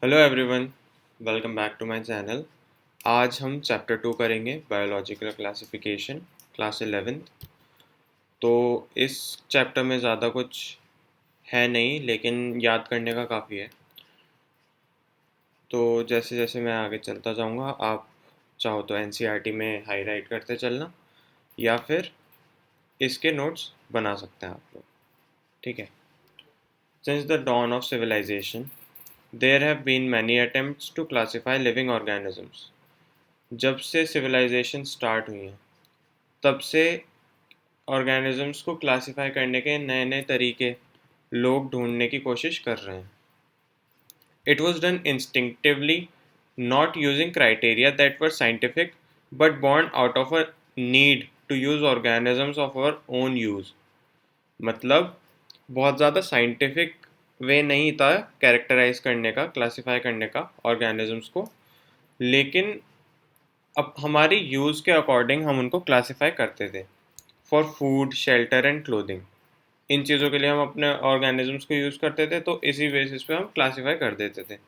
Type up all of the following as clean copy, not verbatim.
Hello everyone, welcome back to my channel. आज हम chapter 2 करेंगे, बायोलॉजिकल क्लासिफिकेशन, क्लास 11th। तो इस चैप्टर में ज़्यादा कुछ है नहीं, लेकिन याद करने का काफ़ी है। तो जैसे जैसे मैं आगे चलता जाऊंगा, आप चाहो तो एनसीईआरटी में हाईलाइट करते चलना, या फिर इसके नोट्स बना सकते हैं आप लोग। ठीक है। Since the dawn of civilization, there have been many attempts to classify living organisms. जब से सिविलाइजेशन स्टार्ट हुई है, तब से ऑर्गेनिजम्स को क्लासिफाई करने के नए नए तरीके लोग ढूंढने की कोशिश कर रहे हैं। It was done instinctively, not using criteria that were scientific, but born out of a need to use organisms of our own use. मतलब बहुत ज़्यादा साइंटिफिक वे नहीं था कैरेक्टराइज करने का, क्लासिफाई करने का ऑर्गेनिजम्स को, लेकिन अब हमारी यूज़ के अकॉर्डिंग हम उनको क्लासिफाई करते थे। For food, shelter and clothing, इन चीज़ों के लिए हम अपने ऑर्गेनिजम्स को यूज़ करते थे, तो इसी बेसिस पे हम क्लासीफाई कर देते थे।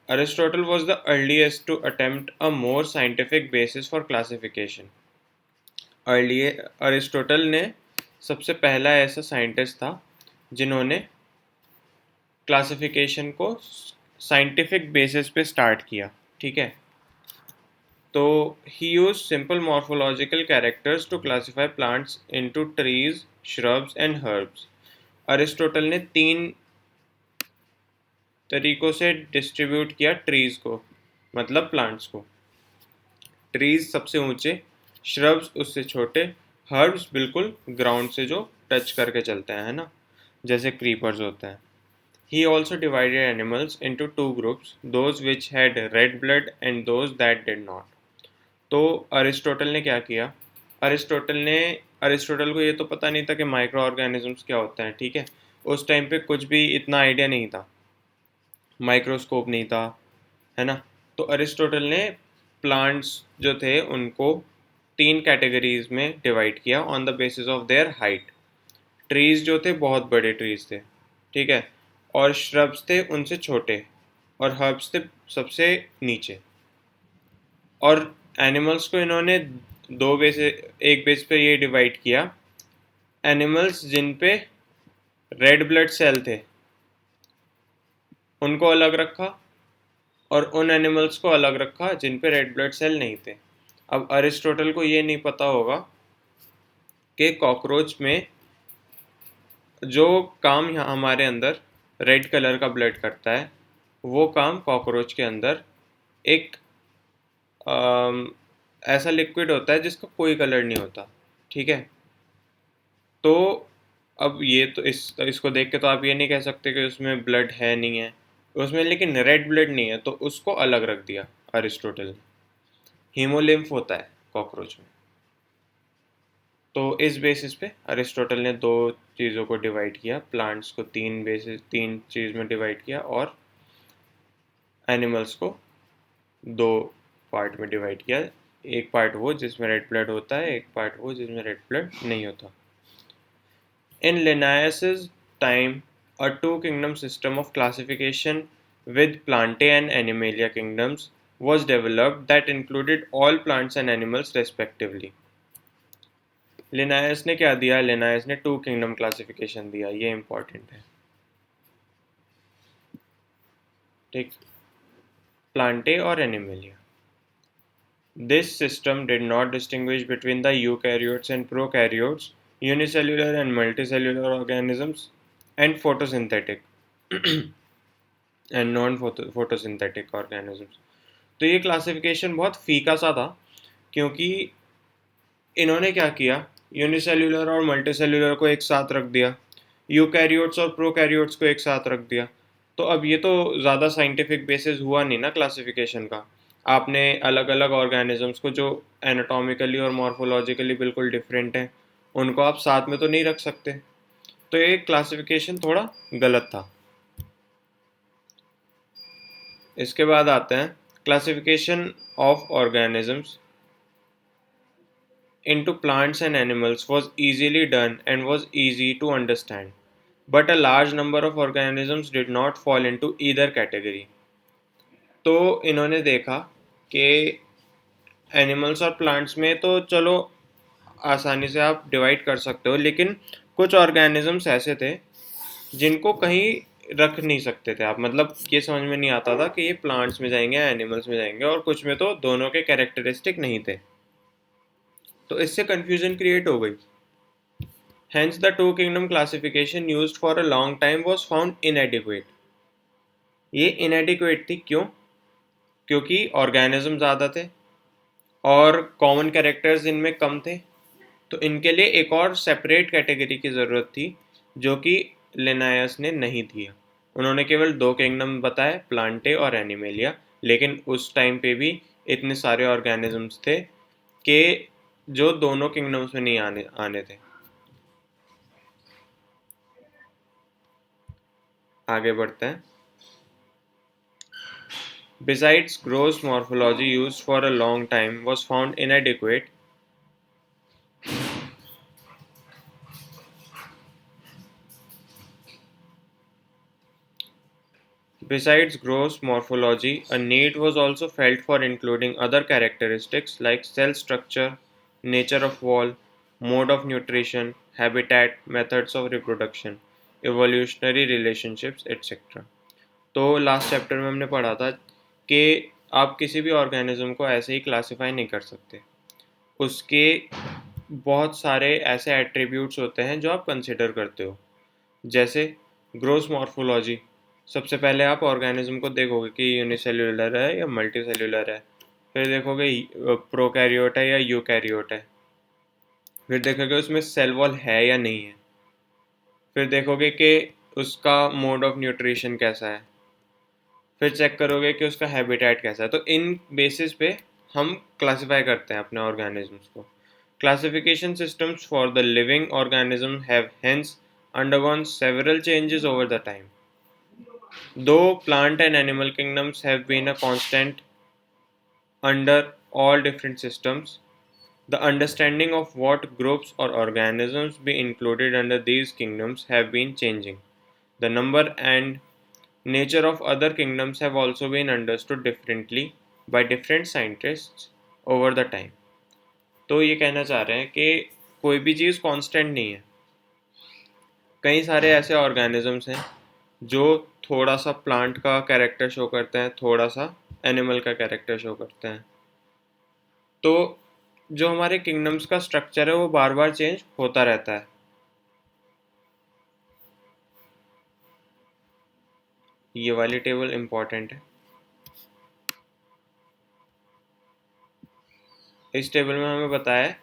Aristotle was the earliest to attempt a more scientific basis for classification. Aristotle ने सबसे पहला ऐसा साइंटिस्ट था जिन्होंने क्लासिफिकेशन को साइंटिफिक बेसिस पे स्टार्ट किया। ठीक है। तो he use simple morphological characters to classify plants into trees, shrubs and herbs. Aristotle ने 3 तरीकों से डिस्ट्रीब्यूट किया ट्रीज को, मतलब प्लांट्स को। ट्रीज सबसे ऊंचे, श्रब्स उससे छोटे, हर्ब्स बिल्कुल ग्राउंड से जो टच करके चलते हैं, है ना, जैसे क्रीपर्स होते हैं। He also divided animals into 2 groups, those which had read blood and those that did not. तो अरिस्टोटल ने क्या किया? अरिस्टोटल को ये तो पता नहीं था कि माइक्रो ऑर्गेनिजम्स क्या होते हैं। ठीक है। उस टाइम पे कुछ भी इतना आइडिया नहीं था, माइक्रोस्कोप नहीं था, है ना। तो अरिस्टोटल ने प्लांट्स जो थे उनको 3 कैटेगरीज में डिवाइड किया on the basis of their height. Trees जो थे बहुत बड़े ट्रीज थे, ठीक है, और श्रब्स थे उनसे छोटे, और हर्ब्स थे सबसे नीचे। और एनिमल्स को इन्होंने दो बेस एक बेस पे ये डिवाइड किया। एनिमल्स जिन पे रेड ब्लड सेल थे उनको अलग रखा, और उन एनिमल्स को अलग रखा जिन पे रेड ब्लड सेल नहीं थे। अब अरिस्टोटल को ये नहीं पता होगा कि कॉकरोच में जो काम यहाँ हमारे अंदर रेड कलर का ब्लड करता है, वो काम कॉकरोच के अंदर एक ऐसा लिक्विड होता है जिसका कोई कलर नहीं होता। ठीक है। तो अब ये तो इसको देख के तो आप ये नहीं कह सकते कि उसमें ब्लड है नहीं है, उसमें लेकिन रेड ब्लड नहीं है, तो उसको अलग रख दिया अरिस्टोटल ने। हीमोलिम्फ होता है कॉकरोच में। तो इस बेसिस पे अरिस्टोटल ने 2 चीज़ों को डिवाइड किया, प्लांट्स को 3 चीज़ में डिवाइड किया, और एनिमल्स को 2 पार्ट में डिवाइड किया। एक पार्ट वो जिसमें रेड ब्लड होता है, एक पार्ट वो जिसमें रेड ब्लड नहीं होता। In Linnaeus's time, a two-kingdom system of classification with Plantae and Animalia kingdoms was developed that included all plants and animals respectively. लिनायस ने क्या दिया? लिनायस ने 2 किंगडम क्लासिफिकेशन दिया, ये इंपॉर्टेंट है। ठीक, प्लांटे और animalia. This system did not distinguish between the eukaryotes and prokaryotes, unicellular and multicellular organisms, and photosynthetic and non photosynthetic organisms. तो ये क्लासिफिकेशन बहुत फीका सा था, क्योंकि इन्होंने क्या किया, यूनिसेल्यूलर और मल्टीसेल्यूलर को एक साथ रख दिया, यूकैरियोट्स और प्रोकैरियोट्स को एक साथ रख दिया। तो अब ये तो ज़्यादा साइंटिफिक बेसिस हुआ नहीं ना क्लासिफिकेशन का। आपने अलग अलग ऑर्गेनिजम्स को जो एनाटॉमिकली और मॉर्फोलॉजिकली बिल्कुल डिफरेंट हैं, उनको आप साथ में तो नहीं रख सकते। तो ये क्लासिफिकेशन थोड़ा गलत था। इसके बाद आते हैं classification of organisms into plants and animals was easily done and was easy to understand, but a large number of organisms did not fall into either category. तो इन्होंने देखा कि एनिमल्स और प्लांट्स में तो चलो आसानी से आप डिवाइड कर सकते हो, लेकिन कुछ ऑर्गेनिजम्स ऐसे थे जिनको कहीं रख नहीं सकते थे आप, मतलब ये समझ में नहीं आता था कि ये प्लांट्स में जाएंगे या एनिमल्स में जाएंगे, और कुछ में तो दोनों के कैरेक्टरिस्टिक नहीं थे, तो इससे कंफ्यूजन क्रिएट हो गई. Hence, the two kingdom classification used for a long time was found inadequate. ये inadequate थी क्यों? क्योंकि ऑर्गेनिज्म ज़्यादा थे और कॉमन कैरेक्टर्स इनमें कम थे, तो इनके लिए एक और सेपरेट कैटेगरी की ज़रूरत थी जो कि लिनायस ने नहीं दिया. उन्होंने केवल दो किंगडम बताए, प्लांटे और एनिमेलिया, लेकिन उस टाइम पे भी इतने सारे ऑर्गेनिजम्स थे कि जो दोनों किंगडम्स में नहीं आने आने थे. आगे बढ़ते हैं. Besides, gross morphology used for a long time was found inadequate. Besides gross morphology, a need was also felt for including other characteristics like cell structure, nature of wall, mode of nutrition, habitat, methods of reproduction, evolutionary relationships, etc. तो last chapter में हमने पढ़ा था कि आप किसी भी organism को ऐसे ही क्लासिफाई नहीं कर सकते, उसके बहुत सारे ऐसे एट्रीब्यूट्स होते हैं जो आप कंसिडर करते हो. जैसे ग्रोस मॉर्फोलॉजी, सबसे पहले आप ऑर्गेनिज्म को देखोगे कि यूनिसेल्युलर है या मल्टी सेल्युलर है, फिर देखोगे प्रोकैरियोट है या यूकैरियोट है, फिर देखोगे उसमें सेल वॉल है या नहीं है, फिर देखोगे कि उसका मोड ऑफ न्यूट्रिशन कैसा है, फिर चेक करोगे कि उसका हैबिटेट कैसा है. तो इन बेसिस पे हम क्लासिफाई करते हैं अपने ऑर्गेनिजम्स को. Classification systems for the living organism have hence undergone several changes over the time. Though plant and animal kingdoms have been a constant under all different systems, the understanding of what groups or organisms be included under these kingdoms have been changing. The number and nature of other kingdoms have also been understood differently by different scientists over the time. तो ये कहना चाह रहे हैं कि कोई भी चीज़ constant नहीं है. कई सारे ऐसे ऑर्गेनिजम्स हैं जो थोड़ा सा प्लांट का कैरेक्टर शो करते हैं, थोड़ा सा एनिमल का कैरेक्टर शो करते हैं. तो जो हमारे किंगडम्स का स्ट्रक्चर है वो बार बार चेंज होता रहता है. ये वाली टेबल इम्पॉर्टेंट है. इस टेबल में हमें बताया है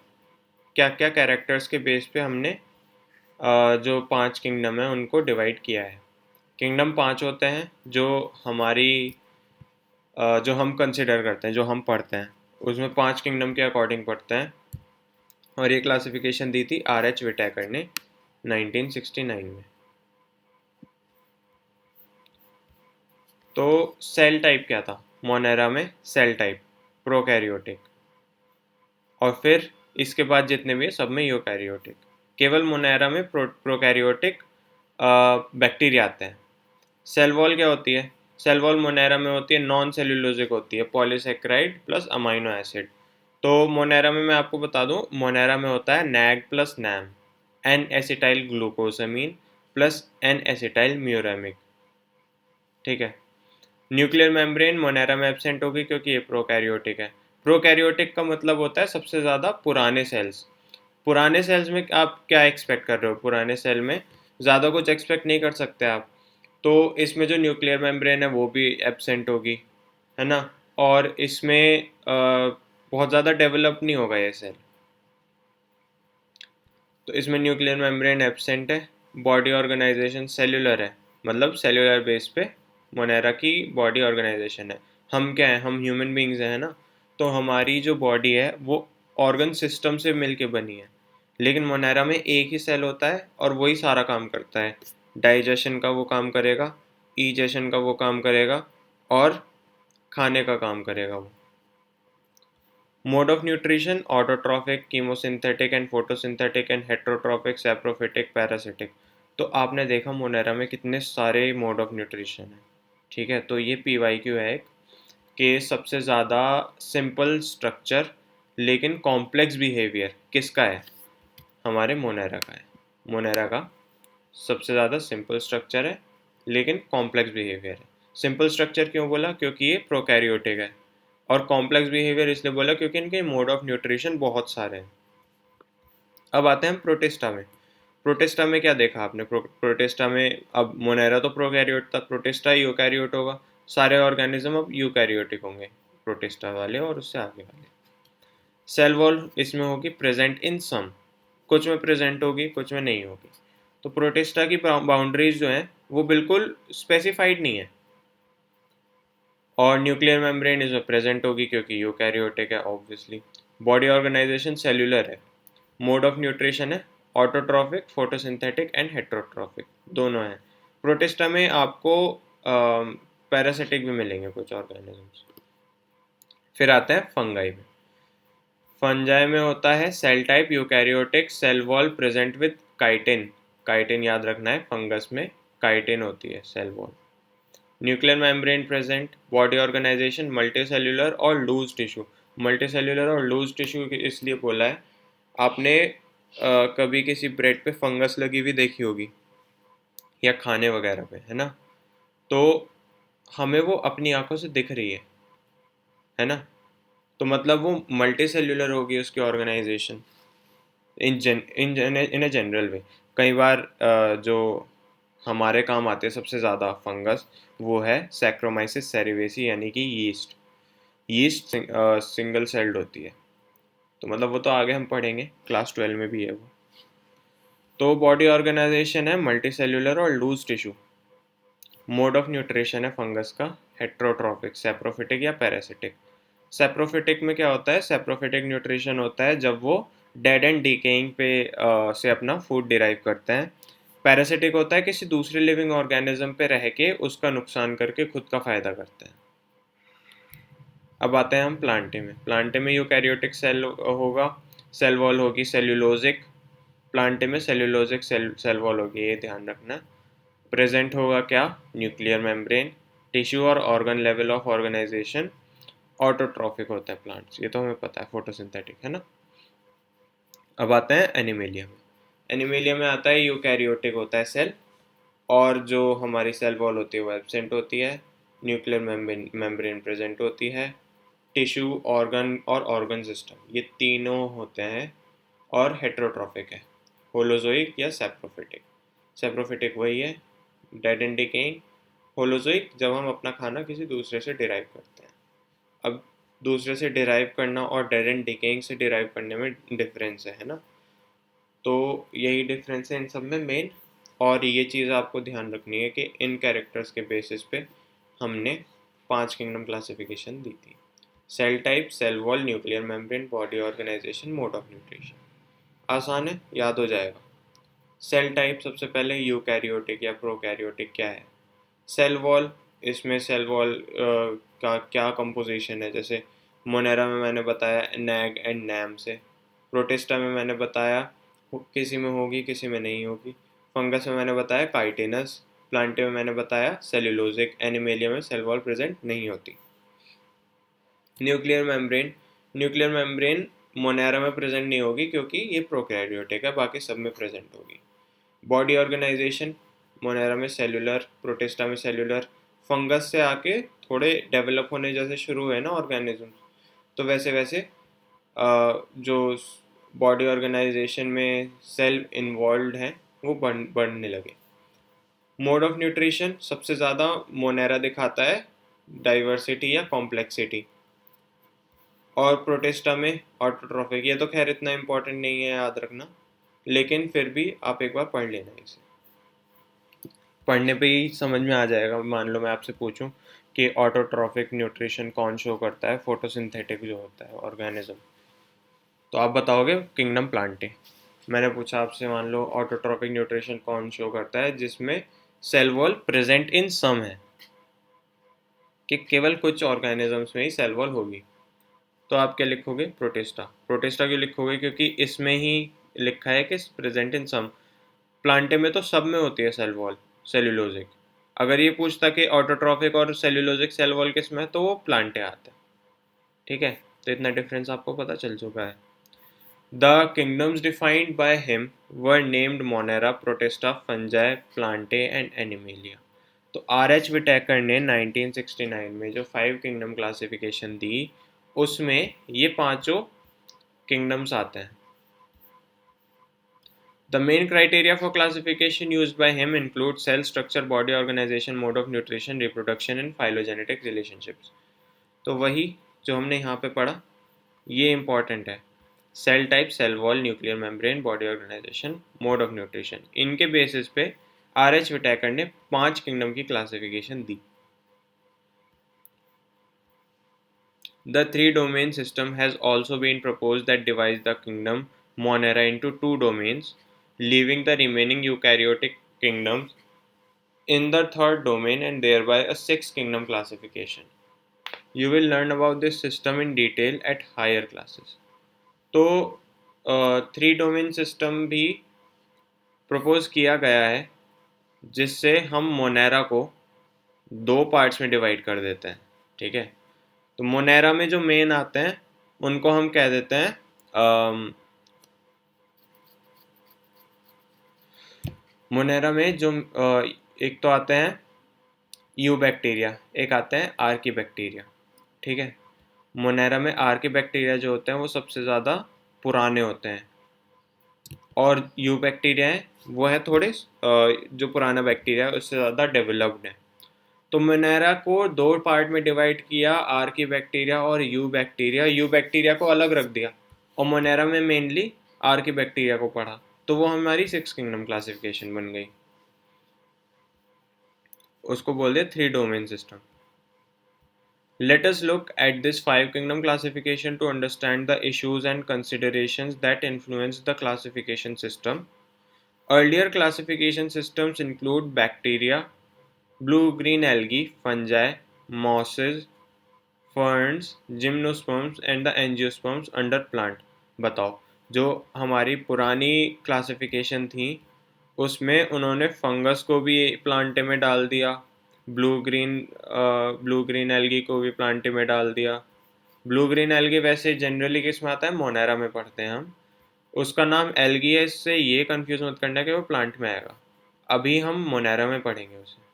क्या क्या कैरेक्टर्स के बेस पे हमने जो 5 किंगडम है उनको डिवाइड किया है. किंगडम 5 होते हैं जो हमारी जो हम कंसिडर करते हैं, जो हम पढ़ते हैं, उसमें 5 किंगडम के अकॉर्डिंग पढ़ते हैं. और ये क्लासिफिकेशन दी थी R.H. विटेकर ने 1969 में. तो सेल टाइप क्या था मोनेरा में? सेल टाइप प्रोकैरियोटिक, और फिर इसके बाद जितने भी है सब में यूकैरियोटिक. केवल मोनेरा में प्रोकैरियोटिक बैक्टीरिया आते हैं. सेल वॉल क्या होती है? सेल वॉल मोनेरा में होती है नॉन सेल्यूलोजिक होती है, पॉलीसेक्राइड प्लस अमाइनो एसिड. तो मोनेरा में मैं आपको बता दूं, मोनेरा में होता है NAG plus NAM, N acetyl glucosamine plus N acetyl muramic. ठीक है. न्यूक्लियर मेम्ब्रेन मोनेरा में एब्सेंट होगी क्योंकि ये प्रोकैरियोटिक है. प्रोकैरियोटिक का मतलब होता है सबसे ज़्यादा पुराने सेल्स. पुराने सेल्स में आप क्या एक्सपेक्ट कर रहे हो? पुराने सेल में ज़्यादा कुछ एक्सपेक्ट नहीं कर सकते आप. तो इसमें जो न्यूक्लियर मेम्ब्रेन है वो भी एब्सेंट होगी, है ना. और इसमें बहुत ज़्यादा डेवलप नहीं होगा ये सेल, तो इसमें न्यूक्लियर मेम्ब्रेन एब्सेंट है. बॉडी ऑर्गेनाइजेशन सेल्यूलर है, मतलब सेल्यूलर बेस पे मोनेरा की बॉडी ऑर्गेनाइजेशन है. हम क्या है? हम ह्यूमन बींग्स हैं, ना. तो हमारी जो बॉडी है वो ऑर्गन सिस्टम से मिल के बनी है, लेकिन मोनेरा में एक ही सेल होता है और वही सारा काम करता है. डाइजेशन का वो काम करेगा, ईजेशन का वो काम करेगा, और खाने का काम करेगा वो. Mode of nutrition autotrophic, chemosynthetic and photosynthetic and heterotrophic, saprophytic, parasitic. तो आपने देखा मोनेरा में कितने सारे मोड ऑफ न्यूट्रिशन है. ठीक है, तो ये PYQ है एक. कि सबसे ज़्यादा सिंपल स्ट्रक्चर लेकिन कॉम्प्लेक्स बिहेवियर किसका है? हमारे मोनेरा का है। मोनेरा का सबसे ज़्यादा सिंपल स्ट्रक्चर है लेकिन कॉम्प्लेक्स बिहेवियर है। सिंपल स्ट्रक्चर क्यों बोला? क्योंकि ये प्रोकैरियोटिक है। और कॉम्प्लेक्स बिहेवियर इसलिए बोला क्योंकि इनके मोड ऑफ न्यूट्रिशन बहुत सारे हैं। अब आते हैं प्रोटिस्टा में। प्रोटिस्टा में क्या देखा आपने? प्रोटिस्टा में अब मोनेरा तो प्रोकैरियोट था, प्रोटिस्टा यूकैरियोट होगा। सारे ऑर्गेनिज्म अब यूकैरियोटिक होंगे, प्रोटिस्टा वाले और उससे आगे वाले। सेल वॉल इसमें होगी प्रेजेंट इन सम, कुछ में प्रेजेंट होगी कुछ में नहीं होगी। तो प्रोटिस्टा की बाउंड्रीज जो हैं वो बिल्कुल स्पेसिफाइड नहीं है। और न्यूक्लियर मेम्ब्रेन इसमें प्रेजेंट होगी क्योंकि यूकैरियोटिक है ऑब्वियसली। बॉडी ऑर्गेनाइजेशन सेल्यूलर है। मोड ऑफ न्यूट्रिशन है ऑटोट्रॉफिक, फोटोसिंथेटिक एंड हेट्रोट्रॉफिक, दोनों हैं। प्रोटिस्टा में आपको पैरासिटिक भी मिलेंगे कुछ ऑर्गेनिजम्स। फिर आते हैं फंगाई में। फंजाई में होता है cell type eukaryotic, cell wall present with chitin. Chitin याद रखना है, फंगस में काइटिन होती है cell wall. Nuclear membrane present, body organisation multicellular और लूज टिश्यू। मल्टीसेल्यूलर और लूज टिश्यू इसलिए बोला है, आपने कभी किसी ब्रेड पे फंगस लगी हुई देखी होगी या खाने वगैरह पे, है ना? तो हमें वो अपनी आंखों से दिख रही है ना? तो मतलब वो मल्टी सेल्यूलर होगी उसकी ऑर्गेनाइजेशन इन अ जनरल वे। कई बार जो हमारे काम आते हैं सबसे ज़्यादा फंगस, वो है सैक्रोमाइसिस सेरिवेसी यानी कि यीस्ट। यीस्ट सिंगल सेल्ड होती है। तो मतलब वो तो आगे हम पढ़ेंगे, क्लास 12 में भी है वो। तो बॉडी ऑर्गेनाइजेशन है मल्टी सेल्यूलर और loose tissue. Mode of nutrition है फंगस का हेट्रोट्रॉफिक, सैप्रोफिटिक या पैरासिटिक। सैप्रोफिटिक में क्या होता है? सैप्रोफिटिक न्यूट्रिशन होता है जब वो डेड एंड डिकेइंग पे से अपना फूड डिराइव करते हैं। पैरासिटिक होता है किसी दूसरे लिविंग ऑर्गेनिज्म पे रह के उसका नुकसान करके खुद का फायदा करते हैं। अब आते हैं हम प्लांटे में। प्लांटे में यूकैरियोटिक सेल होगा, सेल वॉल होगी सेल्यूलोजिक। प्लांटे में सेल्यूलोजिक सेल वॉल होगी, ये ध्यान रखना। प्रेजेंट होगा क्या? Nuclear membrane. टिश्यू और organ level of organisation autotrophic होता है प्लांट्स, ये तो हमें पता है, फोटोसिंथेटिक, है ना? अब आते हैं एनिमेलिया में। एनिमेलिया में आता है यूकैरियोटिक होता है सेल, और जो हमारी सेल वॉल होती है वो एब्सेंट होती है। न्यूक्लियर मेम्ब्रेन प्रेजेंट होती है। टिश्यू, ऑर्गन और ऑर्गन सिस्टम, ये तीनों होते हैं और हेट्रोट्रॉफिक है। होलोजोइक या सैप्रोफिटिक। सैप्रोफिटिक वही है डेड एंड डिकेइंग। होलोजोइक जब हम अपना खाना किसी दूसरे से डिराइव करते हैं। अब दूसरे से डिराइव करना और डेड एंड डिकेइंग से डिराइव करने में डिफरेंस है ना? तो यही डिफरेंस है इन सब में मेन। और ये चीज़ आपको ध्यान रखनी है कि इन कैरेक्टर्स के बेसिस पे हमने 5 किंगडम क्लासिफिकेशन दी थी। Cell type, cell wall, nuclear membrane, body organisation, mode of nutrition. आसान है, याद हो जाएगा। सेल टाइप सबसे पहले यूकैरियोटिक या प्रोकैरियोटिक क्या है? सेल वॉल, इसमें सेल वॉल का क्या कंपोजिशन है? जैसे मोनेरा में मैंने बताया नैग एंड नैम से। प्रोटिस्टा में मैंने बताया किसी में होगी किसी में नहीं होगी। फंगस में मैंने बताया काइटिनस। प्लांटे में मैंने बताया सेल्यूलोजिक। एनिमेलिया में सेल वॉल प्रेजेंट नहीं होती। Nuclear membrane, nuclear membrane Monera में प्रेजेंट नहीं होगी क्योंकि ये प्रोकैरियोटिक है, बाकी सब में प्रेजेंट होगी। बॉडी ऑर्गेनाइजेशन, मोनेरा में सेल्यूलर, प्रोटिस्टा में सेल्यूलर। फंगस से आके थोड़े डेवलप होने जैसे शुरू हुए ना ऑर्गेनिज्म, तो वैसे वैसे जो बॉडी ऑर्गेनाइजेशन में सेल इन्वॉल्व हैं वो बढ़ने लगे। मोड ऑफ न्यूट्रिशन सबसे ज़्यादा मोनेरा दिखाता है डाइवर्सिटी या कॉम्प्लेक्सिटी, और प्रोटिस्टा में ऑटोट्रॉफिक। ये तो खैर इतना इम्पोर्टेंट नहीं है याद रखना, लेकिन फिर भी आप एक बार पढ़ लेना इसे। पढ़ने पे ही समझ में आ जाएगा। मान लो मैं आपसे पूछूं कि ऑटोट्रॉफिक न्यूट्रिशन कौन शो करता है, फोटोसिंथेटिक जो होता है ऑर्गेनिज्म, तो आप बताओगे किंगडम प्लांटे। मैंने पूछा आपसे, मान लो ऑटोट्रॉफिक न्यूट्रिशन कौन शो करता है जिसमें सेल वॉल प्रेजेंट इन सम है, कि केवल कुछ ऑर्गेनिजम्स में ही सेल वॉल होगी, तो आप क्या लिखोगे? प्रोटिस्टा। प्रोटिस्टा क्यों लिखोगे? क्योंकि इसमें ही लिखा है कि प्रेजेंट इन सम। प्लांटे में तो सब में होती है सेल वॉल, सेल्यूलोजिक। अगर ये पूछता कि ऑटोट्रॉफिक और सेल्यूलोजिक सेल वॉल किस में है तो वो प्लांटे आता है। ठीक है, तो इतना डिफरेंस आपको पता चल चुका है। The kingdoms defined by him were named Monera, protista, fungi, Plantae and animalia. तो आर एच विटेकर ने 1969 में जो 5 किंगडम क्लासिफिकेशन दी उसमें ये पांचों किंगडम्स आते हैं। The main criteria for classification used by him include cell structure, body organization, mode of nutrition, reproduction and phylogenetic relationships. तो वही जो हमने यहाँ पे पढ़ा ये important है। Cell type, cell wall, nuclear membrane, body organisation, mode of nutrition, इनके बेसिस पे आर एच विटेकर ने 5 किंगडम की क्लासिफिकेशन दी। The three domain system has also been proposed that divides the kingdom Monera into 2 domains, leaving the remaining eukaryotic kingdoms in the third domain and thereby a 6 kingdom classification. You will learn about this system in detail at higher classes. तो 3 domain system भी propose किया गया है जिससे हम Monera को 2 parts में divide कर देते हैं। ठीक है, तो मोनेरा में जो मेन आते हैं उनको हम कह देते हैं मोनेरा में जो एक तो आते हैं यू बैक्टीरिया, एक आते हैं आर्की बैक्टीरिया। ठीक है, मोनेरा में आर्की बैक्टीरिया जो होते हैं वो सबसे ज़्यादा पुराने होते हैं और यू बैक्टीरिया है वो है थोड़े जो पुराना बैक्टीरिया है उससे ज़्यादा डेवलप्ड है। तो मोनेरा को 2 पार्ट में डिवाइड किया, आर्की बैक्टीरिया और यू बैक्टीरिया। यू बैक्टीरिया को अलग रख दिया और मोनेरा में मेनली आर्की बैक्टीरिया को पढ़ा, तो वो हमारी 6 किंगडम क्लासिफिकेशन बन गई। उसको बोल दे 3 domain system. Let us look at this 5 kingdom classification to understand the issues and considerations that influence the classification system. Earlier classification systems include bacteria, blue-green algae, fungi, mosses, ferns, gymnosperms and the angiosperms under plant। बताओ, जो हमारी पुरानी classification थी उसमें उन्होंने fungus को भी Plantae में डाल दिया, ब्लू ग्रीन एल्गी को भी प्लांटे में डाल दिया। ब्लू ग्रीन एल्गी वैसे जनरली किस में आता है, मोनेरा में पढ़ते हैं हम। उसका नाम एल्गी है, इससे ये कंफ्यूज मत करना कि वो प्लांट में आएगा। अभी हम मोनेरा में पढ़ेंगे उसे।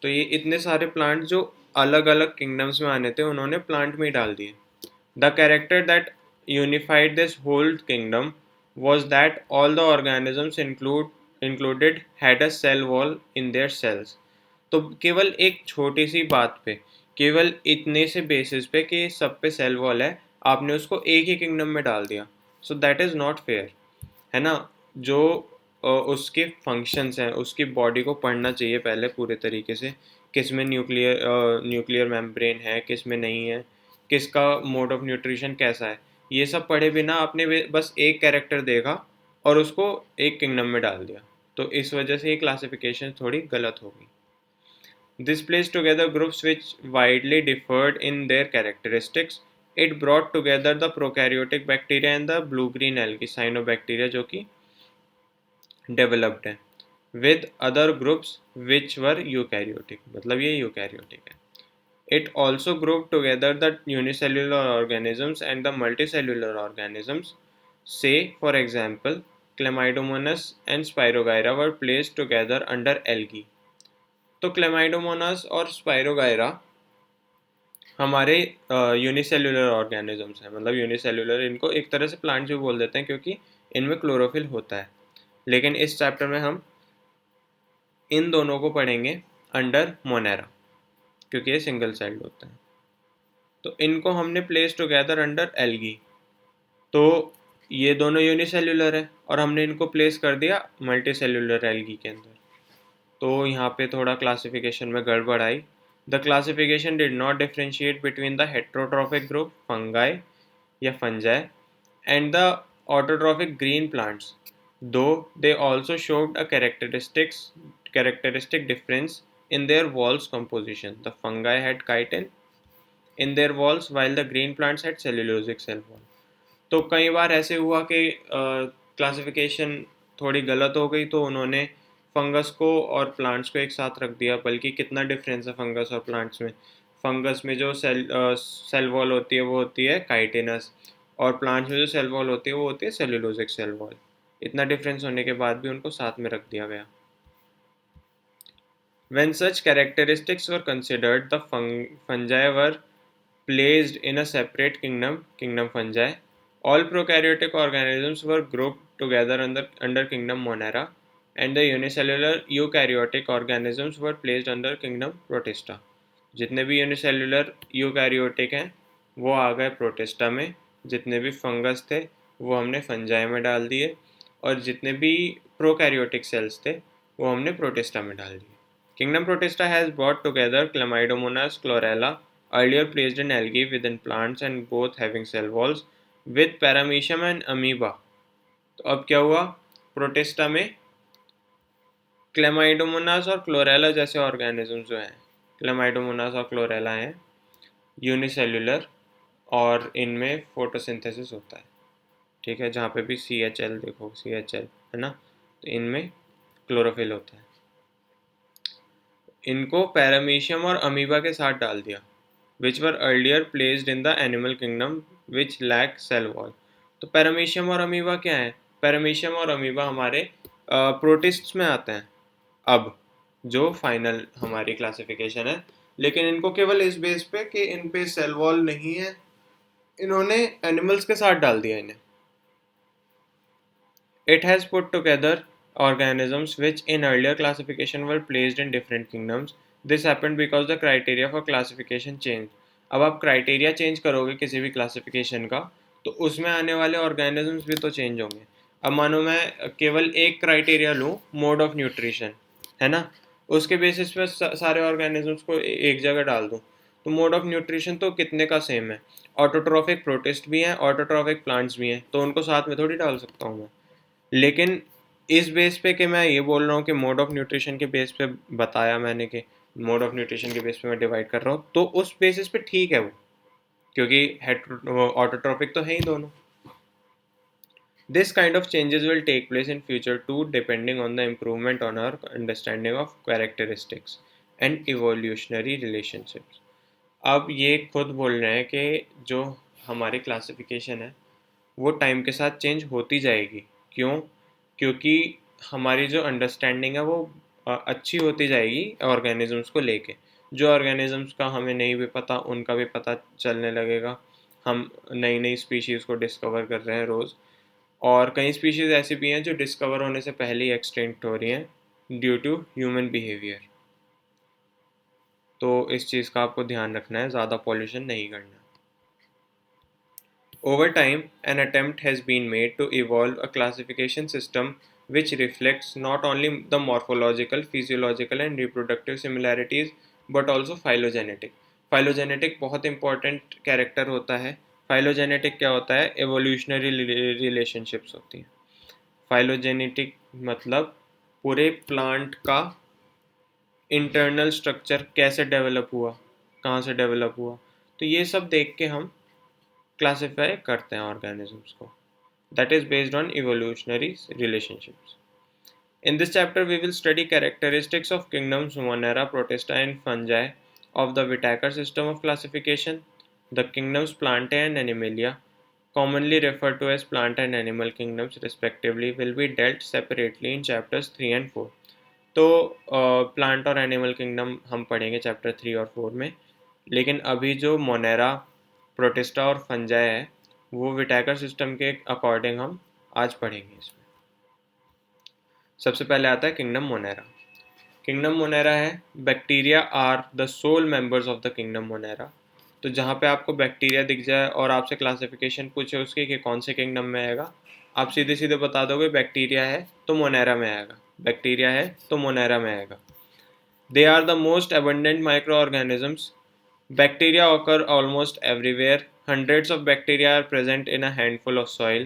तो ये इतने सारे प्लांट जो अलग अलग किंगडम्स में आने थे उन्होंने प्लांट में ही डाल दिए। The character that unified this whole kingdom was that all the organisms included had a cell wall in their cells। तो केवल एक छोटी सी बात पे, केवल इतने से बेसिस पे कि सब पे सेल वॉल है, आपने उसको एक ही किंगडम में डाल दिया। So that is not fair, है ना। जो उसके फंक्शंस हैं, उसकी बॉडी को पढ़ना चाहिए पहले पूरे तरीके से, किस में न्यूक्लियर मेम्ब्रेन है, किस में नहीं है, किसका मोड ऑफ न्यूट्रिशन कैसा है। ये सब पढ़े बिना आपने बस एक कैरेक्टर देखा और उसको एक किंगडम में डाल दिया, तो इस वजह से ये क्लासिफिकेशन थोड़ी गलत होगी। This placed together groups which widely differed in their characteristics. It brought together the prokaryotic bacteria and the blue-green algae, cyanobacteria जो कि developed है, with other groups which were eukaryotic, मतलब ये eukaryotic है। It also grouped together the unicellular organisms and the multicellular organisms. Say, for example, Chlamydomonas and Spirogyra were placed together under algae। तो Chlamydomonas और spirogyra हमारे unicellular organisms हैं, मतलब unicellular, इनको एक तरह से प्लांट्स भी बोल देते हैं क्योंकि इनमें क्लोरोफिल होता है। लेकिन इस चैप्टर में हम इन दोनों को पढ़ेंगे अंडर मोनेरा क्योंकि ये सिंगल सेल्ड होता है। तो इनको हमने प्लेस टुगेदर अंडर एल्गी। तो ये दोनों यूनिसेल्युलर है और हमने इनको प्लेस कर दिया मल्टी सेल्युलर एल्गी के अंदर। तो यहाँ पे थोड़ा क्लासिफिकेशन में गड़बड़ आई। The classification did not differentiate between the heterotrophic group fungi या fungi and the autotrophic green plants, though they also showed a characteristic difference in their walls composition. The fungi had chitin in their walls while the green plants had cellulosic cell wall। तो कई बार ऐसे हुआ कि classification थोड़ी गलत हो गई तो उन्होंने फंगस को और प्लांट्स को एक साथ रख दिया। बल्कि कितना डिफरेंस है फंगस और प्लांट्स में। फंगस में जो सेल वॉल होती है वो होती है काइटिनस, और प्लांट्स में जो सेल वॉल होती है वो होती है सेल्यूलोजिक सेल वॉल। इतना डिफरेंस होने के बाद भी उनको साथ में रख दिया गया। When such characteristics were considered, the fungi were placed in a separate kingdom, kingdom fungi. All prokaryotic organisms were grouped together under kingdom Monera, and the unicellular eukaryotic organisms were placed under kingdom Protista. जितने भी unicellular eukaryotic हैं वो आ गए protista में, जितने भी fungus थे वो हमने फंजाई में डाल दिए, और जितने भी प्रोकैरियोटिक सेल्स थे वो हमने प्रोटिस्टा में डाल दिए। Kingdom Protista has brought together Chlamydomonas chlorella, earlier placed in algae within plants and both having cell walls, with Paramecium and Amoeba. तो अब क्या हुआ, प्रोटिस्टा में क्लेमाइडोमोनास और क्लोरेला जैसे ऑर्गेनिज्म जो हैं, क्लेमाइडोमोनास और क्लोरेला हैं यूनिसेल्युलर, और इनमें फोटोसिंथेसिस होता है, ठीक है, जहाँ पे भी CHL देखो, CHL है ना, तो इनमें क्लोरोफिल होता है। इनको पैरामीशियम और अमीबा के साथ डाल दिया, which were earlier placed in the animal kingdom which lack cell wall. तो पैरामीशियम और अमीबा क्या है, पैरामीशियम और अमीबा हमारे प्रोटिस्ट्स में आते हैं अब, जो फाइनल हमारी क्लासिफिकेशन है। लेकिन इनको केवल इस बेस पे कि इन पे सेल वॉल नहीं है, इन्होंने एनिमल्स के साथ डाल दिया इन्हें। It has put together organisms which in earlier classification were placed in different kingdoms. This happened because the criteria for classification changed. अब आप क्राइटेरिया चेंज करोगे किसी भी क्लासिफिकेशन का तो उसमें आने वाले ऑर्गेनिजम्स भी तो चेंज होंगे। अब मानो मैं केवल एक क्राइटेरिया लूँ, मोड ऑफ न्यूट्रिशन, है ना, उसके बेसिस पे सारे ऑर्गेनिजम्स को एक जगह डाल दूँ, तो मोड ऑफ न्यूट्रिशन तो कितने का सेम है। ऑटोट्रॉफिक प्रोटिस्ट भी हैं, ऑटोट्रॉफिक प्लांट्स भी हैं, तो उनको साथ में थोड़ी डाल सकता हूँ मैं। लेकिन इस बेस पे कि मैं ये बोल रहा हूँ कि मोड ऑफ न्यूट्रिशन के बेस पे बताया मैंने कि मोड ऑफ न्यूट्रिशन के बेस पे मैं डिवाइड कर रहा हूँ, तो उस बेसिस पे ठीक है वो, क्योंकि ऑटोट्रॉपिक तो है ही दोनों। This kind of changes will take place in future too, depending on the improvement on our understanding of characteristics and evolutionary relationships. अब ये खुद बोल रहे हैं कि जो हमारी क्लासिफिकेशन है वो टाइम के साथ चेंज होती जाएगी। क्यों? क्योंकि हमारी जो अंडरस्टैंडिंग है वो अच्छी होती जाएगी ऑर्गेनिजम्स को लेके। जो ऑर्गेनिजम्स का हमें नहीं भी पता उनका भी पता चलने लगेगा। हम नई नई स्पीशीज़ को डिस्कवर कर रहे हैं रोज़, और कई स्पीशीज़ ऐसी भी हैं जो डिस्कवर होने से पहले ही एक्सटिंक्ट हो रही हैं ड्यू टू ह्यूमन बिहेवियर। तो इस चीज़ का आपको ध्यान रखना है, ज़्यादा पॉल्यूशन नहीं करना। Over time, an attempt has been made to evolve a classification system which reflects not only the morphological, physiological and reproductive similarities but also phylogenetic. Phylogenetic बहुत important character होता है। Phylogenetic क्या होता है? Evolutionary relationships होती हैं। Phylogenetic मतलब पूरे प्लांट का इंटरनल स्ट्रक्चर कैसे डेवलप हुआ, कहाँ से डेवलप हुआ, तो ये सब देख के हम क्लासिफाई करते हैं ऑर्गेनिजम्स को। That is based on evolutionary relationships. In this chapter, we will study characteristics of kingdoms Monera, Protista, and fungi of the Whittaker system of classification. The kingdoms Plantae and Animalia, commonly referred to as plant and animal kingdoms respectively, will be dealt separately in chapters 3 and 4. तो plant और animal kingdom हम पढ़ेंगे chapter 3 और 4 में, लेकिन अभी जो Monera, protista और फंजाई है वो विटैकर सिस्टम के अकॉर्डिंग हम आज पढ़ेंगे। इसमें सबसे पहले आता है किंगडम मोनेरा। किंगडम मोनेरा है bacteria are the sole members of the kingdom Monera. तो जहाँ पे आपको बैक्टीरिया दिख जाए और आपसे क्लासिफिकेशन पूछे उसकी कि कौन से किंगडम में आएगा, आप सीधे सीधे बता दोगे बैक्टीरिया है तो मोनेरा में आएगा, बैक्टीरिया है तो मोनेरा में आएगा। They are the most abundant microorganisms. Bacteria occur almost everywhere. Hundreds of bacteria are present in a handful of soil.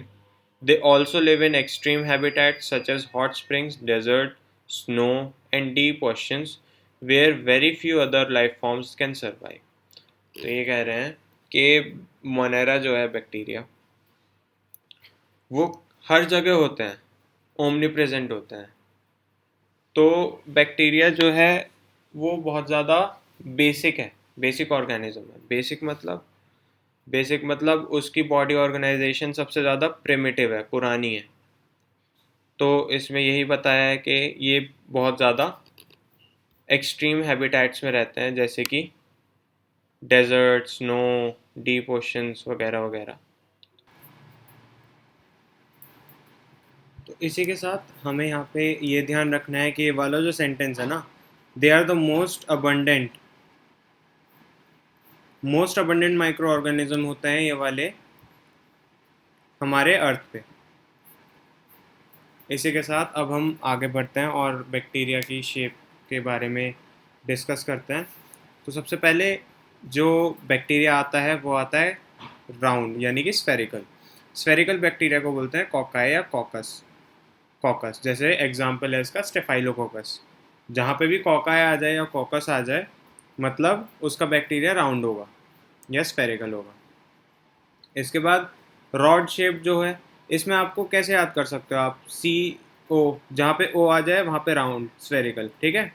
They also live in extreme habitats such as hot springs, desert, snow, and deep oceans where very few other life forms can survive. तो ये कह रहे हैं कि Monera जो है bacteria वो हर जगह होते हैं, ओमनी प्रेजेंट होते हैं। तो बैक्टीरिया जो है वो बहुत ज़्यादा बेसिक है, बेसिक ऑर्गेनिज्म है। बेसिक मतलब उसकी बॉडी ऑर्गेनाइजेशन सबसे ज़्यादा प्रिमिटिव है, पुरानी है। तो इसमें यही बताया है कि ये बहुत ज़्यादा एक्सट्रीम हैबिटेट्स में रहते हैं, जैसे कि डेजर्ट, स्नो, डीप ओशंस वगैरह वगैरह। तो इसी के साथ हमें यहाँ पे ये ध्यान रखना है कि ये वाला जो सेंटेंस है ना, they are the most abundant microorganism होते हैं ये वाले हमारे अर्थ पे। इसी के साथ अब हम आगे बढ़ते हैं और बैक्टीरिया की शेप के बारे में डिस्कस करते हैं। तो सबसे पहले जो बैक्टीरिया आता है वो आता है राउंड, यानी कि स्फेरिकल। स्फेरिकल बैक्टीरिया को बोलते हैं कॉकाई या कॉकस। कॉकस जैसे एग्जाम्पल है इसका स्टेफाइलोकोकस। जहाँ पे भी कॉकाई आ जाए या कॉकस आ जाए, मतलब उसका बैक्टीरिया राउंड होगा या स्फेरिकल होगा। इसके बाद रॉड शेप जो है, इसमें आपको कैसे याद कर सकते हो आप, CO, जहाँ पे O आ जाए वहाँ पे राउंड स्फेरिकल, ठीक है।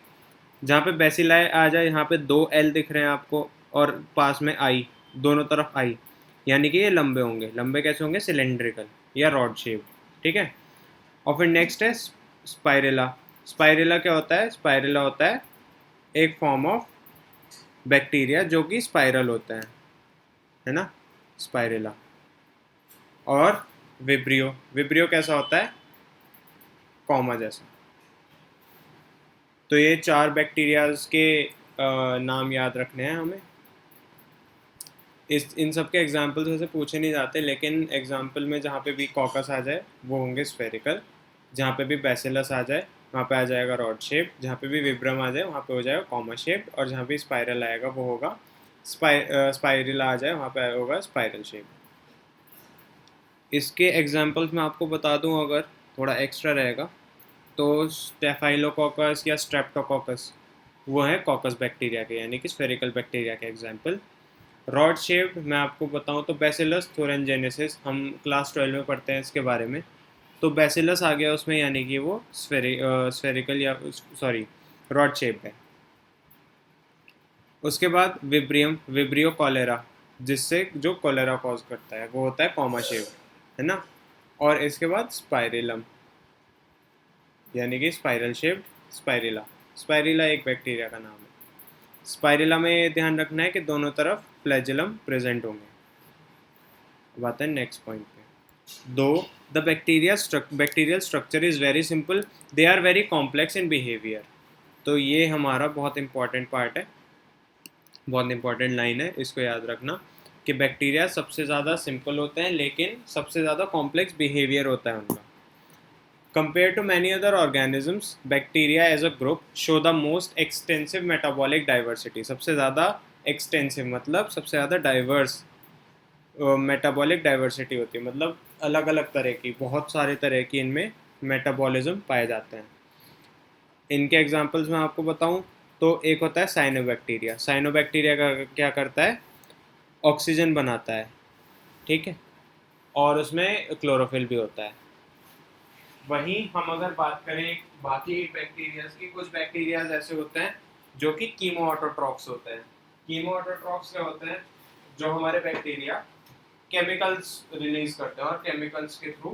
जहाँ पे बेसिलाई आ जाए, यहाँ पे 2 L दिख रहे हैं आपको और पास में I, दोनों तरफ I, यानी कि ये लंबे होंगे। लंबे कैसे होंगे? सिलेंड्रिकल या रॉड शेप, ठीक है। और फिर नेक्स्ट है स्पाइरेला। स्पाइरेला क्या होता है? स्पाइरेला होता है एक फॉर्म ऑफ बैक्टीरिया जो कि स्पाइरल होता है ना, स्पाइरेला। और विब्रियो, विब्रियो कैसा होता है? कॉमा जैसा। तो ये 4 बैक्टीरियाज के नाम याद रखने हैं हमें। इन सब के एग्जाम्पल्स वैसे पूछे नहीं जाते, लेकिन एग्जाम्पल में जहाँ पे भी कॉकस आ जाए वो होंगे स्फेरिकल, जहाँ पे भी बैसिलस आ जाए वहाँ पे आ जाएगा रॉड शेप, जहाँ पे भी विब्रम आ जाए वहाँ पे हो जाएगा कॉमा शेप, और जहाँ भी स्पाइरल आएगा वो होगा स्पाइरल आ जाए वहाँ पे होगा स्पाइरल शेप। इसके एग्जाम्पल्स मैं आपको बता दूँ अगर थोड़ा एक्स्ट्रा रहेगा, तो स्टेफाइलोकोकस या स्ट्रेप्टोकोकस वो है कॉकस बैक्टीरिया के, यानी कि स्फेरिकल बैक्टीरिया के एग्जाम्पल। रॉड शेप मैं आपको बताऊं तो बैसिलस थोरेनजेनेसिस, हम क्लास 12 में पढ़ते हैं इसके बारे में। तो बैसिलस आ गया उसमें, यानी कि वो स्फेरिकल या सॉरी रॉड शेप है। उसके बाद विब्रियम, विब्रियो कॉलेरा, जिससे जो कॉलेरा कॉज करता है वो होता है कॉमा शेप, है ना। और इसके बाद स्पाइरिलम, यानी कि स्पाइरल शेप्ड स्पाइरिला। स्पाइरिला एक बैक्टीरिया का नाम है। स्पाइरिला में ध्यान रखना है कि दोनों तरफ फ्लैजेलम प्रेजेंट होंगे। अब आते हैं नेक्स्ट पॉइंट पे। Though the bacterial structure is very simple, they are very complex in behaviour. तो ये हमारा बहुत इंपॉर्टेंट पार्ट है, बहुत इंपॉर्टेंट लाइन है, इसको याद रखना कि बैक्टीरिया सबसे ज़्यादा सिंपल होते हैं लेकिन सबसे ज़्यादा कॉम्प्लेक्स बिहेवियर होता है उनका। Compared to many other organisms, bacteria as a group show the most extensive metabolic diversity. सबसे ज़्यादा extensive मतलब सबसे ज़्यादा diverse मेटाबॉलिक डाइवर्सिटी होती है, मतलब अलग अलग तरह की, बहुत सारे तरह की इनमें मेटाबॉलिज्म पाए जाते हैं। इनके एग्जांपल्स मैं आपको बताऊं तो एक होता है साइनोबैक्टीरिया। साइनोबैक्टीरिया का क्या करता है? ऑक्सीजन बनाता है, ठीक है, और उसमें क्लोरोफिल भी होता है। वहीं हम अगर बात करें बाकी बैक्टीरियाज की, कुछ बैक्टीरियाज ऐसे होते हैं जो कि कीमोऑटोट्रॉफ्स होते हैं। कीमोऑटोट्रॉफ्स क्या होते हैं? जो हमारे बैक्टीरिया केमिकल्स रिलीज करते हैं और केमिकल्स के थ्रू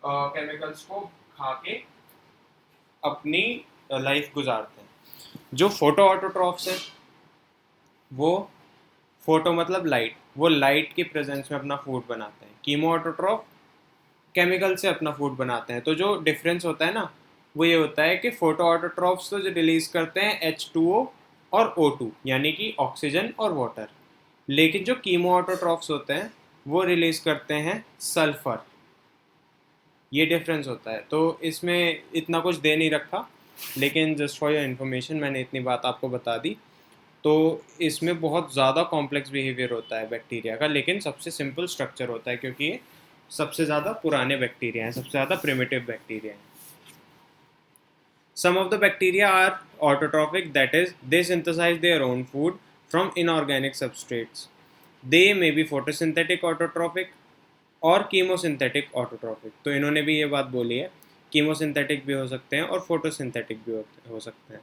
केमिकल्स को खा के अपनी लाइफ गुजारते हैं। जो फोटो ऑटोट्रॉफ्स हैं वो, फोटो मतलब लाइट, वो लाइट की प्रेजेंस में अपना फूड बनाते हैं। कीमो ऑटोट्रॉफ केमिकल से अपना फूड बनाते हैं। तो जो डिफरेंस होता है ना, वो ये होता है कि फोटो ऑटोट्रॉफ्स तो जो रिलीज करते हैं H2O और O2, यानी कि ऑक्सीजन और वाटर, लेकिन जो कीमो ऑटोट्रॉफ्स होते हैं वो रिलीज करते हैं सल्फर। ये डिफरेंस होता है। तो इसमें इतना कुछ दे नहीं रखा, लेकिन जस्ट फॉर योर इन्फॉर्मेशन मैंने इतनी बात आपको बता दी। तो इसमें बहुत ज़्यादा कॉम्प्लेक्स बिहेवियर होता है बैक्टीरिया का, लेकिन सबसे सिंपल स्ट्रक्चर होता है क्योंकि ये सबसे ज़्यादा पुराने बैक्टीरिया हैं, सबसे ज़्यादा प्रिमिटिव बैक्टीरिया हैं। Some of the bacteria are autotrophic, that is, they synthesize their own food from inorganic substrates. They may be photosynthetic autotrophic और कीमोसिंथेटिक ऑटोट्रॉफिक। तो इन्होंने भी ये बात बोली है कीमोसिंथेटिक भी हो सकते हैं और फोटोसिंथेटिक भी हो सकते हैं।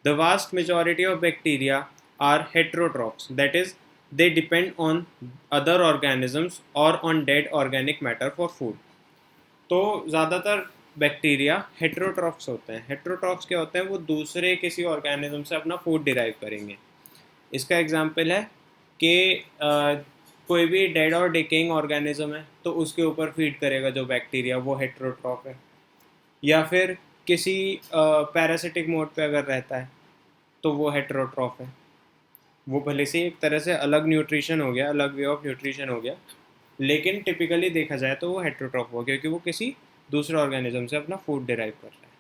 The vast majority of bacteria are heterotrophs, that is they depend on other organisms और on dead organic matter for food. तो ज़्यादातर बैक्टीरिया हेट्रोट्रॉफ्स होते हैं। हेट्रोट्रॉफ्स क्या होते हैं? वो दूसरे किसी ऑर्गेनिज्म से अपना फूड डिराइव करेंगे। इसका एग्जांपल है कि कोई भी डेड और डिकेइंग ऑर्गेनिज्म है तो उसके ऊपर फीड करेगा जो बैक्टीरिया, वो हेट्रोट्रॉफ है। या फिर किसी पैरासिटिक मोड पे अगर रहता है तो वो हेट्रोट्रॉफ है। वो भले से एक तरह से अलग न्यूट्रिशन हो गया, अलग वे ऑफ न्यूट्रिशन हो गया, लेकिन टिपिकली देखा जाए तो वो हेट्रोट्रॉफ हो, क्योंकि वो किसी दूसरे ऑर्गेनिज्म से अपना फूड डिराइव कर रहा है।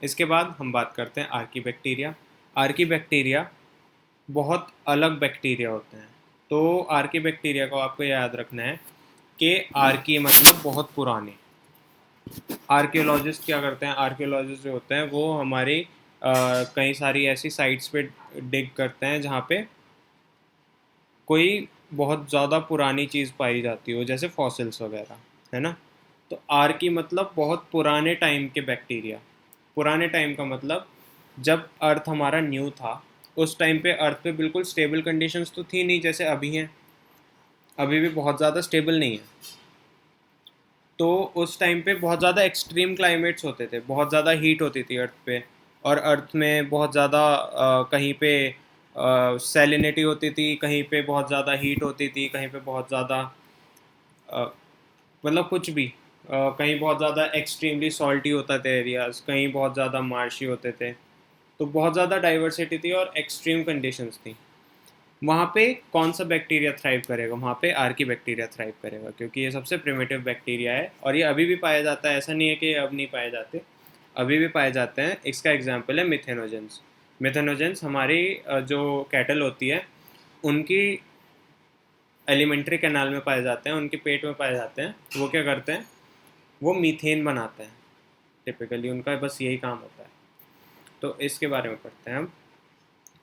इसके बाद हम बात करते हैं आर्की बैक्टीरिया। आर्की बैक्टीरिया बहुत अलग बैक्टीरिया होते हैं। तो आर्की बैक्टीरिया को आपको याद रखना है कि आर्की मतलब बहुत पुराने। आर्कियोलॉजिस्ट क्या करते हैं? आर्कियोलॉजिस्ट जो होते हैं वो हमारी कई सारी ऐसी साइट्स पे डिग करते हैं जहाँ पे कोई बहुत ज़्यादा पुरानी चीज़ पाई जाती हो, जैसे फॉसिल्स वगैरह, है ना। तो आर्की मतलब बहुत पुराने टाइम के बैक्टीरिया। पुराने टाइम का मतलब जब अर्थ हमारा न्यू था, उस टाइम पे अर्थ पे बिल्कुल स्टेबल कंडीशंस तो थी नहीं जैसे अभी हैं। अभी भी बहुत ज़्यादा स्टेबल नहीं है। तो उस टाइम पे बहुत ज़्यादा एक्सट्रीम क्लाइमेट्स होते थे, बहुत ज़्यादा हीट होती थी अर्थ पे, और अर्थ में बहुत ज़्यादा कहीं पे सैलिनिटी होती थी, कहीं पे बहुत ज़्यादा हीट होती थी, कहीं पे बहुत ज़्यादा मतलब कुछ भी, कहीं बहुत ज़्यादा एक्सट्रीमली सॉल्टी होता थे एरियाज़, कहीं बहुत ज़्यादा मार्शी होते थे। तो बहुत ज़्यादा डाइवर्सिटी थी और एक्सट्रीम कंडीशंस थी। वहाँ पे कौन सा बैक्टीरिया थ्राइव करेगा? वहाँ पे आर्की बैक्टीरिया थ्राइव करेगा, क्योंकि ये सबसे प्रिमिटिव बैक्टीरिया है और ये अभी भी पाया जाता है। ऐसा नहीं है कि अब नहीं पाए जाते, अभी भी पाए जाते हैं। इसका एग्जाम्पल है मिथेनोजेंस। मिथेनोजेंस हमारी जो कैटल होती है उनकी एलिमेंट्री कैनाल में पाए जाते हैं, उनके पेट में पाए जाते हैं। वो क्या करते हैं? वो मीथेन बनाते हैं। टिपिकली उनका बस यही काम होता है। तो इसके बारे में पढ़ते हैं हम।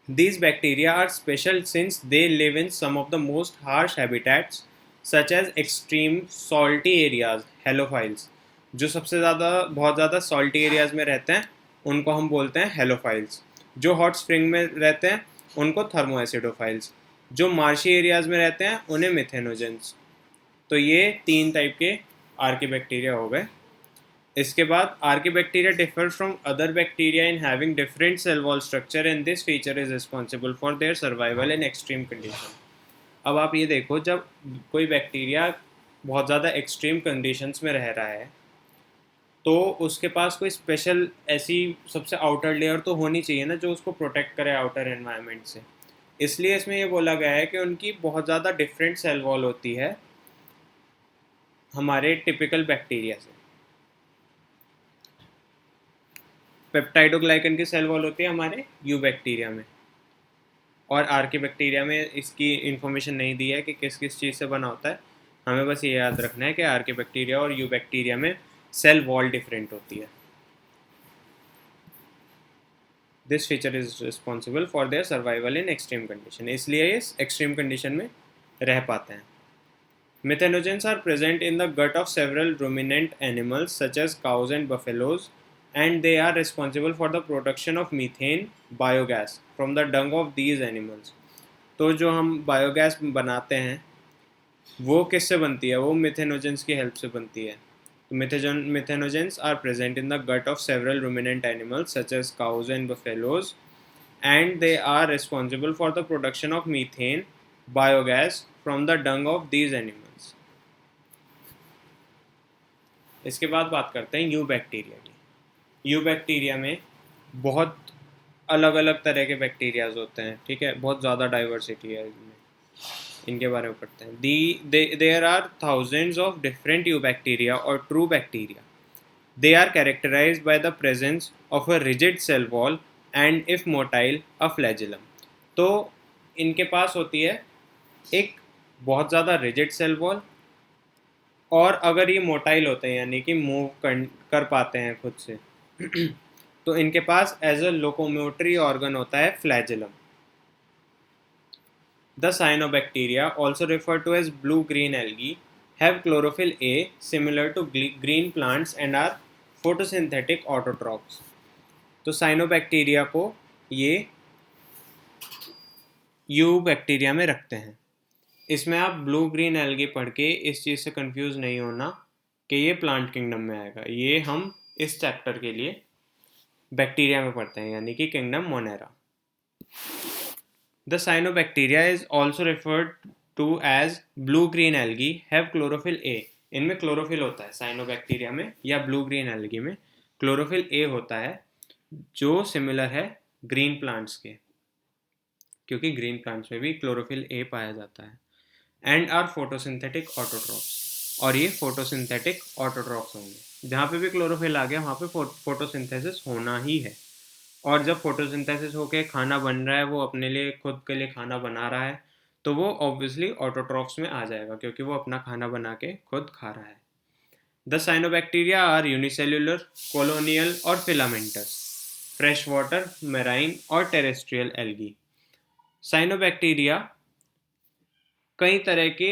These bacteria are special since they live in some of the most harsh habitats such as extreme salty areas, halophiles. जो सबसे ज़्यादा बहुत ज़्यादा सॉल्टी एरियाज में रहते हैं उनको हम बोलते हैं हेलोफाइल्स। जो हॉट स्प्रिंग में रहते हैं उनको थर्मोएसिडोफाइल्स। जो मार्शी एरियाज में रहते हैं उन्हें मिथेनोजेंस। तो ये 3 टाइप के आर्की बैक्टीरिया हो गए। इसके बाद archaebacteria differ from other bacteria in having different cell wall structure and this feature is responsible for their survival in extreme condition. अब आप ये देखो, जब कोई बैक्टीरिया बहुत ज़्यादा एक्सट्रीम कंडीशंस में रह रहा है तो उसके पास कोई स्पेशल ऐसी सबसे आउटर लेयर तो होनी चाहिए ना, जो उसको प्रोटेक्ट करे आउटर एनवायरनमेंट से। इसलिए इसमें ये बोला गया है कि उनकी बहुत ज़्यादा डिफरेंट सेल वॉल होती है हमारे टिपिकल बैक्टीरिया से। पेप्टाइडोग्लाइकन की सेल वॉल होती है हमारे यू बैक्टीरिया में, और आर्की बैक्टीरिया में इसकी इन्फॉर्मेशन नहीं दी है कि किस किस चीज़ से बना होता है। हमें बस ये याद रखना है कि आर्की बैक्टीरिया और यू बैक्टीरिया में सेल वॉल डिफरेंट होती है। This feature is responsible for their survival in extreme condition, इसलिए ये एक्सट्रीम कंडीशन में रह पाते हैं। Methanogens are present in the gut of several ruminant animals such as cows and buffaloes, and they are responsible for the production of methane biogas from the dung of these animals. तो जो हम biogas बनाते हैं वो किससे बनती है? वो मिथेनोजेंस की हेल्प से बनती है। तो methanogens are present in the gut of several ruminant animals such as cows and buffaloes, and they are responsible for the production of methane biogas from the dung of these animals. इसके बाद बात करते हैं you bacteria की। You bacteria में बहुत अलग अलग तरह के बैक्टीरियाज होते हैं, ठीक है, बहुत ज़्यादा डाइवर्सिटी है इनमें। इनके बारे में पढ़ते हैं। There are thousands of different eubacteria और true bacteria. They are characterised by the presence of a rigid cell wall and if motile a flagellum. तो इनके पास होती है एक बहुत ज़्यादा रिजिड सेल वॉल, और अगर ये मोटाइल होते हैं यानी कि मूव कर पाते हैं खुद से तो इनके पास एज अ लोकोमोटरी ऑर्गन होता है flagellum. The cyanobacteria also refer to as blue green algae have chlorophyll A similar to green plants and are photosynthetic autotrophs. तो साइनोबैक्टीरिया को ये यू बैक्टीरिया में रखते हैं। इसमें आप ब्लू ग्रीन एल्गी पढ़ के इस चीज़ से कंफ्यूज नहीं होना कि ये प्लांट किंगडम में आएगा। ये हम इस चैप्टर के लिए बैक्टीरिया में पढ़ते हैं, यानी कि kingdom Monera. The cyanobacteria is also referred to as blue green algae have chlorophyll A. इनमें क्लोरोफिल होता है साइनोबैक्टीरिया में या ब्लू ग्रीन एल्गी में क्लोरोफिल ए होता है, जो सिमिलर है ग्रीन प्लांट्स के, क्योंकि ग्रीन प्लांट्स में भी क्लोरोफिल ए पाया जाता है। एंड आर फोटोसिंथेटिक ऑटोट्रॉप्स, और ये फोटोसिंथेटिक ऑटोट्रॉप्स होंगे। जहाँ पे भी क्लोरोफिल आ गया वहाँ पे फोटोसिंथेसिस होना ही है। और जब फोटोसिंथेसिस होके खाना बन रहा है, वो अपने लिए खुद के लिए खाना बना रहा है, तो वो ऑब्वियसली ऑटोट्रॉप्स में आ जाएगा, क्योंकि वो अपना खाना बना के खुद खा रहा है। The cyanobacteria are unicellular, colonial or filamentous, fresh water, marine or terrestrial algae. Cyanobacteria कई तरह के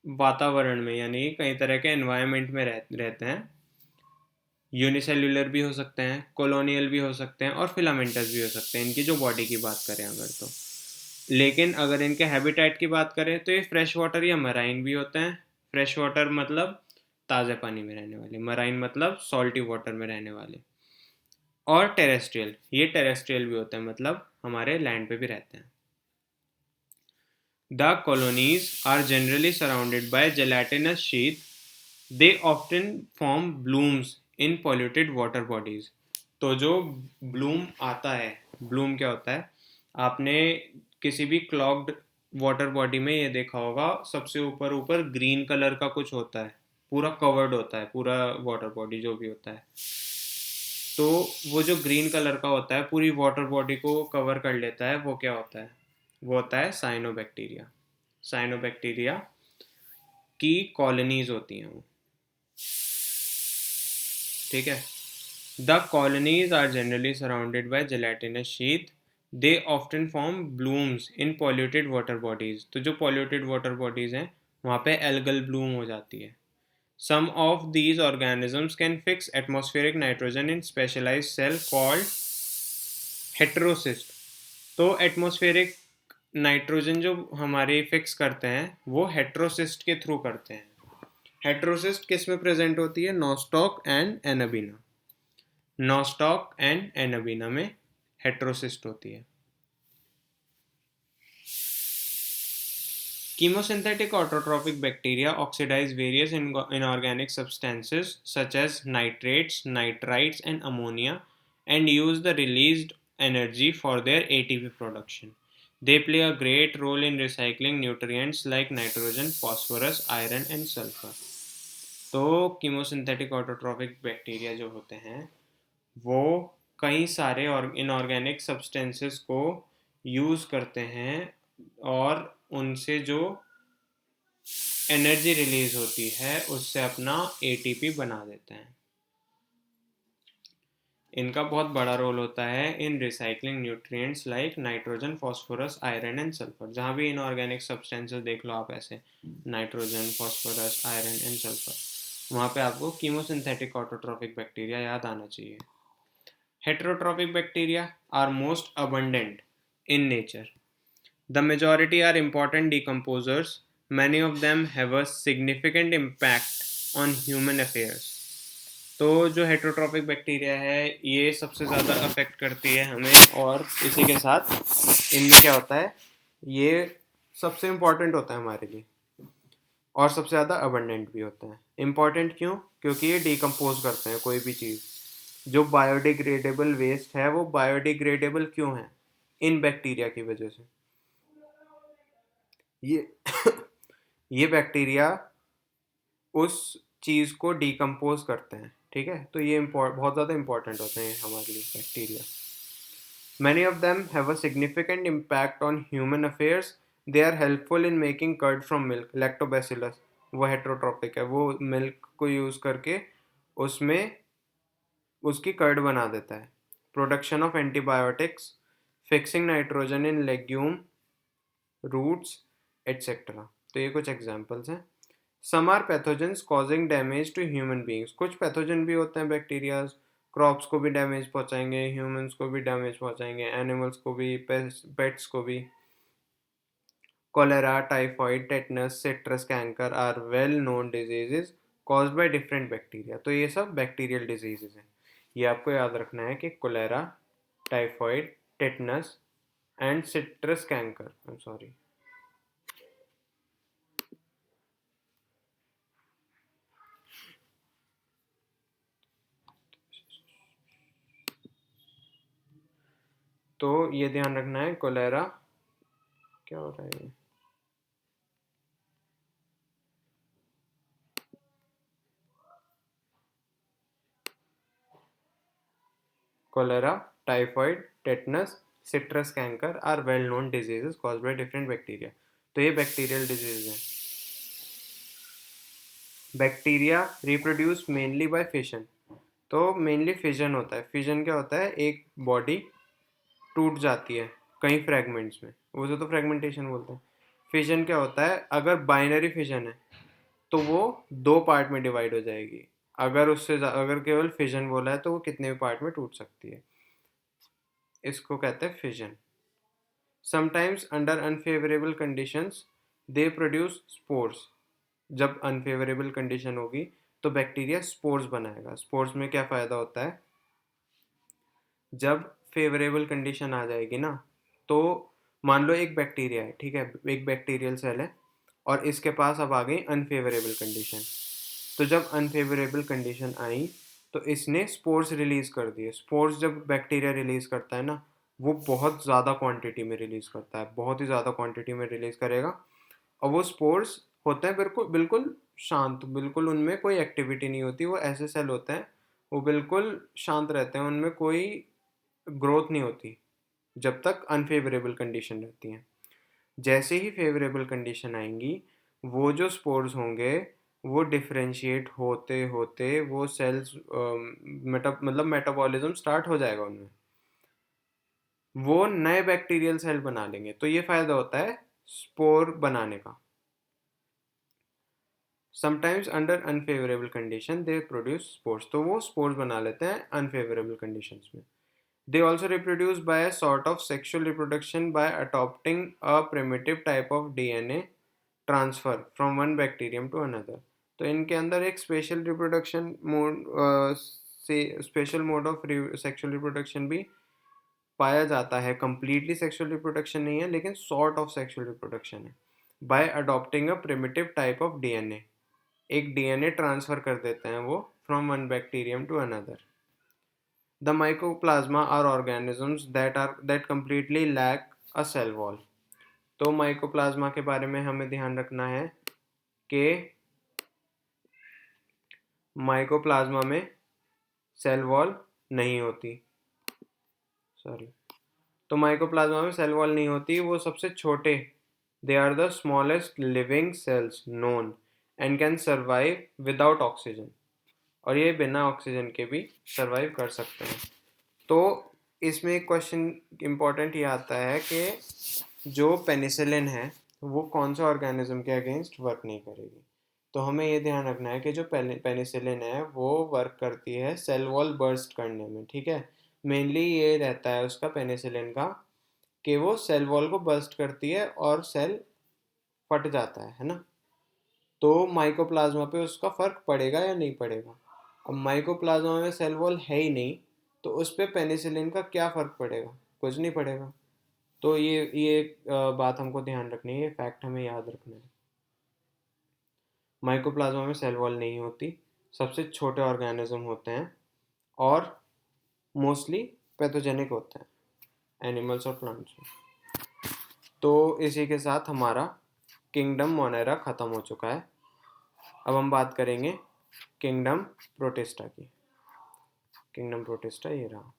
वातावरण में, यानी कई तरह के एनवायरनमेंट में रहते हैं। यूनिसेल्युलर भी हो सकते हैं, कॉलोनियल भी हो सकते हैं और फिलामेंटस भी हो सकते हैं, इनकी जो बॉडी की बात करें अगर तो। लेकिन अगर इनके हैबिटेट की बात करें तो ये फ्रेश वाटर या मराइन भी होते हैं। फ्रेश वाटर मतलब ताज़े पानी में रहने वाले, मराइन मतलब सॉल्टी वाटर में रहने वाले, और टेरेस्ट्रियल, ये टेरेस्ट्रियल भी होते हैं, मतलब हमारे लैंड पे भी रहते हैं। The colonies are generally surrounded by gelatinous sheath. They often form blooms in polluted water bodies. तो जो ब्लूम आता है, ब्लूम क्या होता है, आपने किसी भी क्लॉग्ड वाटर बॉडी में ये देखा होगा, सबसे ऊपर ऊपर ग्रीन कलर का कुछ होता है, पूरा कवर्ड होता है पूरा वाटर बॉडी जो भी होता है। तो वो जो ग्रीन कलर का होता है पूरी वाटर बॉडी को कवर कर लेता है, वो क्या होता है, वो होता है साइनोबैक्टीरिया। साइनोबैक्टीरिया की कॉलोनीज होती हैं वो, ठीक है। The colonies are generally surrounded by gelatinous sheath. They often form blooms in polluted water bodies. तो जो पॉल्यूटेड वाटर बॉडीज हैं वहाँ पे एल्गल ब्लूम हो जाती है। Some of these organisms can fix atmospheric nitrogen in specialised cell called heterocyst. तो atmospheric nitrogen जो हमारे फिक्स करते हैं वो हेटेरोसिस्ट के थ्रू करते हैं। हेटेरोसिस्ट किस में प्रेजेंट होती है, Nostoc and anabaena. Nostoc and anabaena में हेटेरोसिस्ट होती है। Chemosynthetic autotrophic bacteria oxidize various inorganic substances such as nitrates, nitrites, and ammonia and use the released energy for their ATP production. They play a great role in recycling nutrients like nitrogen, phosphorus, iron, and sulfur. तो chemosynthetic autotrophic bacteria जो होते हैं वो कई सारे और inorganic substances को use करते हैं और उनसे जो एनर्जी रिलीज होती है उससे अपना एटीपी बना देते हैं। इनका बहुत बड़ा रोल होता है in recycling nutrients like nitrogen, phosphorus, iron and sulphur. जहाँ भी इनऑर्गेनिक सब्सटेंसेस देख लो आप ऐसे, nitrogen, phosphorus, iron and sulphur, वहाँ पे आपको कीमोसिंथेटिक ऑटोट्रॉफिक बैक्टीरिया याद आना चाहिए। Heterotrophic bacteria are most abundant in nature. The majority are important decomposers. Many of them have a significant impact on human affairs. तो जो हेटेरोट्रॉफिक बैक्टीरिया है ये सबसे ज़्यादा अफेक्ट करती है हमें, और इसी के साथ इनमें क्या होता है, ये सबसे इम्पॉर्टेंट होता है हमारे लिए और सबसे ज़्यादा अबंडेंट भी होता है। इम्पॉर्टेंट क्यों? क्योंकि ये डिकम्पोज करते हैं कोई भी चीज़। जो बायोडिग्रेडेबल वेस्ट है वो बायोडिग्रेडेबल क्यों है? इन बैक्टीरिया की वजह से। ये ये बैक्टीरिया उस चीज़ को डिकम्पोज करते हैं, ठीक है। तो ये बहुत ज़्यादा इंपॉर्टेंट होते हैं हमारे लिए bacteria. Many of them have a significant impact on human affairs. They are helpful in making curd from milk. Lactobacillus वो हेटेरोट्रॉपिक है, वो मिल्क को यूज़ करके उसमें उसकी कर्ड बना देता है। Production of antibiotics, fixing nitrogen in legume, roots etcetera. तो ये कुछ एग्जाम्पल्स हैं। Some are pathogens causing damage to human beings, कुछ पैथोजन भी होते हैं बैक्टीरियाज, क्रॉप्स को भी डैमेज पहुंचाएंगे, ह्यूमंस को भी डैमेज पहुंचाएंगे, एनिमल्स को भी, पेट्स को भी। Cholera, typhoid, tetanus, citrus canker are well known diseases caused by different bacteria। तो ये सब बैक्टीरियल डिजीजेज हैं। ये आपको याद रखना है कि cholera, typhoid, tetanus and citrus canker, I am sorry. तो ये ध्यान रखना है, कोलेरा, क्या हो रहा है ये, cholera, typhoid, tetanus, citrus canker are well known diseases caused by different bacteria। तो ये बैक्टीरियल डिजीज हैं। Bacteria reproduce mainly by fission. तो मेनली फिजन होता है। फिजन क्या होता है, एक बॉडी टूट जाती है कई फ्रेगमेंट्स में, उसे तो फ्रेगमेंटेशन बोलते हैं। फिजन क्या होता है, अगर बाइनरी फिजन है तो वो दो पार्ट में डिवाइड हो जाएगी। अगर केवल फिजन बोला है तो वो कितने भी पार्ट में टूट सकती है, इसको कहते हैं fission. Sometimes under unfavourable conditions they produce spores. जब अनफेवरेबल कंडीशन होगी तो बैक्टीरिया स्पोर्स बनाएगा। स्पोर्स में क्या फ़ायदा होता है, जब फेवरेबल कंडीशन आ जाएगी ना, तो मान लो एक बैक्टीरिया है, ठीक है, एक बैक्टीरियल सेल है और इसके पास अब आ गई अनफेवरेबल कंडीशन। तो जब अनफेवरेबल कंडीशन आई तो इसने स्पोर्स रिलीज़ कर दिए। स्पोर्स जब बैक्टीरिया रिलीज़ करता है ना, वो बहुत ज़्यादा क्वांटिटी में रिलीज़ करता है, बहुत ही ज़्यादा क्वांटिटी में रिलीज़ करेगा। और वो स्पोर्स होते हैं बिल्कुल बिल्कुल शांत, बिल्कुल उनमें कोई एक्टिविटी नहीं होती। वो ऐसे सेल होते हैं, वो बिल्कुल शांत रहते हैं, उनमें कोई ग्रोथ नहीं होती जब तक अनफेवरेबल कंडीशन रहती हैं। जैसे ही फेवरेबल कंडीशन आएंगी, वो जो स्पोर्स होंगे वो डिफरेंशिएट होते होते वो सेल्स मतलब मेटाबॉलिज्म स्टार्ट हो जाएगा उनमें, वो नए बैक्टीरियल सेल बना लेंगे। तो ये फायदा होता है स्पोर बनाने का। Sometimes under unfavourable condition they produce spores, तो वो स्पोर्स बना लेते हैं अनफेवरेबल कंडीशंस में। They also reproduce by a sort of sexual reproduction by adopting a primitive type of DNA transfer from one bacterium to another। तो इनके अंदर एक स्पेशल रिप्रोडक्शन मोड से special mode of sexual reproduction भी पाया जाता है। कंप्लीटली सेक्सुअल रिप्रोडक्शन नहीं है, लेकिन सॉर्ट ऑफ सेक्सुअल रिप्रोडक्शन है। By adopting a primitive type of DNA, एक डीएनए ट्रांसफर कर देते हैं वो from one bacterium to another. The mycoplasma are organisms that completely lack a cell wall। तो माइकोप्लाज्मा के बारे में हमें ध्यान रखना है कि माइकोप्लाज्मा में सेल वॉल नहीं होती, सॉरी, तो माइकोप्लाज्मा में सेल वॉल नहीं होती, वो सबसे छोटे, they are the smallest living cells known and can survive without oxygen. और ये बिना ऑक्सीजन के भी सर्वाइव कर सकते हैं। तो इसमें एक क्वेश्चन इम्पॉर्टेंट ये आता है कि जो पेनिसिलिन है वो कौन सा ऑर्गेनिज्म के अगेंस्ट वर्क नहीं करेगी। तो हमें ये ध्यान रखना है कि जो पेनिसिलिन है वो वर्क करती है सेल वॉल बर्स्ट करने में, ठीक है। मेनली ये रहता है उसका पेनिसिलिन का कि वो सेल वॉल को बर्स्ट करती है और सेल फट जाता है ना। तो माइकोप्लाज्मा पे उसका फ़र्क पड़ेगा या नहीं पड़ेगा। अब माइकोप्लाज्मा में सेल वॉल है ही नहीं, तो उस पर पेनिसिलिन का क्या फ़र्क पड़ेगा, कुछ नहीं पड़ेगा। तो ये बात हमको ध्यान रखनी है, ये फैक्ट हमें याद रखना है। माइकोप्लाज्मा में सेल वॉल नहीं होती, सबसे छोटे ऑर्गेनिज्म होते हैं और मोस्टली पैथोजेनिक होते हैं एनिमल्स और प्लांट्स में। तो इसी के साथ हमारा किंगडम मोनेरा ख़त्म हो चुका है। अब हम बात करेंगे किंगडम प्रोटिस्टा की। किंगडम प्रोटिस्टा ये रहा।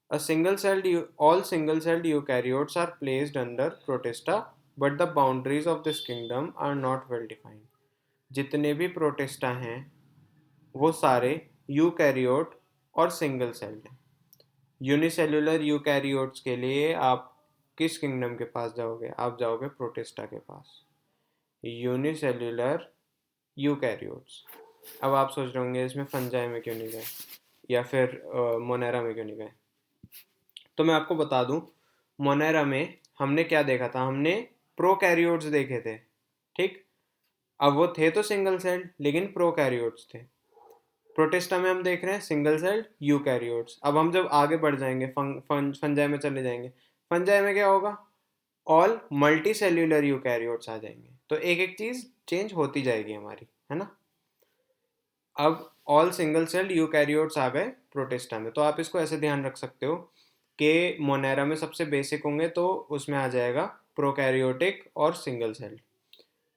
All single-celled eukaryotes are placed under protista, but the boundaries of this kingdom are not well defined। जितने भी प्रोटिस्टा हैं वो सारे यूकैरियोट और सिंगल सेल्ड हैं। यूनिसेल्युलर यूकैरियोट्स के लिए आप किस किंगडम के पास जाओगे, आप जाओगे प्रोटिस्टा के पास। Unicellular eukaryotes. अब आप सोच रहे होंगे इसमें फंजाई में क्यों नहीं गए या फिर मोनेरा में क्यों नहीं गए। तो मैं आपको बता दूं, मोनेरा में हमने क्या देखा था, हमने प्रोकैरियोट्स देखे थे, ठीक। अब वो थे तो सिंगल सेल्ड लेकिन प्रोकैरियोट्स थे। प्रोटिस्टा में हम देख रहे हैं सिंगल सेल्ड यूकैरियोट्स। अब हम जब आगे बढ़ जाएंगे फंजाई में चले जाएंगे, फंजाई में क्या होगा, ऑल मल्टी सेल्यूलर यूकैरियोट्स आ जाएंगे। तो एक एक चीज चेंज होती जाएगी हमारी, है ना। अब ऑल सिंगल सेल्ड यूकैरियोट्स आ गए प्रोटिस्टा में। तो आप इसको ऐसे ध्यान रख सकते हो कि मोनेरा में सबसे बेसिक होंगे तो उसमें आ जाएगा प्रोकैरियोटिक और सिंगल सेल्ड।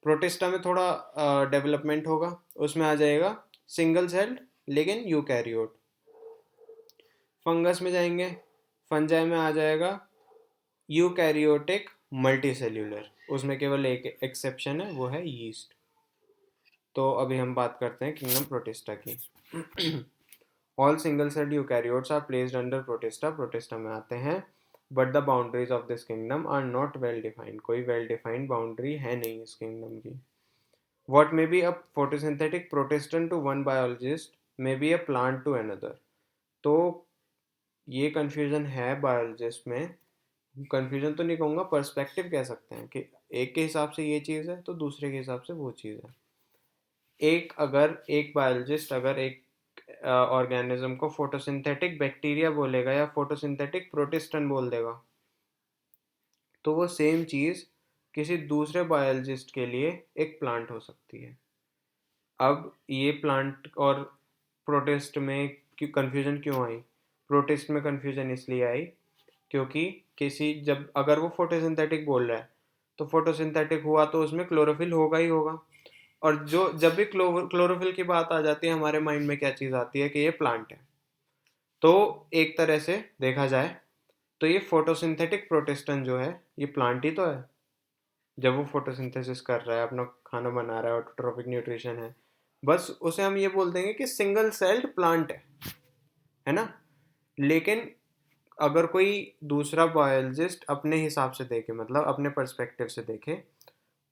प्रोटिस्टा में थोड़ा डेवलपमेंट होगा, उसमें आ जाएगा सिंगल सेल्ड लेकिन यूकैरियोट। फंगस में जाएंगे, फंजाई में आ जाएगा यूकैरियोटिक मल्टीसेल्यूलर, उसमें केवल एक एक्सेप्शन है, वो है यीस्ट। तो अभी हम बात करते हैं किंगडम प्रोटिस्टा की। All single celled eukaryotes are placed under Protista, Protista में आते हैं। But the boundaries of this kingdom are not well defined, कोई वेल डिफाइंड बाउंड्री है नहीं इस किंगडम की। What may be a photosynthetic protestant to one biologist may be a plant to another. तो ये कन्फ्यूजन है बायोलॉजिस्ट में। Confusion तो नहीं कहूँगा, पर्सपेक्टिव कह सकते हैं कि एक के हिसाब से ये चीज़ है तो दूसरे के हिसाब से वो चीज़ है। एक बायोलॉजिस्ट अगर एक ऑर्गेनिज्म को फोटोसिंथेटिक बैक्टीरिया बोलेगा या फोटोसिंथेटिक प्रोटिस्टन बोल देगा, तो वो सेम चीज़ किसी दूसरे बायोलॉजिस्ट के लिए एक प्लांट हो सकती है। अब ये प्लांट और प्रोटिस्ट में क्यों कन्फ्यूजन क्यों आई, प्रोटिस्ट में कन्फ्यूजन इसलिए आई क्योंकि किसी जब अगर वो फोटोसिंथेटिक बोल रहा है तो फोटोसिंथेटिक हुआ तो उसमें क्लोरोफिल होगा ही होगा। और जो जब भी क्लोरोफिल की बात आ जाती है हमारे माइंड में क्या चीज़ आती है कि ये प्लांट है। तो एक तरह से देखा जाए तो ये फोटोसिंथेटिक प्रोटिस्टन जो है ये प्लांट ही तो है। जब वो फोटोसिंथेसिस कर रहा है, अपना खाना बना रहा है, ऑटोट्रॉफिक न्यूट्रिशन है, बस उसे हम ये बोल देंगे कि सिंगल सेल्ड प्लांट है ना। लेकिन अगर कोई दूसरा बायोलॉजिस्ट अपने हिसाब से देखे, मतलब अपने पर्सपेक्टिव से देखे,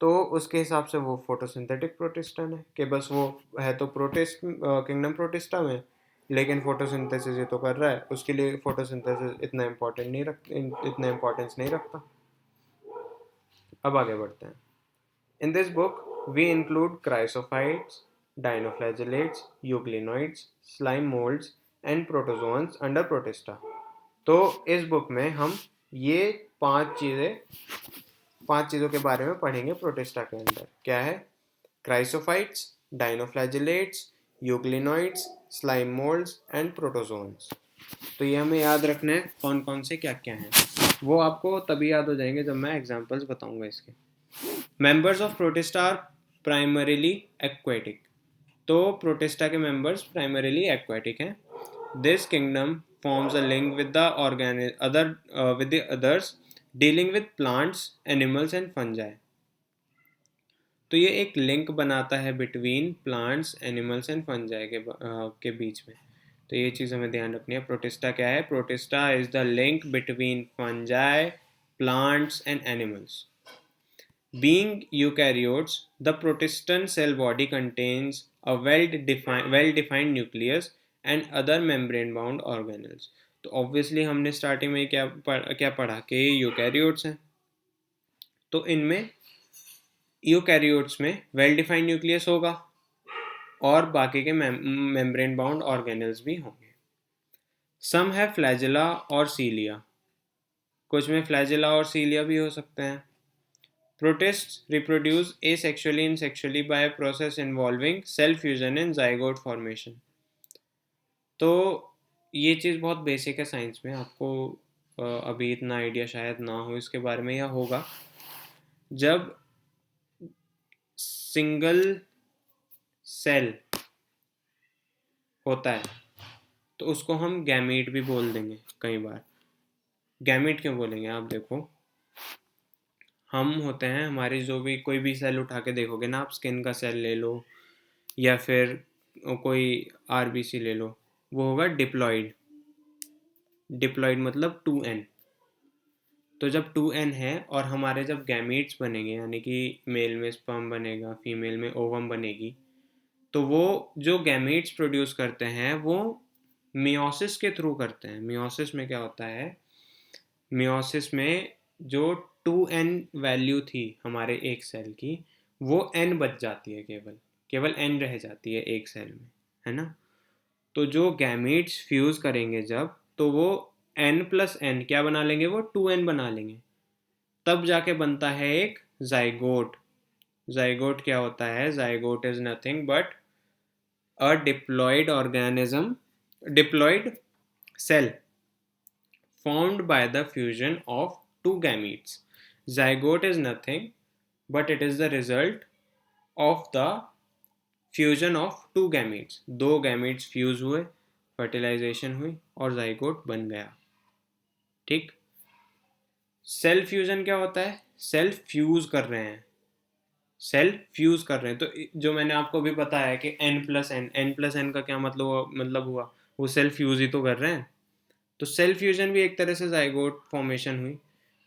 तो उसके हिसाब से वो फोटोसिंथेटिक प्रोटिस्टन है कि बस वो है तो प्रोटिस्ट किंगडम प्रोटिस्टा में, लेकिन फोटोसिंथेसिस ये तो कर रहा है, उसके लिए फोटोसिंथेसिस इतना इम्पोर्टेंस नहीं रखता। अब आगे बढ़ते हैं। In this book, we include chrysophytes, dinoflagellates, euglenoids, slime molds and protozoans under Protista. तो इस बुक में हम ये पांच चीज़ों के बारे में पढ़ेंगे प्रोटिस्टा के अंदर। क्या है? Chrysophytes, dinoflagellates, euglenoids, slime moulds and protozoans. तो ये हमें याद रखना है कौन कौन से क्या क्या हैं। वो आपको तभी याद हो जाएंगे जब मैं एग्जांपल्स बताऊंगा इसके। Members of Protista are primarily aquatic. तो प्रोटिस्टा के मेंबर्स प्राइमरीली एक्वेटिक हैं। This kingdom forms a link with the others dealing with plants, animals and fungi. तो ये एक लिंक बनाता है between plants, animals and fungi के बीच में। तो ये चीज़ हमें ध्यान रखनी है। प्रोटिस्टा क्या है? Protista is the link between fungi, plants and animals. Being eukaryotes, the protestant cell body contains a well-defined nucleus and other membrane-bound organelles. तो obviously हमने starting में क्या पढ़ा कि यूकैरियोट्स हैं। तो इनमें यूकैरियोट्स में well-defined nucleus होगा और बाकी के membrane-bound organelles भी होंगे। Some have flagella और cilia, कुछ में flagella और cilia भी हो सकते हैं। Protists reproduce asexually and sexually by a process involving cell fusion and zygote formation. तो ये चीज़ बहुत बेसिक है साइंस में, आपको अभी इतना आइडिया शायद ना हो इसके बारे में, या होगा। जब सिंगल सेल होता है तो उसको हम गैमीट भी बोल देंगे कई बार। गैमीट क्यों बोलेंगे? आप देखो, हम होते हैं, हमारी जो भी कोई भी सेल उठा के देखोगे ना आप, स्किन का सेल ले लो या फिर कोई आरबीसी ले लो, वो होगा डिप्लॉइड। डिप्लॉइड मतलब 2n। तो जब 2n है और हमारे जब गैमीट्स बनेंगे, यानी कि मेल में स्पर्म बनेगा, फीमेल में ओवम बनेगी, तो वो जो गैमीट्स प्रोड्यूस करते हैं वो मियोसिस के थ्रू करते हैं। मियोसिस में क्या होता है, मियोसिस में जो 2n वैल्यू थी हमारे एक सेल की, वो n बच जाती है, केवल केवल n रह जाती है एक सेल में, है ना। तो जो गैमीट्स फ्यूज़ करेंगे जब, तो वो n प्लस n क्या बना लेंगे, वो 2n बना लेंगे, तब जाके बनता है एक जाइगोट। जाइगोट क्या होता है, zygote is nothing but a diploid organism, diploid cell formed by the fusion of two gametes. Zygote is nothing but it is the result of the fusion of two gametes. दो gametes fuse हुए, fertilization हुई और zygote बन गया। ठीक। Cell fusion क्या होता है, सेल फ्यूज कर रहे हैं, सेल फ्यूज कर रहे हैं। तो जो मैंने आपको भी बताया कि n+n का क्या मतलब हुआ, वो सेल फ्यूज ही तो कर रहे हैं। तो सेल फ्यूजन भी एक तरह से जाइगोट फॉर्मेशन हुई।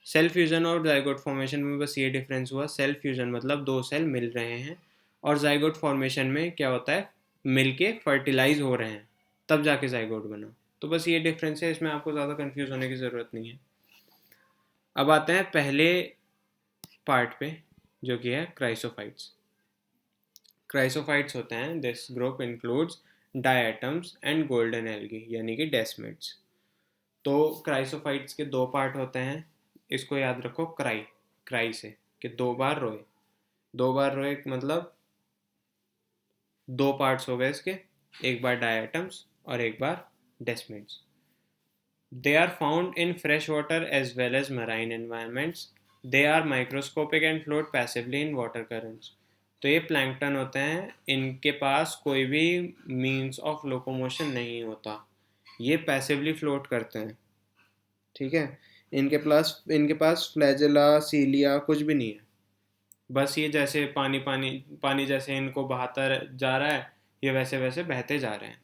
सेल फ्यूजन और जाइगोट फॉर्मेशन में बस ये डिफरेंस हुआ, सेल फ्यूजन मतलब दो सेल मिल रहे हैं, और जाइगोट फॉर्मेशन में क्या होता है, मिलके फर्टिलाइज हो रहे हैं, तब जाके जाइगोट बना। तो बस ये डिफरेंस है, इसमें आपको ज़्यादा कंफ्यूज होने की ज़रूरत नहीं है। अब आते हैं पहले पार्ट पे, जो कि है क्राइसोफाइट्स। क्राइसोफाइट्स होते हैं, this group includes diatoms and golden algae, यानी कि डेस्मिड्स। तो क्राइसोफाइट्स के दो पार्ट होते हैं, इसको याद रखो, क्राई, क्राई से कि दो बार रोए, दो बार रोए मतलब दो पार्ट्स हो गए इसके, एक बार डायटम्स और एक बार desmids. They are found in fresh water as well as marine environments. They are microscopic and float passively in water currents. तो ये प्लैंकटन होते हैं, इनके पास कोई भी मीन्स ऑफ लोकोमोशन नहीं होता, ये पैसिवली फ्लोट करते हैं। ठीक है, इनके पास फ्लैजेला सीलिया कुछ भी नहीं है, बस ये जैसे पानी पानी पानी जैसे इनको बहाता जा रहा है, ये वैसे वैसे बहते जा रहे हैं।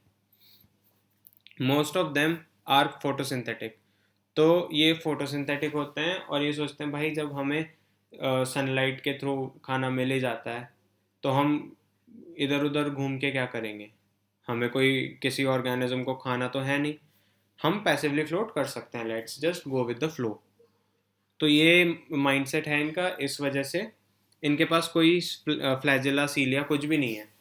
Most of them are photosynthetic. तो ये फोटोसिंथेटिक होते हैं और ये सोचते हैं भाई जब हमें सनलाइट के थ्रू खाना मिल ही जाता है, तो हम इधर उधर घूम के क्या करेंगे, हमें कोई किसी ऑर्गेनिज्म को खाना तो है नहीं, हम पैसिवली फ्लोट कर सकते हैं, let's just go with the flow. तो ये माइंडसेट है इनका, इस वजह से इनके पास कोई फ्लैजेला सीलिया कुछ भी नहीं है,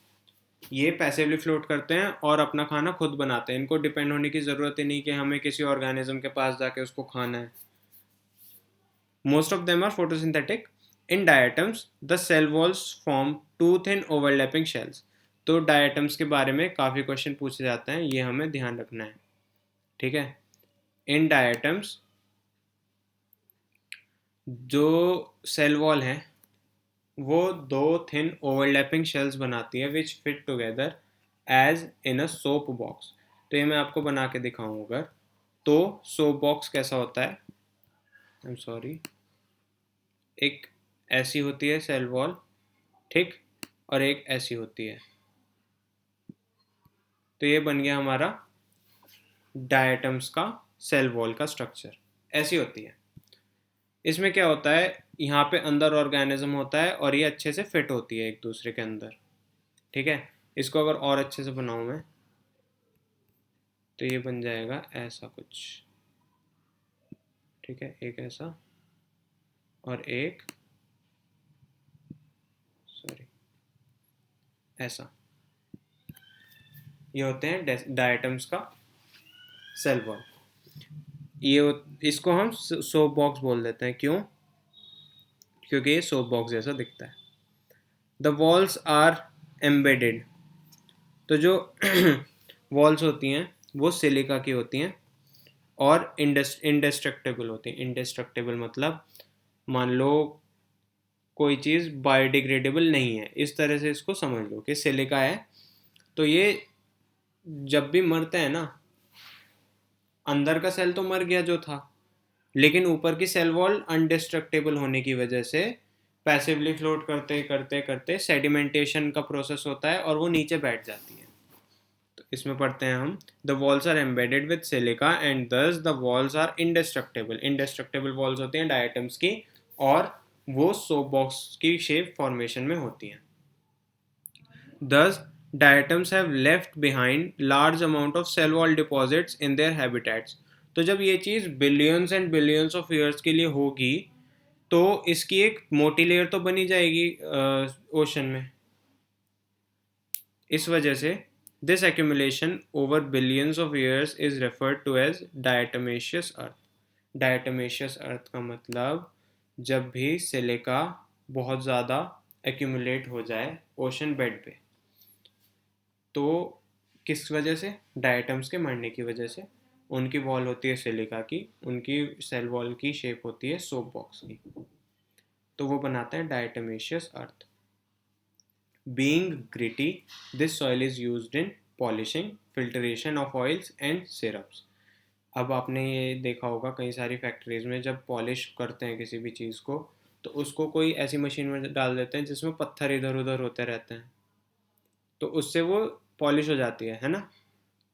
ये पैसिवली फ्लोट करते हैं और अपना खाना खुद बनाते हैं, इनको डिपेंड होने की ज़रूरत ही नहीं कि हमें किसी ऑर्गेनिज्म के पास जाके उसको खाना है। Most of them are photosynthetic. In diatoms the cell walls form two thin overlapping shells. तो डायटम्स के बारे में काफ़ी क्वेश्चन पूछे जाते हैं, ये हमें ध्यान रखना है। ठीक है, इन डायटम्स जो सेल वॉल है वो दो थिन ओवरलैपिंग शेल्स बनाती है, which fit together as in a soap box. तो ये मैं आपको बना के दिखाऊँ अगर, तो सोप बॉक्स कैसा होता है, आई एम सॉरी, एक ऐसी होती है सेल वॉल, ठीक, और एक ऐसी होती है। तो ये बन गया हमारा डायटम्स का सेल वॉल का स्ट्रक्चर, ऐसी होती है। इसमें क्या होता है, यहाँ पे अंदर ऑर्गेनिज्म होता है और ये अच्छे से फिट होती है एक दूसरे के अंदर। ठीक है, इसको अगर और अच्छे से बनाऊँ मैं, तो ये बन जाएगा ऐसा कुछ। ठीक है, एक ऐसा और एक सॉरी ऐसा, ये होते हैं डायटम्स का सेल वॉल। ये इसको हम सोप बॉक्स बोल देते हैं, क्यों, क्योंकि ये सोप बॉक्स जैसा दिखता है। The walls are embedded. तो जो वॉल्स होती हैं वो सिलिका की होती हैं और इंडेस्ट्रक्टेबल होती हैं। इंडेस्ट्रक्टेबल मतलब मान लो कोई चीज़ बायोडिग्रेडेबल नहीं है, इस तरह से इसको समझ लो कि सिलिका है, तो ये जब भी मरते हैं ना, अंदर का सेल तो मर गया जो था, लेकिन ऊपर की सेल वॉल अनडिस्ट्रक्टेबल होने की वजह से पैसिवली फ्लोट करते करते करते सेडिमेंटेशन का प्रोसेस होता है और वो नीचे बैठ जाती है। तो इसमें पढ़ते हैं हम, the walls are embedded with silica and thus the walls are indestructible. Indestructible walls होती हैं डायटम्स की, और वो सोप बॉक्स की शेप फॉर्मेशन में होती हैं। Thus diatoms have left behind large amount of cell wall deposits in their habitats. तो जब ये चीज़ billions and billions of years के लिए होगी तो इसकी एक मोटी लेयर तो बनी जाएगी ओशन में। इस वजह से this accumulation over billions of years is referred to as diatomaceous earth. Diatomaceous earth का मतलब जब भी सिलिका बहुत ज़्यादा एक्यूमुलेट हो जाए ओशन बेड पे, तो किस वजह से? डायटम्स के मरने की वजह से। उनकी वॉल होती है सिलिका की, उनकी सेल वॉल की शेप होती है सोप बॉक्स की, तो वो बनाते हैं डायटमेशियस अर्थ। Being gritty, this soil is used in polishing, filtration of oils and syrups. अब आपने ये देखा होगा कई सारी फैक्ट्रीज में जब पॉलिश करते हैं किसी भी चीज़ को, तो उसको कोई ऐसी मशीन में डाल देते हैं जिसमें पत्थर इधर उधर होते रहते हैं, तो उससे वो पॉलिश हो जाती है ना।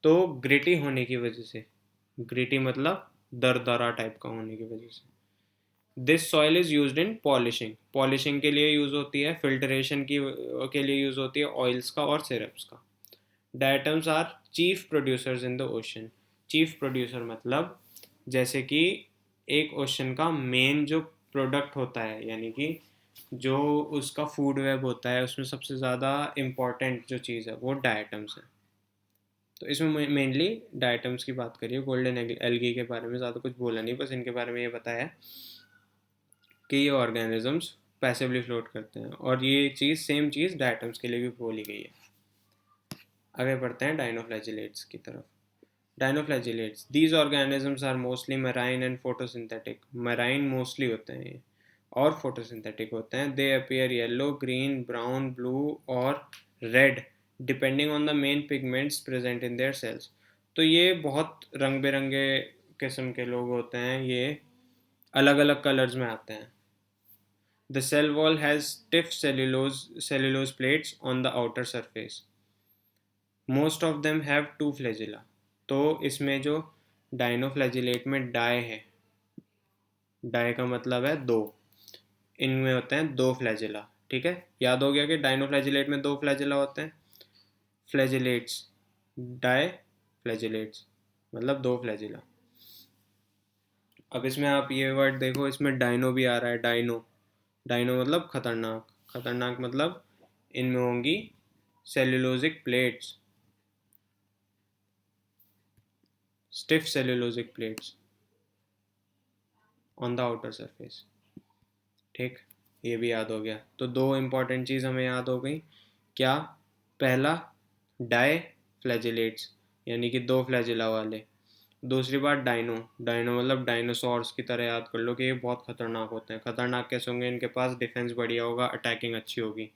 तो ग्रिटी होने की वजह से, ग्रिटी मतलब दरदरा टाइप का होने की वजह से, this soil is use in polishing, polishing के लिए यूज़ होती है, फिल्टरेशन की के लिए यूज़ होती है ऑयल्स का और सिरप्स का। Diatoms are chief producers in the ocean. Chief producer मतलब जैसे कि एक ओशन का मेन जो प्रोडक्ट होता है, यानी कि जो उसका फूड वेब होता है, उसमें सबसे ज़्यादा इम्पॉर्टेंट जो चीज़ है वो डायटम्स है। तो इसमें मेनली डायटम्स की बात करिए। गोल्डन एल्गी के बारे में ज़्यादा कुछ बोला नहीं, बस इनके बारे में ये बताया कि ये ऑर्गेनिजम्स पैसिवली फ्लोट करते हैं, और ये चीज़ सेम चीज़ डायटम्स के लिए भी बोली गई है। आगे बढ़ते हैं डाइनोफ्लैजिलेट्स की तरफ। Dinoflagellates, these organisms are mostly marine and photosynthetic. Marine mostly होते हैं ये, और फोटोसिंथेटिक होते हैं। They appear yellow, green, brown, blue और red depending on the main pigments present in their cells. तो ये बहुत रंग बिरंगे किस्म के लोग होते हैं, ये अलग अलग कलर्स में आते हैं। The cell wall has stiff cellulose plates on the outer surface. Most of them have two flagella. तो इसमें जो डाइनोफ्लैजिलेट में डाई है, डाई का मतलब है दो, इनमें होते हैं दो फ्लैजिला। ठीक है, याद हो गया कि डाइनोफ्लैजिलेट में दो फ्लैजिला होते हैं। फ्लैजिलेट्स, डाई फ्लैजिलेट्स मतलब दो फ्लैजिला। अब इसमें आप ये वर्ड देखो, इसमें डाइनो भी आ रहा है। डाइनो, डाइनो मतलब खतरनाक, खतरनाक मतलब इनमें होंगी cellulosic plates, stiff cellulosic plates on the outer surface. ठीक, ये भी याद हो गया। तो दो इंपॉर्टेंट चीज़ हमें याद हो गई। क्या? पहला डाई फ्लैजिलेट्स यानी कि दो फ्लैजिला वाले। दूसरी बात डाइनो, डाइनो मतलब डायनासोर्स की तरह याद कर लो कि ये बहुत खतरनाक होते हैं। खतरनाक कैसे होंगे? इनके पास डिफेंस बढ़िया होगा, अटैकिंग अच्छी होगी।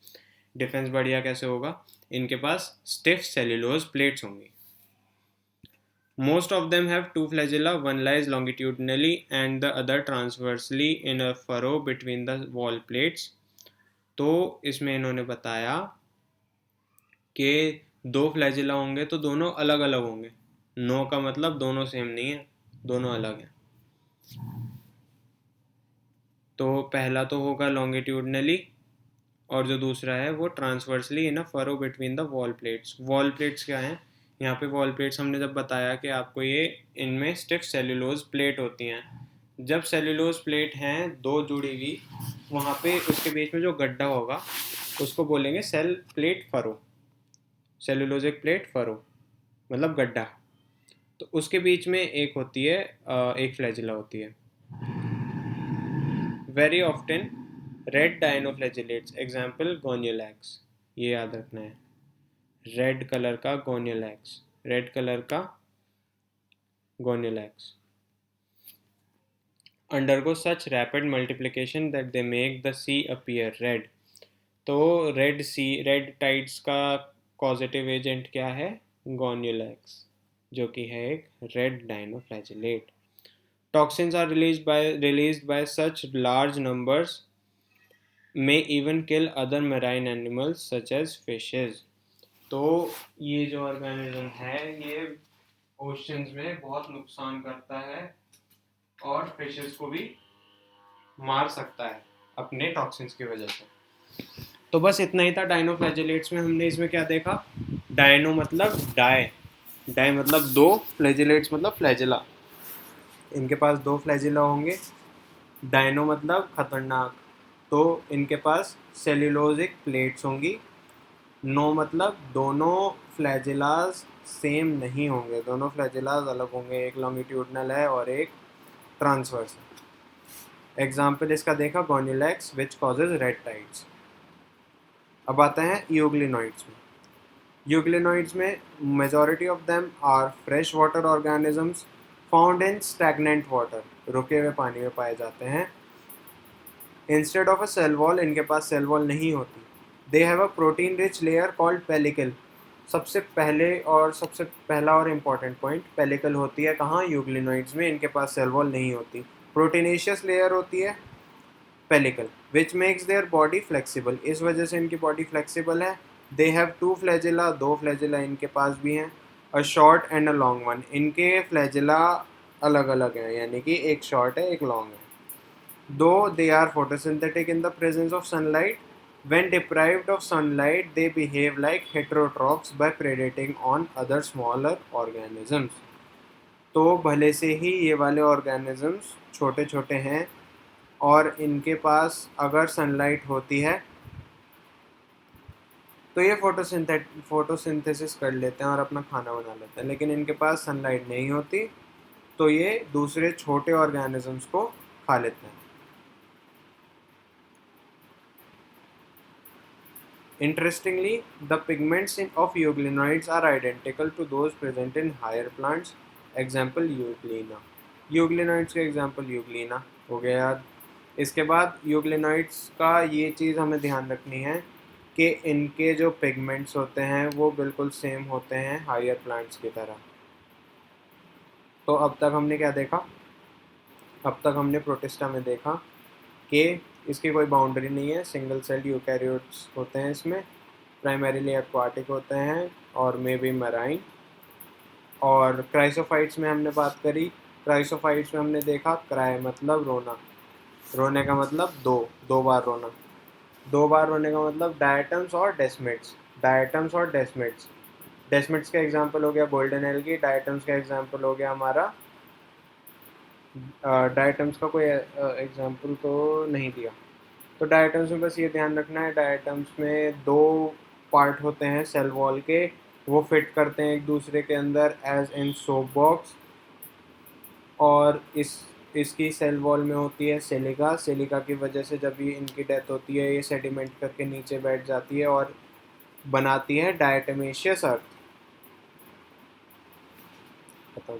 डिफेंस बढ़िया कैसे होगा? इनके पास स्टिफ सेल्यूलोज प्लेट्स होंगी। Most of them have two flagella, one lies longitudinally and the other transversely in a furrow between the wall plates. तो इसमें इन्होंने बताया कि दो फ्लैजिला होंगे तो दोनों अलग अलग होंगे। नो का मतलब दोनों सेम नहीं है, दोनों अलग हैं। तो पहला तो होगा लॉन्गिट्यूडनली, और जो दूसरा है वो transversely in a furrow between the wall plates. Wall plates क्या हैं? यहाँ पे वॉल प्लेट्स हमने जब बताया कि आपको ये इनमें स्टिफ सेल्यूलोज प्लेट होती हैं। जब सेल्यूलोज प्लेट हैं दो जुड़ी हुई, वहाँ पे उसके बीच में जो गड्ढा होगा उसको बोलेंगे cell plate furrow. Cellulosic plate furrow मतलब गड्ढा। तो उसके बीच में एक होती है, एक फ्लैजिला होती है। Very often red dinoflagellates, example Gonyaulax. ये याद रखना है, रेड कलर का गोनियोलैक्स, रेड कलर का गोनियोलैक्स undergo such rapid multiplication that they make the sea appear red. तो रेड सी, रेड टाइड्स का कॉजेटिव एजेंट क्या है? गोनियोलैक्स, जो कि है एक red dinoflagellate. Toxins are released by such large numbers may even kill other marine animals such as fishes. तो ये जो ऑर्गेनिज्म है ये ओशंस में बहुत नुकसान करता है और फिशेस को भी मार सकता है अपने टॉक्सिन्स की वजह से। तो बस इतना ही था डाइनोफ्लैजिलेट्स में। हमने इसमें क्या देखा? डायनो मतलब डाई, डाई मतलब दो, फ्लैजिलेट्स मतलब फ्लैजिला, इनके पास दो फ्लैजिला होंगे। डायनो मतलब खतरनाक, तो इनके पास सेल्यूलोजिक प्लेट्स होंगी। नो मतलब दोनों फ्लैजिलाज सेम नहीं होंगे, दोनों फ्लैजिलाज अलग होंगे, एक लॉन्गिट्यूडनल है और एक ट्रांसवर्स है। एग्जाम्पल इसका देखा, Gonyaulax which causes red tides. अब आता है यूग्लिनॉइड्स में। यूग्लिनॉइड्स में majority of them are fresh water organisms found in stagnant water, रुके हुए पानी में पाए जाते हैं। Instead of a cell wall, इनके पास सेल वॉल नहीं होती। They have a protein rich layer called pellicle. सबसे पहले और सबसे पहला और इम्पॉर्टेंट पॉइंट, पेलिकल होती है कहाँ, यूग्लिनॉइड्स में, इनके पास सेल वॉल नहीं होती। प्रोटीनेशियस लेयर होती है pellicle, which makes their body flexible, इस वजह से इनकी बॉडी फ्लेक्सिबल है। दे हैव टू फ्लैजिला, दो फ्लैजिला इनके पास भी हैं। A short and a long one, इनके फ्लैजिला अलग अलग हैं, यानी कि एक शॉर्ट है एक लॉन्ग है। Though they are photosynthetic in the presence of sunlight, when deprived of sunlight, they behave like heterotrophs by predating on other smaller organisms. तो भले से ही ये वाले ऑर्गेनिजम्स छोटे छोटे हैं और इनके पास अगर सनलाइट होती है तो ये फोटोसिंथेसिस कर लेते हैं और अपना खाना बना लेते हैं, लेकिन इनके पास सनलाइट नहीं होती तो ये दूसरे छोटे ऑर्गेनिजम्स को खा लेते हैं। Interestingly, the pigments of euglenoids are identical to those present in higher plants. Example euglena. Euglenoids का example euglena हो गया याद। इसके बाद euglenoids का ये चीज़ हमें ध्यान रखनी है कि इनके जो पिगमेंट्स होते हैं वो बिल्कुल सेम होते हैं हायर प्लांट्स की तरह। तो अब तक हमने क्या देखा, अब तक हमने प्रोटिस्टा में देखा कि इसकी कोई बाउंड्री नहीं है, सिंगल सेल यूकैरियोट्स होते हैं इसमें, प्राइमरीली एक्वाटिक होते हैं और मे बी मराइन। और क्राइसोफाइट्स में हमने बात करी, क्राइसोफाइट्स में हमने देखा क्राई मतलब रोना, रोने का मतलब दो, दो बार रोना, दो बार रोने का मतलब डायटम्स और डेस्मिड्स, डायटम्स और डेस्मिड्स। डेस्मिड्स का एग्जांपल हो गया गोल्डन एल्गी, डायटम्स का एग्जांपल हो गया हमारा, डायटम्स का कोई एग्जांपल तो नहीं दिया। तो डायटम्स में बस ये ध्यान रखना है, डायटम्स में दो पार्ट होते हैं सेल वॉल के, वो फिट करते हैं एक दूसरे के अंदर एज इन सोप बॉक्स। और इसकी सेल वॉल में होती है सिलिका, सिलिका की वजह से जब ये इनकी डेथ होती है ये सेडिमेंट करके नीचे बैठ जाती है और बनाती है डायटमेशियस अर्थ। खत्म।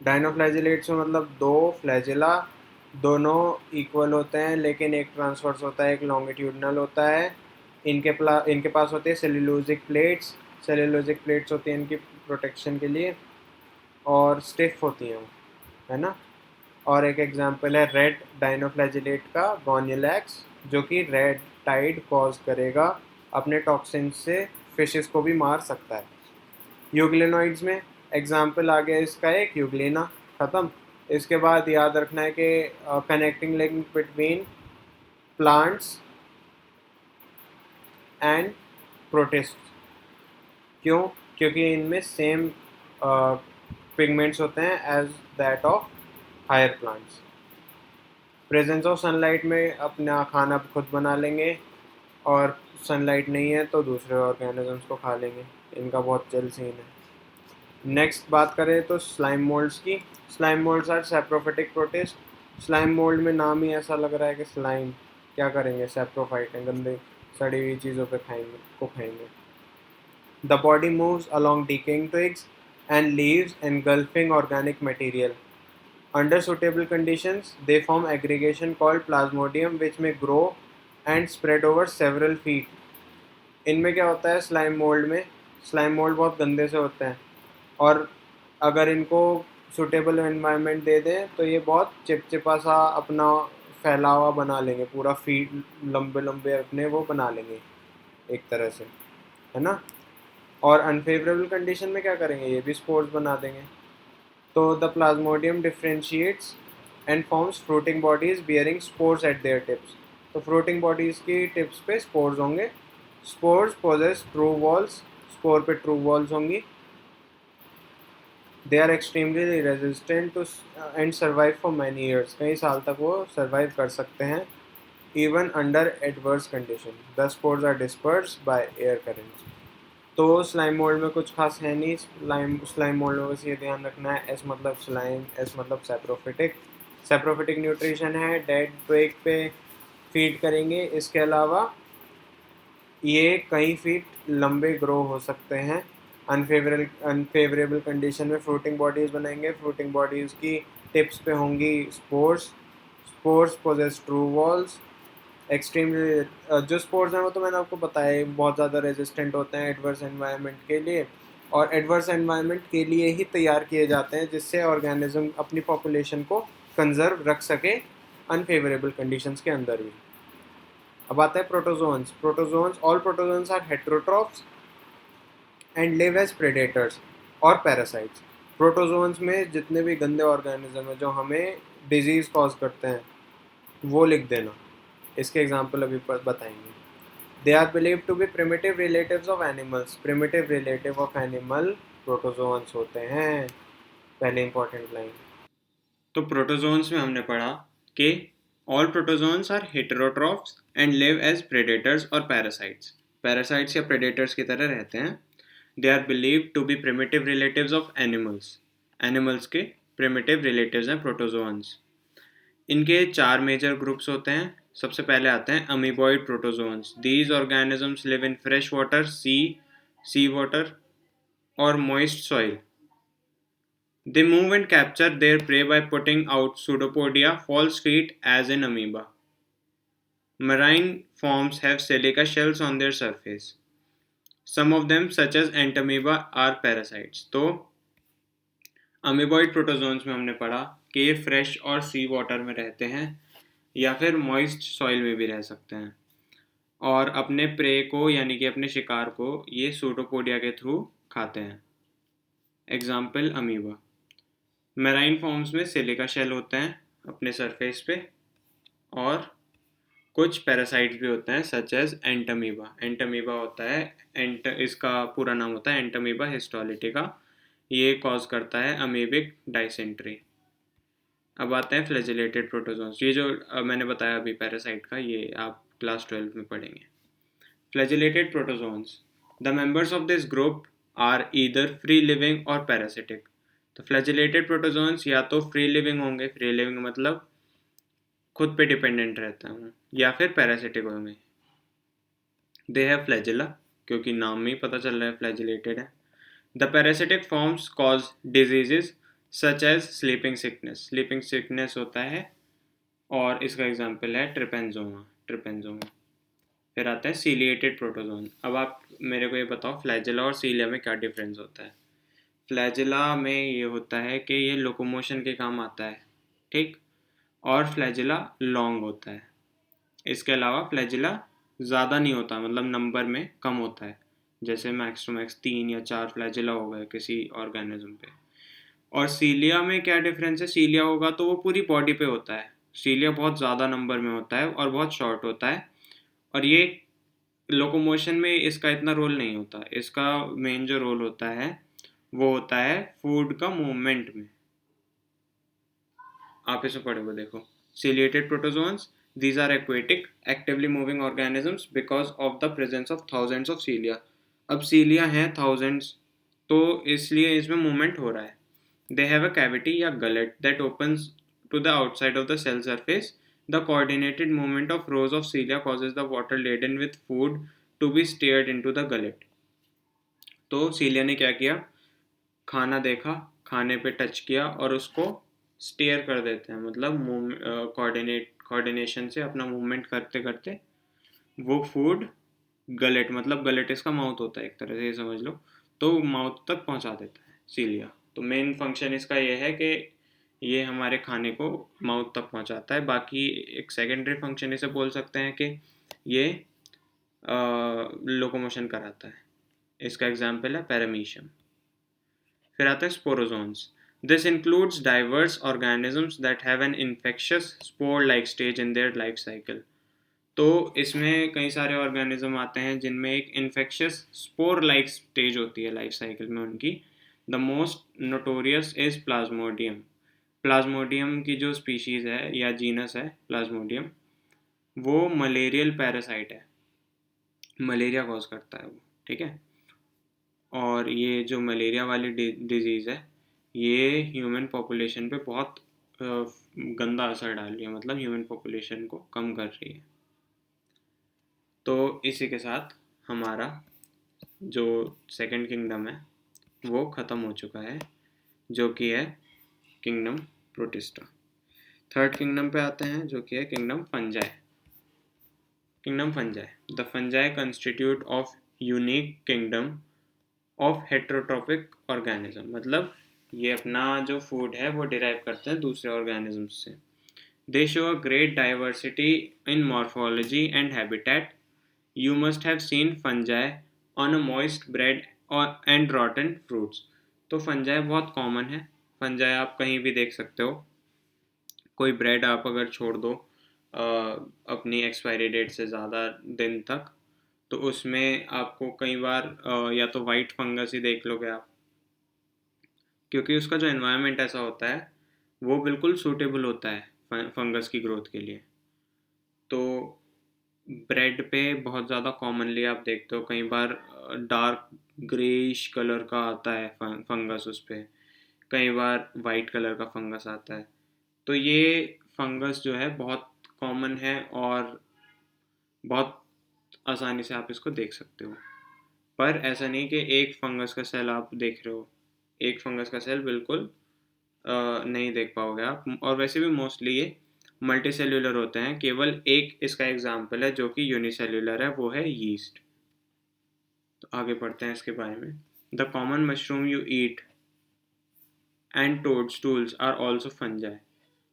डायनोफ्लैजिलेट्स में मतलब दो फ्लैजिला, दोनों इक्वल होते हैं लेकिन एक ट्रांसवर्स होता है एक लॉन्गिट्यूडनल होता है। इनके पास होते हैं सेल्यूलोजिक प्लेट्स, सेल्यूलोजिक प्लेट्स होती हैं इनकी प्रोटेक्शन के लिए और स्टिफ होती हैं वो, है ना। और एक एग्जांपल है रेड डायनोफ्लैजिलेट का, गोन्यूलैक्स, जो कि रेड टाइड कॉज करेगा, अपने टॉक्सिन से फिशेस को भी मार सकता है। यूग्लिनॉइड्स में एग्जाम्पल आ गया इसका एक यूग्लिना। ख़त्म। इसके बाद याद रखना है कि connecting link between plants and protist, क्यों, क्योंकि इनमें सेम पिगमेंट्स होते हैं as that of higher plants. Presence of sunlight में अपना खाना खुद बना लेंगे और सनलाइट नहीं है तो दूसरे ऑर्गेनिजम्स को खा लेंगे, इनका बहुत जल्द सीन है। नेक्स्ट बात करें तो स्लाइम मोल्ड्स की। Slime moulds are saprophytic protist. Slime mould में नाम ही ऐसा लग रहा है कि स्लाइम क्या करेंगे, सैप्रोफाइट हैं, गंदे सड़ी हुई चीज़ों पे खाएंगे। The body moves along decaying twigs and leaves engulfing organic material. Under suitable conditions, they form aggregation called plasmodium which may grow and spread over several feet. इनमें क्या होता है स्लाइम मोल्ड में, स्लाइम मोल्ड बहुत गंदे से होते हैं और अगर इनको सूटेबल एनवायरनमेंट दे दें तो ये बहुत चिपचिपा सा अपना फैलावा बना लेंगे, पूरा फीट लंबे लंबे अपने वो बना लेंगे एक तरह से, है ना। और अनफेवरेबल कंडीशन में क्या करेंगे, ये भी स्पोर्स बना देंगे। तो the plasmodium differentiates and forms fruiting bodies bearing spores at their tips. तो फ्रूटिंग बॉडीज की टिप्स पे स्पोर्स होंगे। Spores possess true walls spore पे ट्रू वॉल्स होंगी। They are extremely resistant to and survive for many years, कई साल तक वो सर्वाइव कर सकते हैं even under adverse condition. The spores are disperse by air currents. तो स्लाइम मोल्ड में कुछ खास है नहीं। स्लाइम मोल्ड में बस ये ध्यान रखना है, एस मतलब स्लाइम, एस मतलब सेप्रोफिटिक। सेप्रोफिटिक न्यूट्रिशन है, डेड ब्रेक पे फीड करेंगे। इसके अलावा ये कई फीट लंबे ग्रो हो सकते हैं। अनफेवरेबल कंडीशन में फ्रूटिंग बॉडीज बनाएंगे। फ्रूटिंग बॉडीज की टिप्स पे होंगी spores. Spores possess true walls. Extremely जो स्पोर्ट्स हैं वो तो मैंने आपको बताया ही, बहुत ज़्यादा रेजिस्टेंट होते हैं एडवर्स एनवायरनमेंट के लिए, और एडवर्स एनवायरनमेंट के लिए ही तैयार किए जाते हैं जिससे ऑर्गेनिज्म अपनी पॉपुलेशन को कंजर्व रख सके अनफेवरेबल कंडीशंस के अंदर भी। अब आता है protozoans. Protozoans, all protozoans are heterotrophs and live as predators or parasites. Protozoans में जितने भी गंदे ऑर्गेनिज्म हैं जो हमें डिजीज़ कॉज करते हैं वो लिख देना, इसके एग्जाम्पल अभी बताएंगे। They are believed to be primitive relatives of animals. Primitive relative of animal protozoans होते हैं, पहले इंपॉर्टेंट लाइन। तो प्रोटोजोन्स में हमने पढ़ा कि all protozoans are heterotrophs and live as predators or parasites. Parasites या प्रेडेटर्स की तरह रहते हैं। They are believed to be primitive relatives of animals. Animals के प्रिमिटिव रिलेटिव्स हैं प्रोटोजोन्स। इनके 4 मेजर ग्रुप्स होते हैं। सबसे पहले आते हैं amoeboid protozoans. These organisms live in fresh water, sea water और moist soil. They move and capture their prey by putting out pseudopodia, false feet as in amoeba. Marine forms have silica shells on their surface. Some of them, such as entamoeba, are parasites. तो amoeboid protozoans में हमने पढ़ा कि ये fresh और सी water में रहते हैं या फिर मॉइस्ट सॉइल में भी रह सकते हैं, और अपने प्रे को यानी कि अपने शिकार को ये सूडोपोडिया के थ्रू खाते हैं। Example amoeba. मेराइन फॉर्म्स में सिलिका शेल होते हैं अपने सरफेस पे, और कुछ पैरासाइट्स भी होते हैं सच एज एंटमीबा। एंटमीबा होता है इसका पूरा नाम होता है एंटमीबा हिस्टोलिटिका। ये कॉज करता है अमीबिक डाइसेंट्री। अब आते हैं फ्लैजिलेटेड प्रोटोजोन्स। ये जो मैंने बताया अभी पैरासाइट का, ये आप क्लास 12 में पढ़ेंगे। Flagellated protozoans, the members of this group are either free living or parasitic. तो फ्लैजिलेटेड प्रोटोजोन्स या तो फ्री लिविंग होंगे, फ्री लिविंग मतलब खुद पे डिपेंडेंट रहता हूँ, या फिर पैरासिटिक होंगे। दे हैव फ्लैजिला, क्योंकि नाम में ही पता चल रहा है फ्लैजिलेटेड है। The parasitic forms cause diseases such as sleeping sickness. Sleeping sickness होता है, और इसका एग्जाम्पल है ट्रिपेंजोमा। फिर आता है सीलिएटेड प्रोटोजोन। अब आप मेरे को ये बताओ फ्लैजिला और सीलिया में क्या डिफरेंस होता है। फ्लैजिला में ये होता है कि ये लोकोमोशन के काम आता है, ठीक, और फ्लैजिला लॉन्ग होता है। इसके अलावा फ्लैजिला ज़्यादा नहीं होता, मतलब नंबर में कम होता है, जैसे मैक्स टू मैक्स 3 या 4 फ्लैजिला हो गए किसी ऑर्गेनिज्म पे। और सीलिया में क्या डिफरेंस है, सीलिया होगा तो वो पूरी बॉडी पे होता है। सीलिया बहुत ज़्यादा नंबर में होता है और बहुत शॉर्ट होता है, और ये लोकोमोशन में इसका इतना रोल नहीं होता। इसका मेन जो रोल होता है वो होता है फूड का मूवमेंट में। आप इसे पढ़े हुए देखो। Ciliated protozoans, these are aquatic, actively moving organisms because of the presence of thousands of cilia. अब cilia हैं thousands, तो इसलिए इसमें मूवमेंट हो रहा है। They have a cavity या gullet that opens to the outside of the cell surface. The coordinated movement of rows of cilia causes the water laden with food to be steered into the gullet. तो cilia ने क्या किया, खाना देखा, खाने पे touch किया और उसको स्टेयर कर देते हैं, मतलब कोऑर्डिनेशन से अपना मूवमेंट करते करते वो फूड गलेट, मतलब गलेट इसका माउथ होता है एक तरह से, ये समझ लो, तो माउथ तक पहुंचा देता है सीलिया। तो मेन फंक्शन इसका ये है कि ये हमारे खाने को माउथ तक पहुंचाता है। बाकी एक सेकेंडरी फंक्शन इसे बोल सकते हैं कि ये लोकोमोशन कराता है। इसका एग्जाम्पल है पैरामीशियम। फिर आता है sporozoans. This includes diverse organisms that have an infectious spore-like stage in their life cycle. तो इसमें कई सारे ऑर्गेनिज्म आते हैं जिनमें एक इन्फेक्शियस स्पोर लाइक स्टेज होती है लाइफ साइकिल में उनकी। The most notorious is Plasmodium. Plasmodium की जो स्पीशीज़ है या जीनस है प्लाज्मोडियम, वो मलेरियल पैरासाइट है, मलेरिया कॉज करता है वो, ठीक है। और ये जो मलेरिया वाली डिजीज़ है, ये ह्यूमन पॉपुलेशन पे बहुत गंदा असर डाल रही है, मतलब ह्यूमन पॉपुलेशन को कम कर रही है। तो इसी के साथ हमारा जो सेकंड किंगडम है वो ख़त्म हो चुका है, जो कि है किंगडम प्रोटिस्टा। थर्ड किंगडम पे आते हैं, जो कि है kingdom fungi. Kingdom fungi, the fungi constitute of unique kingdom of heterotrophic organism, मतलब ये अपना जो फूड है वो डिराइव करते हैं दूसरे ऑर्गेनिज्म से। दे show a great diversity in morphology and habitat. You must have seen fungi on a moist bread और एंड रॉटन फ्रूट्स। तो फंजाई बहुत कॉमन है, फंजाई आप कहीं भी देख सकते हो। कोई ब्रेड आप अगर छोड़ दो अपनी एक्सपायरी डेट से ज़्यादा दिन तक, तो उसमें आपको कई बार या तो वाइट फंगस ही देख लोगे आप, क्योंकि उसका जो एनवायरनमेंट ऐसा होता है वो बिल्कुल सूटेबल होता है फंगस की ग्रोथ के लिए। तो ब्रेड पे बहुत ज़्यादा कॉमनली आप देखते हो, कई बार डार्क ग्रेइश कलर का आता है फंगस उस पर, कई बार वाइट कलर का फंगस आता है। तो ये फंगस जो है बहुत कॉमन है और बहुत आसानी से आप इसको देख सकते हो। पर ऐसा नहीं कि एक फंगस का सेल आप देख रहे हो, एक फंगस का सेल बिल्कुल नहीं देख पाओगे आप। और वैसे भी मोस्टली ये मल्टी सेल्यूलर होते हैं। केवल एक इसका एग्जाम्पल है जो कि यूनिसेल्यूलर है, वो है यीस्ट। तो आगे पढ़ते हैं इसके बारे में। The common mushroom you eat and toadstools are also fungi.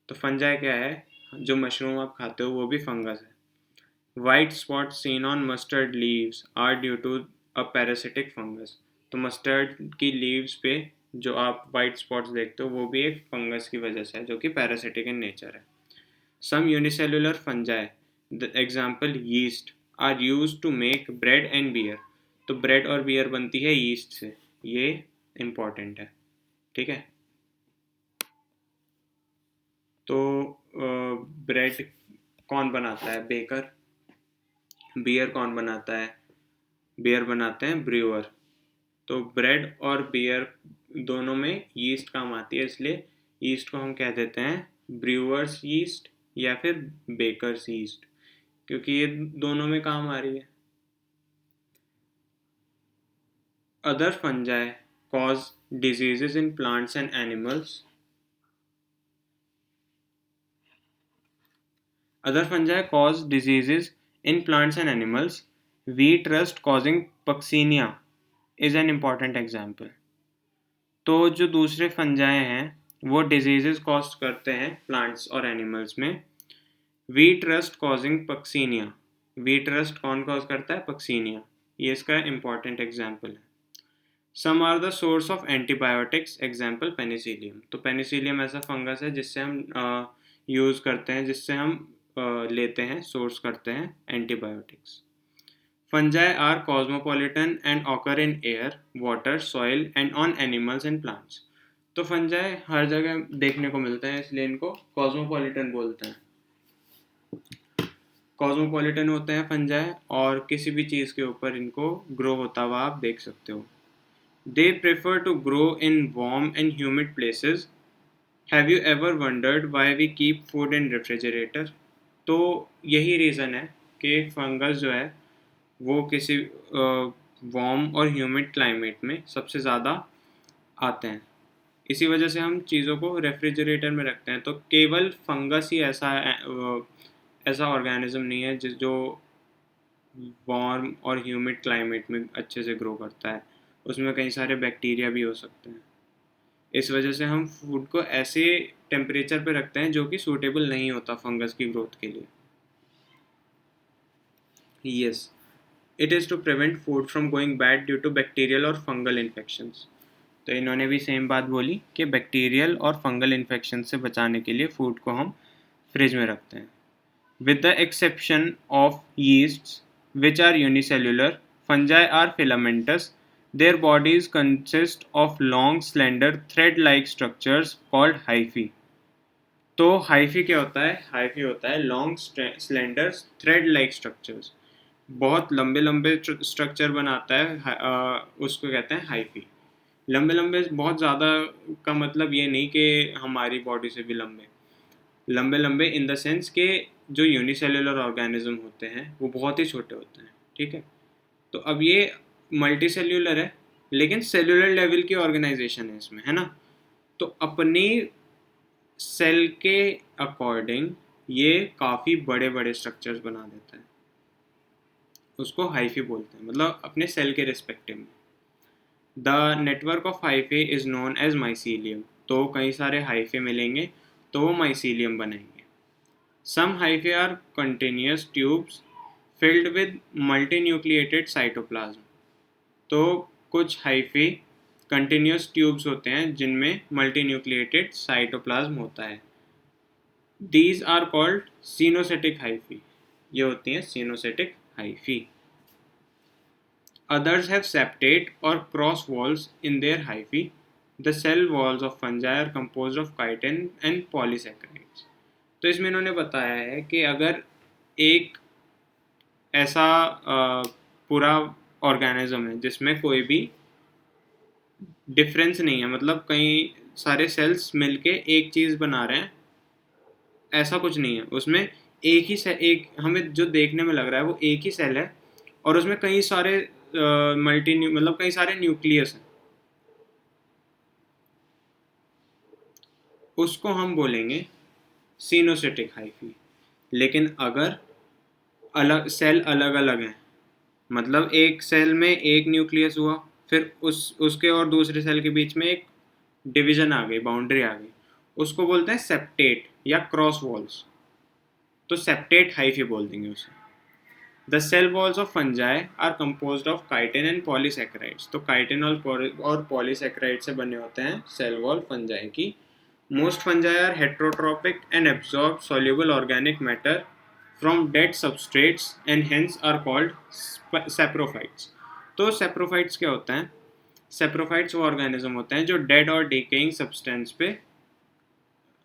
तो फंजाई क्या है, जो मशरूम आप खाते हो वो भी फंगस है। White spot seen on mustard leaves are due to a parasitic fungus. तो मस्टर्ड की लीव्स पे जो आप वाइट स्पॉट्स देखते हो वो भी एक फंगस की वजह से है, जो कि पैरासिटिक इन नेचर है। Some unicellular fungi, the example yeast, are use to make bread and beer. तो ब्रेड और बियर बनती है यीस्ट से, ये इम्पॉर्टेंट है, ठीक है। तो ब्रेड कौन बनाता है, बेकर। बियर कौन बनाता है, बियर बनाते हैं ब्रूअर। तो ब्रेड और बियर दोनों में यीस्ट काम आती है, इसलिए यीस्ट को हम कह देते हैं ब्रूअर्स यीस्ट या फिर बेकर्स यीस्ट, क्योंकि ये दोनों में काम आ रही है। Other fungi cause diseases in plants and animals. Other fungi cause diseases in plants and animals. Wheat rust causing Puccinia is an important example. तो जो दूसरे फंजाई हैं वो डिजीजेस कॉज करते हैं प्लांट्स और एनिमल्स में। Wheat rust causing Puccinia, wheat rust कौन कॉज करता है, पक्सीनिया, ये इसका इम्पॉर्टेंट एग्जाम्पल है। Some are the source of antibiotics, example Penicillium. तो पेनिसिलियम ऐसा फंगस है जिससे हम यूज़ करते हैं, जिससे हम लेते हैं, सोर्स करते हैं antibiotics. Fungi are cosmopolitan and occur in air, water, soil and on animals and plants. तो फंजाई हर जगह देखने को मिलते हैं, इसलिए इनको कॉस्मोपॉलिटन बोलते हैं। कॉस्मोपॉलिटन होते हैं फंजाई और किसी भी चीज़ के ऊपर इनको ग्रो होता हुआ आप देख सकते हो। They prefer to grow in warm and humid places. Have you ever wondered why we keep food in refrigerator? तो यही रीज़न है कि फंगस जो है वो किसी वार्म और ह्यूमिड क्लाइमेट में सबसे ज़्यादा आते हैं। इसी वजह से हम चीज़ों को रेफ्रिजरेटर में रखते हैं। तो केवल फंगस ही ऐसा ऑर्गेनिज्म नहीं है जो वार्म और ह्यूमिड क्लाइमेट में अच्छे से ग्रो करता है, उसमें कई सारे बैक्टीरिया भी हो सकते हैं। इस वजह से हम फूड को ऐसे टेम्परेचर पे रखते हैं जो कि सूटेबल नहीं होता फंगस की ग्रोथ के लिए। Yes, it is to prevent food from going bad due to bacterial और फंगल इन्फेक्शंस। तो इन्होंने भी सेम बात बोली कि बैक्टीरियल और फंगल इन्फेक्शन से बचाने के लिए फूड को हम फ्रिज में रखते हैं। With the exception of yeasts, which are unicellular, fungi are filamentous. Their bodies consist of long, slender, thread-like structures called hyphae. तो हाइफी क्या होता है? हाइफी होता है long slender thread like structures, बहुत लंबे लंबे स्ट्रक्चर बनाता है, उसको कहते हैं हाइफी। लंबे लंबे बहुत ज़्यादा का मतलब ये नहीं कि हमारी बॉडी से भी लंबे, लंबे लंबे इन द सेंस के जो यूनिसेलुलर ऑर्गेनिज्म होते हैं वो बहुत ही छोटे होते हैं, ठीक है। तो अब ये मल्टी सेल्यूलर है लेकिन सेल्यूलर लेवल की ऑर्गेनाइजेशन है इसमें, है ना। तो अपनी सेल के अकॉर्डिंग ये काफ़ी बड़े बड़े स्ट्रक्चर्स बना देता है, उसको हाइफी बोलते हैं, मतलब अपने सेल के रिस्पेक्टिव में। The network of hyphae is known as mycelium. तो कई सारे हाइफे मिलेंगे तो वो माइसीलियम बनाएंगे। Some hyphae are continuous tubes filled with multinucleated cytoplasm. तो कुछ हाइफे कंटिन्यूस ट्यूब्स होते हैं जिनमें मल्टीन्यूक्लिएटेड साइटोप्लाज्म होता है। These are called coenocytic hyphae. ये होती हैं coenocytic hyphae. Others have septate or cross walls in their hyphae. The cell walls of fungi are composed of chitin and polysaccharides. तो इसमें इन्होंने बताया है कि अगर एक ऐसा पूरा ऑर्गेनिज्म है जिसमें कोई भी डिफरेंस नहीं है, मतलब कई सारे सेल्स मिलके एक चीज़ बना रहे हैं, ऐसा कुछ नहीं है। उसमें एक ही सेल, एक हमें जो देखने में लग रहा है वो एक ही सेल है और उसमें कई सारे मतलब कई सारे न्यूक्लियस हैं, उसको हम बोलेंगे सिनोसेटिक हाइफी। लेकिन अगर अलग सेल अलग अलग हैं, मतलब एक सेल में एक न्यूक्लियस हुआ, फिर उसके और दूसरे सेल के बीच में एक डिवीजन आ गई, बाउंड्री आ गई, उसको बोलते हैं सेप्टेट या क्रॉस वॉल्स। तो सेप्टेट हाइफी बोल देंगे उसे। The cell walls of fungi are composed of chitin and polysaccharides. तो काइटिन और पॉलीसैकेराइड से बने होते हैं सेल वॉल फंजाई की। Most fungi are heterotrophic and absorb soluble organic matter from dead substrates and hence are called saprophytes. तो saprophytes क्या होता है? सेप्रोफाइट्स वो ऑर्गेनिज्म होते हैं जो डेड और डिकेइंग सब्सटेंस पे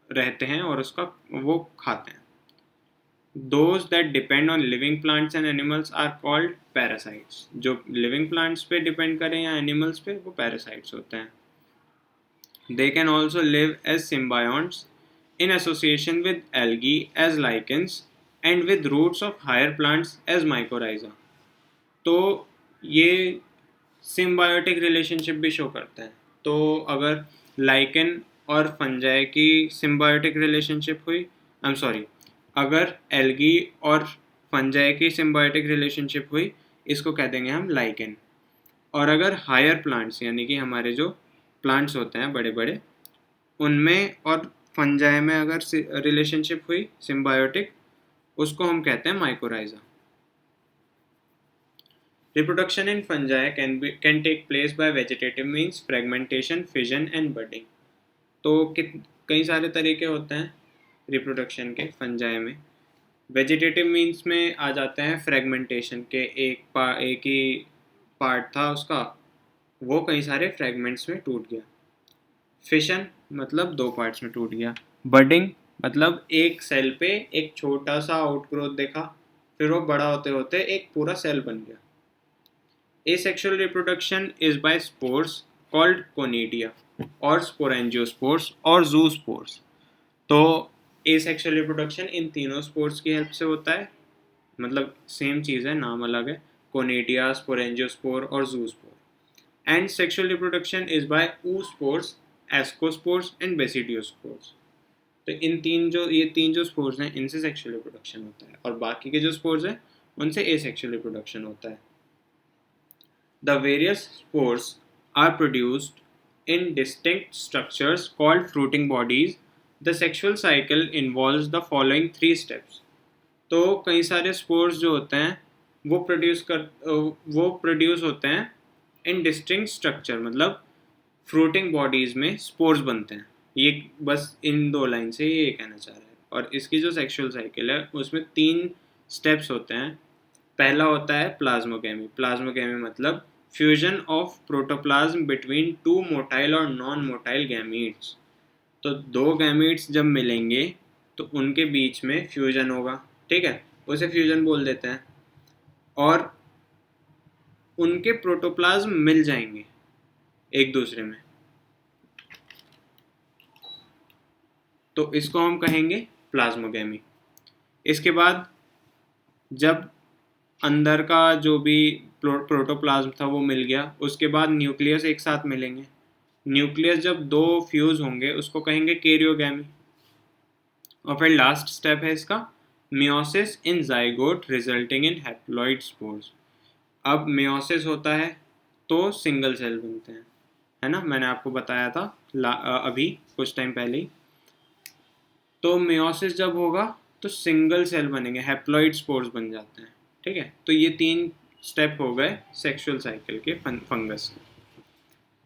रहते हैं और उसका वो खाते हैं। Those that depend on living plants and animals are called parasites. जो living plants पे depend करें या animals पे, वो parasites होते हैं। They can also live as symbionts in association with algae as lichens and with roots of higher plants as mycorrhiza. तो ये सिम्बायोटिक रिलेशनशिप भी शो करते हैं। तो अगर लाइकेन और फंजाई की सिम्बायोटिक रिलेशनशिप हुई, आई एम सॉरी, अगर एल्गी और फंजाई की सिम्बायोटिक रिलेशनशिप हुई, इसको कह देंगे हम लाइकेन। और अगर हायर प्लांट्स यानी कि हमारे जो प्लांट्स होते हैं बड़े बड़े, उनमें और फंजाई में अगर रिलेशनशिप हुई सिम्बायोटिक, उसको हम कहते हैं mycorrhiza. Reproduction in fungi can take place by vegetative means, fragmentation, fission and budding. तो कई सारे तरीके होते हैं रिप्रोडक्शन के फंजाई में। वेजिटेटिव मीन्स में आ जाते हैं फ्रेगमेंटेशन के, एक ही पार्ट था उसका, वो कई सारे फ्रेगमेंट्स में टूट गया। फिशन मतलब दो पार्ट्स में टूट गया। बडिंग मतलब एक सेल पे एक छोटा सा आउटग्रोथ देखा, फिर वो बड़ा होते होते एक पूरा सेल बन गया। Asexual reproduction is by spores called conidia or sporangiospores और zoospores। तो asexual reproduction इन तीनों स्पोर्स की हेल्प से होता है, मतलब सेम चीज़ है, नाम अलग है, कोनिडिया, स्पोरेंजियोस्पोर और zoospore. And sexual reproduction is bye oospores, ascospores and basidiospores। तो ये तीन जो स्पोर्स हैं इनसे सेक्सुअल रिप्रोडक्शन होता है, और बाकी के जो स्पोर्स हैं उनसे एसेक्सुअल रिप्रोडक्शन होता है। The various spores are produced in distinct structures called fruiting bodies. The sexual cycle involves the following 3 steps. तो कई सारे स्पोर्स जो होते हैं वो प्रोड्यूस होते हैं इन डिस्टिंक्ट स्ट्रक्चर, मतलब फ्रूटिंग बॉडीज में स्पोर्स बनते हैं। ये बस इन 2 लाइन से ये कहना चाह रहा है। और इसकी जो सेक्सुअल साइकिल है उसमें 3 स्टेप्स होते हैं। पहला होता है प्लाज्मोगेमी। प्लाज्मोगेमी मतलब fusion of protoplasm between 2 motile और नॉन मोटाइल गैमीट्स। तो 2 गैमीट्स जब मिलेंगे तो उनके बीच में फ्यूजन होगा, ठीक है, उसे फ्यूजन बोल देते हैं। और उनके प्रोटोप्लाज्म मिल जाएंगे एक दूसरे में, तो इसको हम कहेंगे प्लाज्मोगेमी। इसके बाद जब अंदर का जो भी प्रोटोप्लाज्म था वो मिल गया, उसके बाद न्यूक्लियस एक साथ मिलेंगे। न्यूक्लियस जब 2 फ्यूज होंगे उसको कहेंगे कैरियोगेमी। और फिर लास्ट स्टेप है इसका meiosis in zygote resulting in haploid spores. अब मियोसिस होता है तो सिंगल सेल बनते हैं, है ना, मैंने आपको बताया था अभी कुछ टाइम पहले ही। तो मियोसिस जब होगा तो सिंगल सेल बनेंगे, हैप्लॉइड स्पोर्स बन जाते हैं, ठीक है। तो ये 3 स्टेप हो गए सेक्सुअल साइकिल के फंगस के।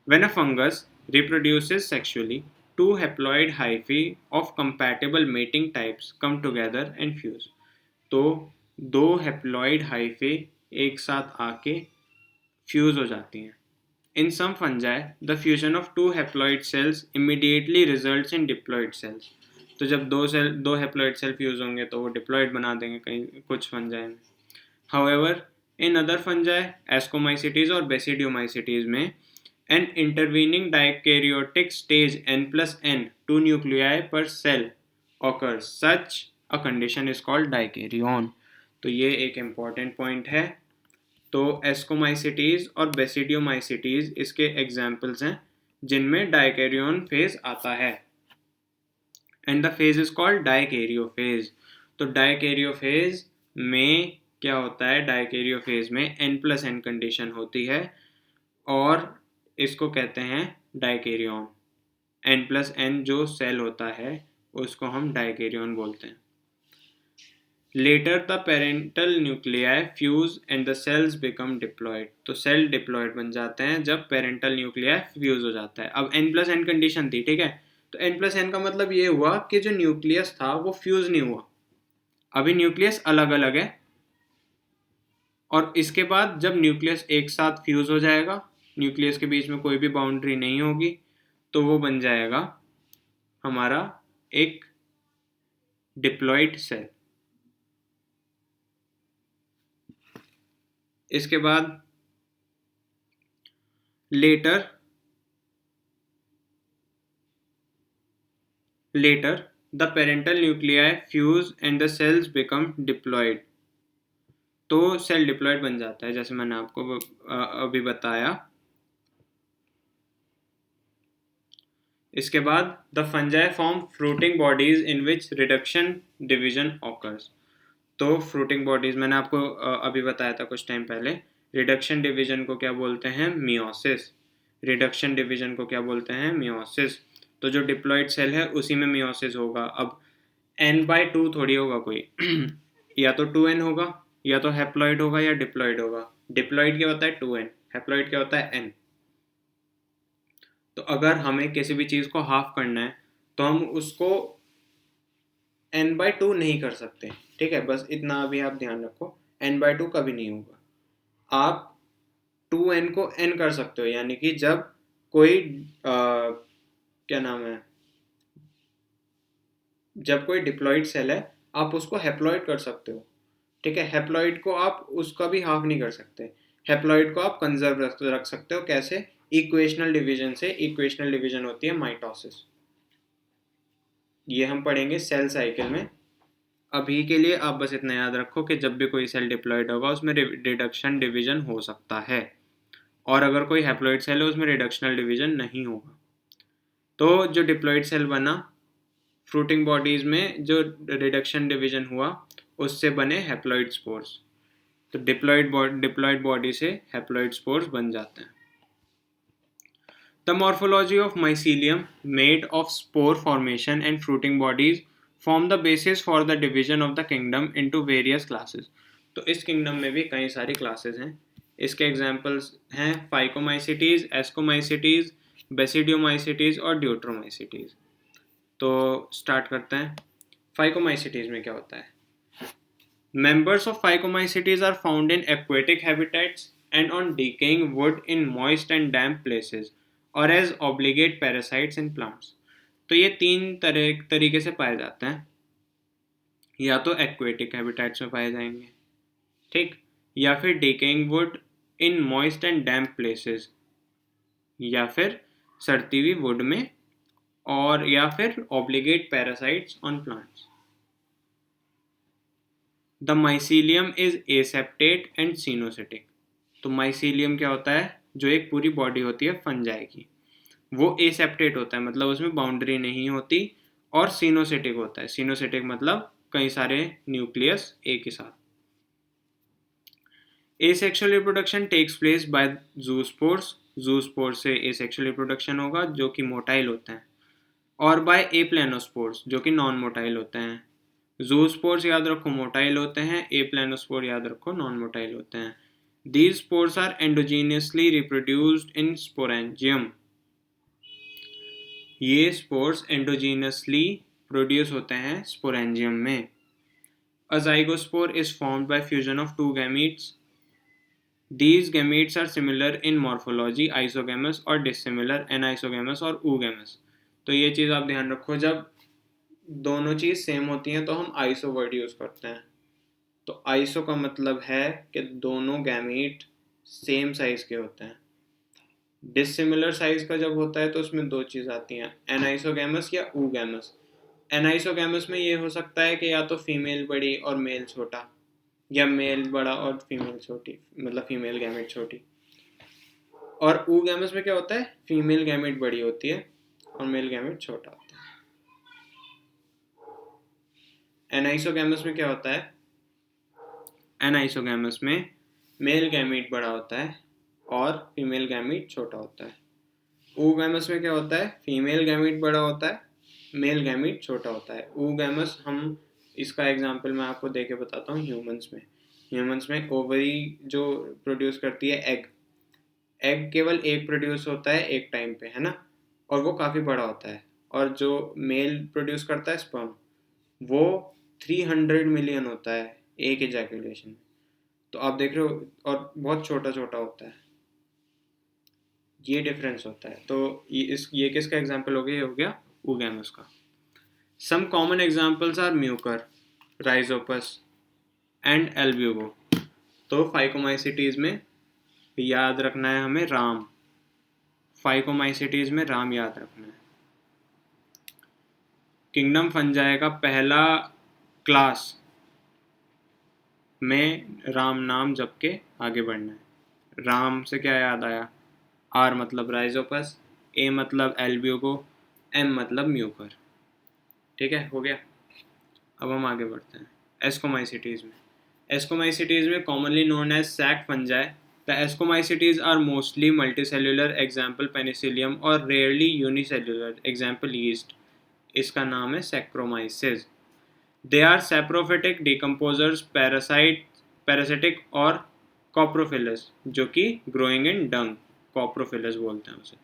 When a fungus reproduces sexually, 2 haploid hyphae of compatible mating types come together and fuse. तो 2 haploid hyphae एक साथ आके फ्यूज हो जाती हैं। In some fungi, the fusion of 2 haploid cells immediately results in diploid cells. तो जब 2 haploid cell fuse होंगे तो वो डिप्लॉइड बना देंगे कहीं कुछ फंजाई में। However, in other fungi, Ascomycetes और Basidiomycetes में an intervening dikaryotic stage n plus n 2 nuclei per cell occurs. Such a condition is called dikaryon. तो ये एक important point है। तो एस्कोमाइसिटीज और बेसिडियोमाइसिटीज इसके एग्जाम्पल्स हैं जिनमें डाइकैरियोन फेज आता है, and the phase is called dikaryophase. तो डाइकैरियोफेज में क्या होता है, डाइकैरियोफेज में n+n कंडीशन होती है और इसको कहते हैं डाइकैरियोन। n+n जो सेल होता है उसको हम डाइकैरियोन बोलते हैं। Later the parental nuclei fuse and the cells become diploid. तो सेल डिप्लॉयड बन जाते हैं जब पेरेंटल न्यूक्लियाई फ्यूज हो जाता है। अब n+n कंडीशन थी, ठीक है, तो n+n का मतलब ये हुआ कि जो न्यूक्लियस था वो फ्यूज नहीं हुआ, अभी न्यूक्लियस अलग अलग है। और इसके बाद जब न्यूक्लियस एक साथ फ्यूज हो जाएगा, न्यूक्लियस के बीच में कोई भी बाउंड्री नहीं होगी, तो वो बन जाएगा हमारा एक डिप्लॉयड सेल। इसके बाद later the parental nuclei fuse and the cells become diploid. तो सेल डिप्लॉयड बन जाता है जैसे मैंने आपको अभी बताया। इसके बाद the fungi form fruiting bodies in which reduction division occurs. तो फ्रूटिंग बॉडीज मैंने आपको अभी बताया था कुछ टाइम पहले। रिडक्शन डिवीजन को क्या बोलते हैं, मियोसिस। रिडक्शन डिवीजन को क्या बोलते हैं, मियोसिस। तो जो डिप्लॉयड सेल है उसी में मियोसिस होगा। अब n/2 थोड़ी होगा कोई या तो 2n होगा, या तो हैप्लॉइड होगा या डिप्लॉयड होगा। डिप्लॉयड क्या होता है 2n, हैप्लॉइड क्या होता है n। तो अगर हमें किसी भी चीज़ को हाफ करना है तो हम उसको n/2 नहीं कर सकते, ठीक है, बस इतना अभी आप ध्यान रखो, n/2 कभी नहीं होगा। आप 2n को n कर सकते हो, यानी कि जब कोई क्या नाम है, जब कोई डिप्लॉयड सेल है आप उसको हैप्लॉइड कर सकते हो, ठीक है। हैप्लॉइड को आप उसका भी हाफ नहीं कर सकते। हैप्लॉइड को आप कंजर्व रख सकते हो, कैसे, इक्वेशनल डिवीजन से। इक्वेशनल डिवीजन होती है माइटोसिस। ये हम पढ़ेंगे सेल साइकिल में। अभी के लिए आप बस इतना याद रखो कि जब भी कोई सेल डिप्लॉयड होगा उसमें रिडक्शन डिवीजन हो सकता है, और अगर कोई हैप्लॉइड सेल है उसमें रिडक्शनल डिवीजन नहीं होगा। तो जो डिप्लॉयड सेल बना फ्रूटिंग बॉडीज में, जो रिडक्शन डिवीजन हुआ उससे बने हैप्लॉइड स्पोर्स। तो डिप्लॉयड बॉडी से हैप्लॉइड स्पोर्स बन जाते हैं। The morphology of mycelium made of spore formation and fruiting bodies form the basis for the division of the kingdom into various classes. तो इस किंगडम में भी कई सारी क्लासेस हैं। इसके एग्जांपल्स हैं फाइकोमाइसिटीज, एस्कोमाइसिटीज, बेसिडियोमाइसिटीज और ड्यूट्रोमाइसिटीज। तो स्टार्ट करते हैं। फाइकोमाइसिटीज में क्या होता है? Members of phycomycetes are found in aquatic habitats and on decaying wood in moist and damp places or as obligate parasites in plants. तो ये तीन तरीके से पाए जाते हैं, या तो एक्वेटिक हैबिटेट्स में पाए जाएंगे, ठीक, या फिर decaying wood in moist and damp places, या फिर सड़ती हुई वुड में, और या फिर obligate parasites on plants. The mycelium is aseptate and coenocytic. तो माइसीलियम क्या होता है? जो एक पूरी बॉडी होती है फंजाई की, वो एसेप्टेट होता है, मतलब उसमें बाउंड्री नहीं होती, और सिनोसिटिक होता है. सिनोसिटिक मतलब कई सारे न्यूक्लियस एक ही साथ. Asexual reproduction takes place by zoospores. Zoospores से एसेक्सुअल रिप्रोडक्शन होगा जो कि मोटाइल होते हैं, और बाय एप्लेनोस्पोर्स जो कि नॉन मोटाइल होते हैं. जूस्पोर्स याद रखो मोटाइल होते हैं, एप्लेनोस्पोर याद रखो नॉन मोटाइल होते हैं. These spores are endogenously reproduced in sporangium. ये स्पोर्स एंडोजीनसली प्रोड्यूस होते हैं स्पोरेंजियम में. A zygospore is formed by fusion of two gametes. These gametes are similar in morphology, isogamous और dissimilar, anisogamous और oogamous. तो ये चीज़ आप ध्यान रखो, जब दोनों चीज़ सेम होती हैं तो हम आइसो वर्ड यूज़ करते हैं. तो आइसो का मतलब है कि दोनों गैमीट सेम साइज के होते हैं. डिसिमिलर साइज का जब होता है तो उसमें दो चीज़ आती हैं, एनाइसोगैमस या ऊगैमस. एनाइसोगैमस में ये हो सकता है कि या तो फीमेल बड़ी और मेल छोटा, या मेल बड़ा और फीमेल छोटी, मतलब फीमेल गैमेट छोटी. और ऊगैमस में क्या होता है? फीमेल गैमेट बड़ी होती है और मेल गैमेट छोटा होता है. एनाइसोगैमस में क्या होता है? एनाइसोगैमस में मेल गैमीट बड़ा होता है और फीमेल गैमीट छोटा होता है. oogamous में क्या होता है? फीमेल गैमीट बड़ा होता है, मेल गैमीट छोटा होता है. oogamous, हम इसका एग्जांपल मैं आपको देके बताता हूँ. ह्यूमंस में ओवरी जो प्रोड्यूस करती है एग केवल एक प्रोड्यूस होता है एक टाइम पे, है ना, और वो काफ़ी बड़ा होता है. और जो मेल प्रोड्यूस करता है स्पर्म, वो 300 मिलियन होता है एक इजैकुलेशन में. तो आप देख रहे हो, और बहुत छोटा छोटा होता है. ये डिफरेंस होता है. तो ये किसका एग्जांपल हो गया? ये हो गया oogamous का. Some common examples are Mucor, Rhizopus and Albugo. तो फाइकोमाइसिटीज में याद रखना है हमें राम. फाइकोमाइसिटीज में राम याद रखना है. किंगडम फंजाई का पहला क्लास में राम नाम जप के आगे बढ़ना है. राम से क्या याद आया? आर मतलब राइजोपस, ए मतलब एल्ब्यूगो, एम मतलब म्यूकर. ठीक है, हो गया. अब हम आगे बढ़ते हैं एस्कोमाइसिटीज में. एस्कोमाइसिटीज में commonly known as sac fungi. The ascomycetes are mostly multicellular, example Penicillium, और रेयरली यूनिसेल्युलर, एग्जाम्पल यीस्ट. इसका नाम है Saccharomyces. They are saprophytic decomposers, parasitic और कॉप्रोफिलस, जो कि ग्रोइंग इन डंग, कॉप्रोफिलस बोलते हैं उसे.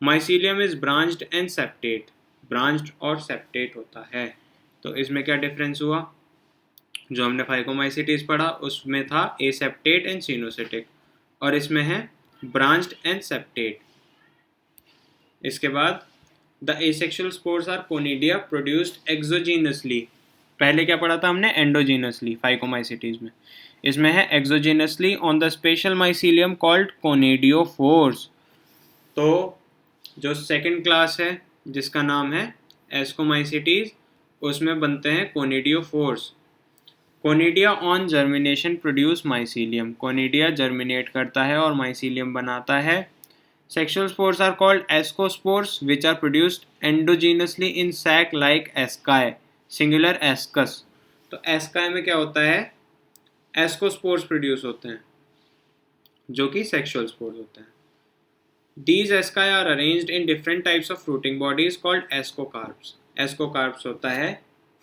Mycelium is branched and septate. Branched और सेप्टेट होता है. तो इसमें क्या डिफरेंस हुआ? जो हमने फाइकोमाइसिटीज पढ़ा उसमें था एसेप्टेट एंड सिनोसिटिक, और इसमें है ब्रांच्ड एंड सेप्टेट. इसके बाद the asexual spores are conidia produced exogenously. पहले क्या पढ़ा था हमने? एंडोजीनसली फाइकोमाइसिटीज में. इसमें है exogenously on the special mycelium called कोनिडियोफोर्स. तो जो सेकंड क्लास है जिसका नाम है एस्कोमाइसिटीज, उसमें बनते हैं conidiophores. Conidia on germination produce mycelium. Conidia germinate करता है और माइसीलियम बनाता है. Sexual spores are called ascospores which are produced endogenously in sac like asci, singular ascus. तो एस्काई में क्या होता है? एस्कोस्पोर्स प्रोड्यूस होते हैं जो कि सेक्सुअल स्पोर्स होते हैं. These asci are arranged in different types of fruiting bodies called ascocarps. Ascocarps होता है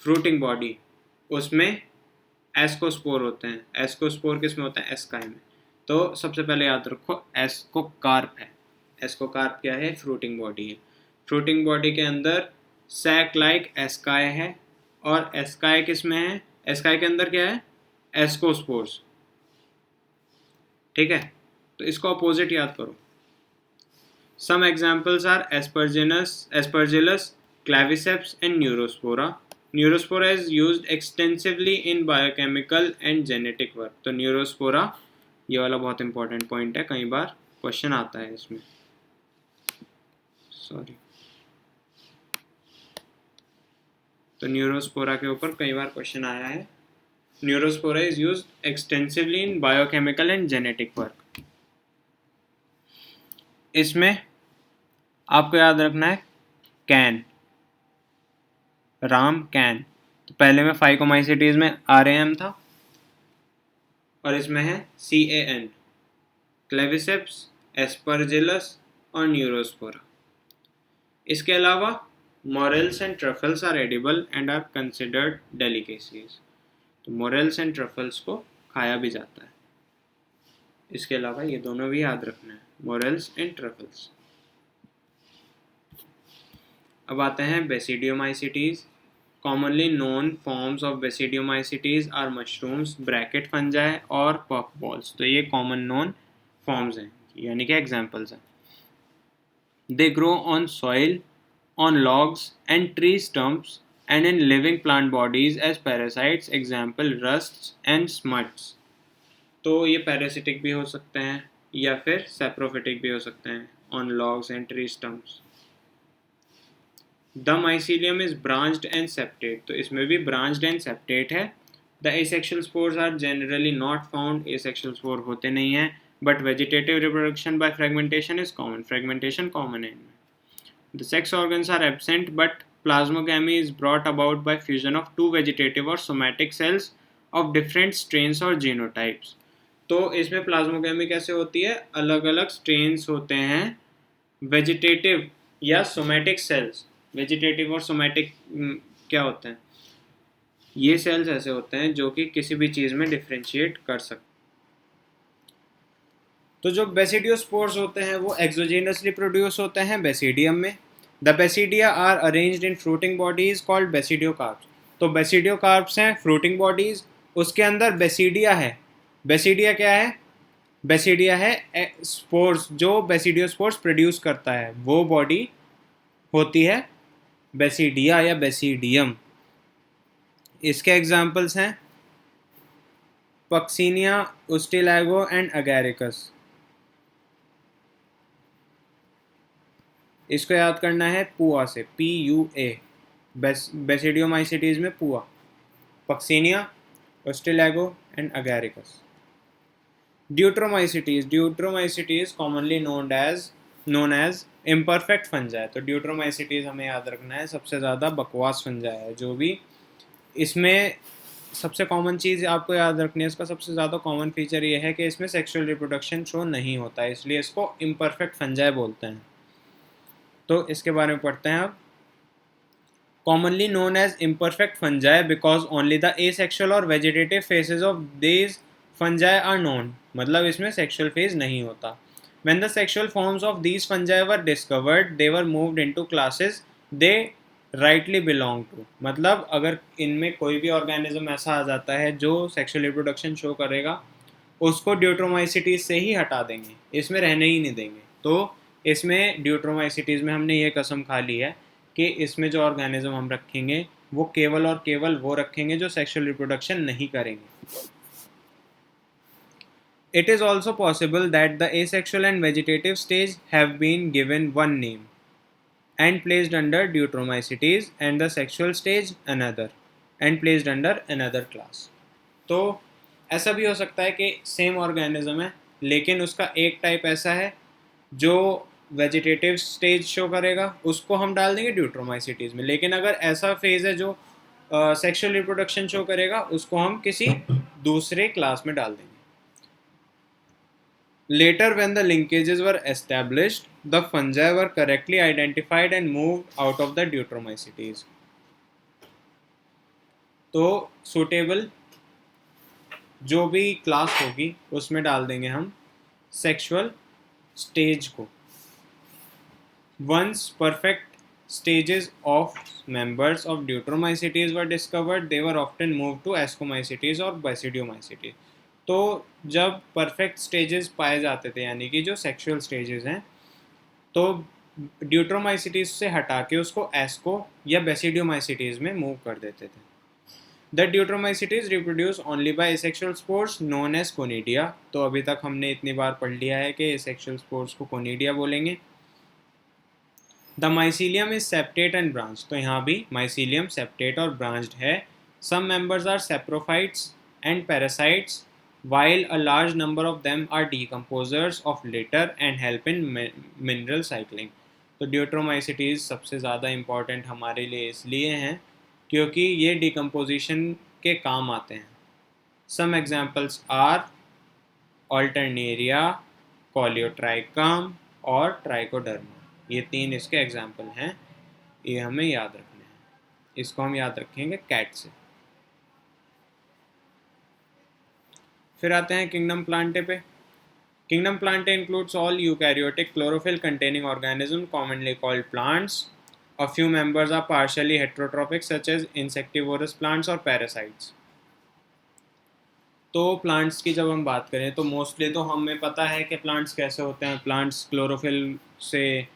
fruiting body, उसमें एस्कोस्पोर होते हैं. एस्कोस्पोर किस में होता है? एस्काई में. तो सबसे पहले याद रखो एस्कोकार्प है. एस्कोकार्प क्या है? फ्रूटिंग बॉडी है. फ्रूटिंग बॉडी के अंदर सैक लाइक एस्काई है, और एस्काई किस में है? एस्काई के अंदर क्या है? एस्कोस्पोर्स। ठीक है, तो इसको अपोजिट याद करो। Some examples are Aspergillus, claviceps and neurospora. Neurospora is used extensively in biochemical and genetic work. तो न्यूरोस्पोरा ये वाला बहुत इंपॉर्टेंट पॉइंट है, कई बार क्वेश्चन आता है इसमें। सॉरी, तो न्यूरोस्पोरा के ऊपर कई बार क्वेश्चन आया है। Neurospora is used extensively in biochemical and genetic work. इसमें आपको याद रखना है कैन, राम कैन। तो पहले में फाइकोमाइसिटीज में RAM था और इसमें है CAN, क्लेविसेप्स, एस्परजिलस और न्यूरोस्पोरा। इसके अलावा morels and truffles are edible and are considered delicacies. तो मोरेल्स एंड ट्रफल्स को खाया भी जाता है। इसके अलावा ये दोनों भी याद रखना है, मोरेल्स एंड ट्रफल्स। अब आते हैं basidiomycetes. Commonly known forms of basidiomycetes are mushrooms, bracket fungi और puffballs। तो ये common known forms हैं, यानी कि examples हैं। They grow on soil, on logs and tree stumps and in living plant bodies as parasites, example rusts and smuts। तो ये parasitic भी हो सकते हैं या फिर saprophytic भी हो सकते हैं, on logs and tree stumps। The mycelium is branched and septate. तो इसमें भी ब्रांच्ड एंड सेप्टेट है। The asexual spores are generally not found. Asexual spore होते नहीं हैं, but vegetative reproduction by fragmentation is common. Fragmentation common है इनमें। The sex organs are absent but plasmogamy is brought about by fusion of two vegetative और somatic cells of different strains और genotypes. तो इसमें plasmogamy कैसे होती है? अलग अलग स्ट्रेन्स होते हैं वेजिटेटिव या सोमैटिक सेल्स। वेजिटेटिव और सोमैटिक क्या होते हैं? ये सेल्स ऐसे होते हैं जो कि किसी भी चीज़ में डिफ्रेंशिएट कर सकते। तो जो बेसिडियोस्पोर्स होते हैं वो एक्सोजेनसली प्रोड्यूस होते हैं बेसिडियम में। The basidia are arranged in fruiting bodies called basidiocarps. तो बेसिडियोकार्प्स हैं फ्रूटिंग बॉडीज, उसके अंदर बेसिडिया है। बेसिडिया क्या है? बेसिडिया है स्पोर्स, जो बेसिडियोस्पोर्स प्रोड्यूस करता है, वो बॉडी होती है बेसिडिया या बेसिडियम। इसके एग्जाम्पल्स हैं पक्सीनिया, उस्टिलैगो एंड अगैरिकस। इसको याद करना है पुआ से, PUA। बेसिडियोमाइसिटीज में पुआ, Puccinia, Ustilago and Agaricus. Deuteromycetes commonly known as imperfect fungi. तो ड्यूट्रोमाइसिटीज हमें याद रखना है सबसे ज़्यादा बकवास फंजाई है। जो भी इसमें सबसे कॉमन चीज़ आपको याद रखनी है, इसका सबसे ज़्यादा कॉमन फीचर ये है कि इसमें सेक्सुअल रिप्रोडक्शन शो नहीं होता है, इसलिए इसको इम्परफेक्ट फंजाई बोलते हैं। तो इसके बारे में पढ़ते हैं अब। Commonly known as imperfect fungi because only the asexual और vegetative phases of these fungi are known. मतलब इसमें सेक्सुअल फेज नहीं होता। When the sexual forms of these fungi were discovered, they were moved into classes they rightly belong to। मतलब अगर इनमें कोई भी ऑर्गेनिज्म ऐसा आ जाता है जो सेक्सुअल रिप्रोडक्शन शो करेगा, उसको ड्यूट्रोमाइसिटीज से ही हटा देंगे, इसमें रहने ही नहीं देंगे। तो इसमें ड्यूट्रोमाइसिटीज में हमने ये कसम खा ली है कि इसमें जो ऑर्गेनिज्म हम रखेंगे वो केवल और केवल वो रखेंगे जो सेक्सुअल रिप्रोडक्शन नहीं करेंगे। It is also possible that the asexual and vegetative stage have been given one name and placed under Deuteromycetes, and the sexual stage another and placed under another class। तो ऐसा भी हो सकता है कि same organism है लेकिन उसका एक टाइप ऐसा है जो वेजिटेटिव स्टेज शो करेगा, उसको हम डाल देंगे ड्यूट्रोमाइसिटीज में। लेकिन अगर ऐसा फेज है जो सेक्सुअल रिप्रोडक्शन शो करेगा, उसको हम किसी दूसरे क्लास में डाल देंगे। Later, when the linkages were established, the fungi were correctly identified and moved out of the Deuteromycetes। तो suitable जो भी क्लास होगी उसमें डाल देंगे हम सेक्सुअल स्टेज को। Once perfect stages of members of Deuteromycetes were discovered, they were often moved to Ascomycetes और Basidiomycetes. तो जब परफेक्ट स्टेजेस पाए जाते थे, यानी कि जो सेक्सुअल स्टेजेस हैं, तो ड्यूट्रोमाइसिटीज से हटा के उसको एस्को या बेसिडियोमाइसिटीज में मूव कर देते थे. The deuteromycetes reproduce only by asexual spores known as conidia. तो अभी तक हमने इतनी बार पढ़ लिया है कि एसेक्सुअल स्पोर्स को कोनिडिया बोलेंगे. The mycelium is septate and branch. तो यहाँ भी माइसीलियम सेप्टेट और ब्रांच्ड है. Some members are saprophytes and parasites while a large number of them are decomposers of litter and help in mineral cycling. तो Deuteromycetes सबसे ज़्यादा important हमारे लिए इसलिए हैं क्योंकि ये डिकम्पोजिशन के काम आते हैं. सम एग्जाम्पल्स आर ऑल्टरनेरिया, कॉलियोट्राइकम और ट्राइकोडर्मा. ये 3 इसके एग्जाम्पल हैं, ये हमें याद रखने हैं. इसको हम याद रखेंगे कैट से. फिर आते हैं किंगडम प्लांटे पे. Kingdom plantae includes all eukaryotic chlorophyll containing organism commonly called plants. A few members are partially heterotrophic such as insectivorous plants और पैरासाइट्स. तो प्लांट्स की जब हम बात करें तो मोस्टली तो हमें पता है कि प्लांट्स कैसे होते हैं. प्लांट्स क्लोरोफिल से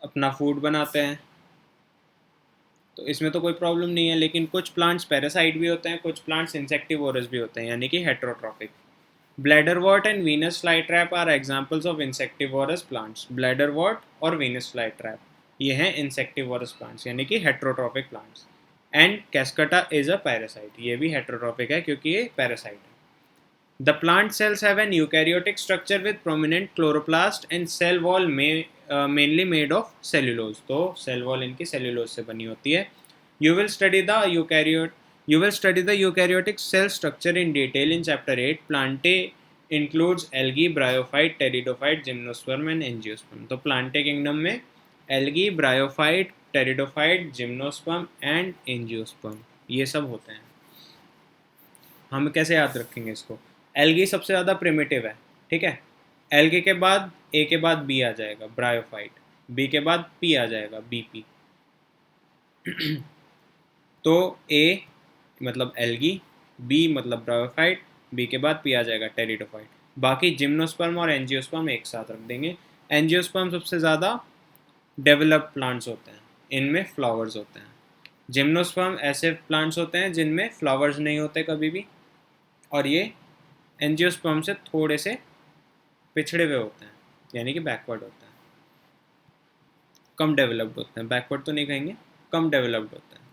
अपना फूड बनाते हैं, तो इसमें तो कोई प्रॉब्लम नहीं है. लेकिन कुछ प्लांट्स पैरासाइट भी होते हैं, कुछ प्लांट्स इंसेक्टिवोरस भी होते हैं, यानी कि heterotrophic. Bladderwort and Venus flytrap are examples of insectivorous plants. Bladderwort और वीनस फ्लाईट्रैप ये हैं इंसेक्टिवोरस प्लांट्स, यानी कि heterotrophic plants. And Cuscuta is a parasite. ये भी हेट्रोट्रॉपिक है क्योंकि ये पैरासाइट है. The plant cells have an eukaryotic structure with prominent chloroplast and cell wall mainly made of cellulose. तो cell wall इनकी cellulose से बनी होती है. You will study the eukaryotic cell structure in detail in chapter 8. Plantae includes algae, bryophyte, pteridophyte, gymnosperm and angiosperm. तो Plantae kingdom में algae, bryophyte, pteridophyte, gymnosperm and angiosperm ये सब होते हैं. हम कैसे याद रखेंगे इसको? एल्गी सबसे ज़्यादा प्रिमिटिव है, ठीक है. एल्गे के बाद ए के बाद बी आ जाएगा ब्रायोफाइट, बी के बाद पी आ जाएगा बीपी. तो ए मतलब एल्गी, बी मतलब ब्रायोफाइट, बी के बाद पी आ जाएगा टेरिडोफाइट. बाकी जिम्नोस्पर्म और एंजियोस्पर्म एक साथ रख देंगे. एंजियोस्पर्म सबसे ज़्यादा डेवलप्ड प्लांट्स होते हैं, इनमें फ्लावर्स होते हैं. जिम्नोस्पर्म ऐसे प्लांट्स होते हैं जिनमें फ्लावर्स नहीं होते कभी भी, और ये एंजियोस्पर्म से थोड़े से पिछड़े हुए होते हैं, यानी कि बैकवर्ड होते हैं, कम डेवलप्ड होते हैं. बैकवर्ड तो नहीं कहेंगे, कम डेवलप्ड होते हैं.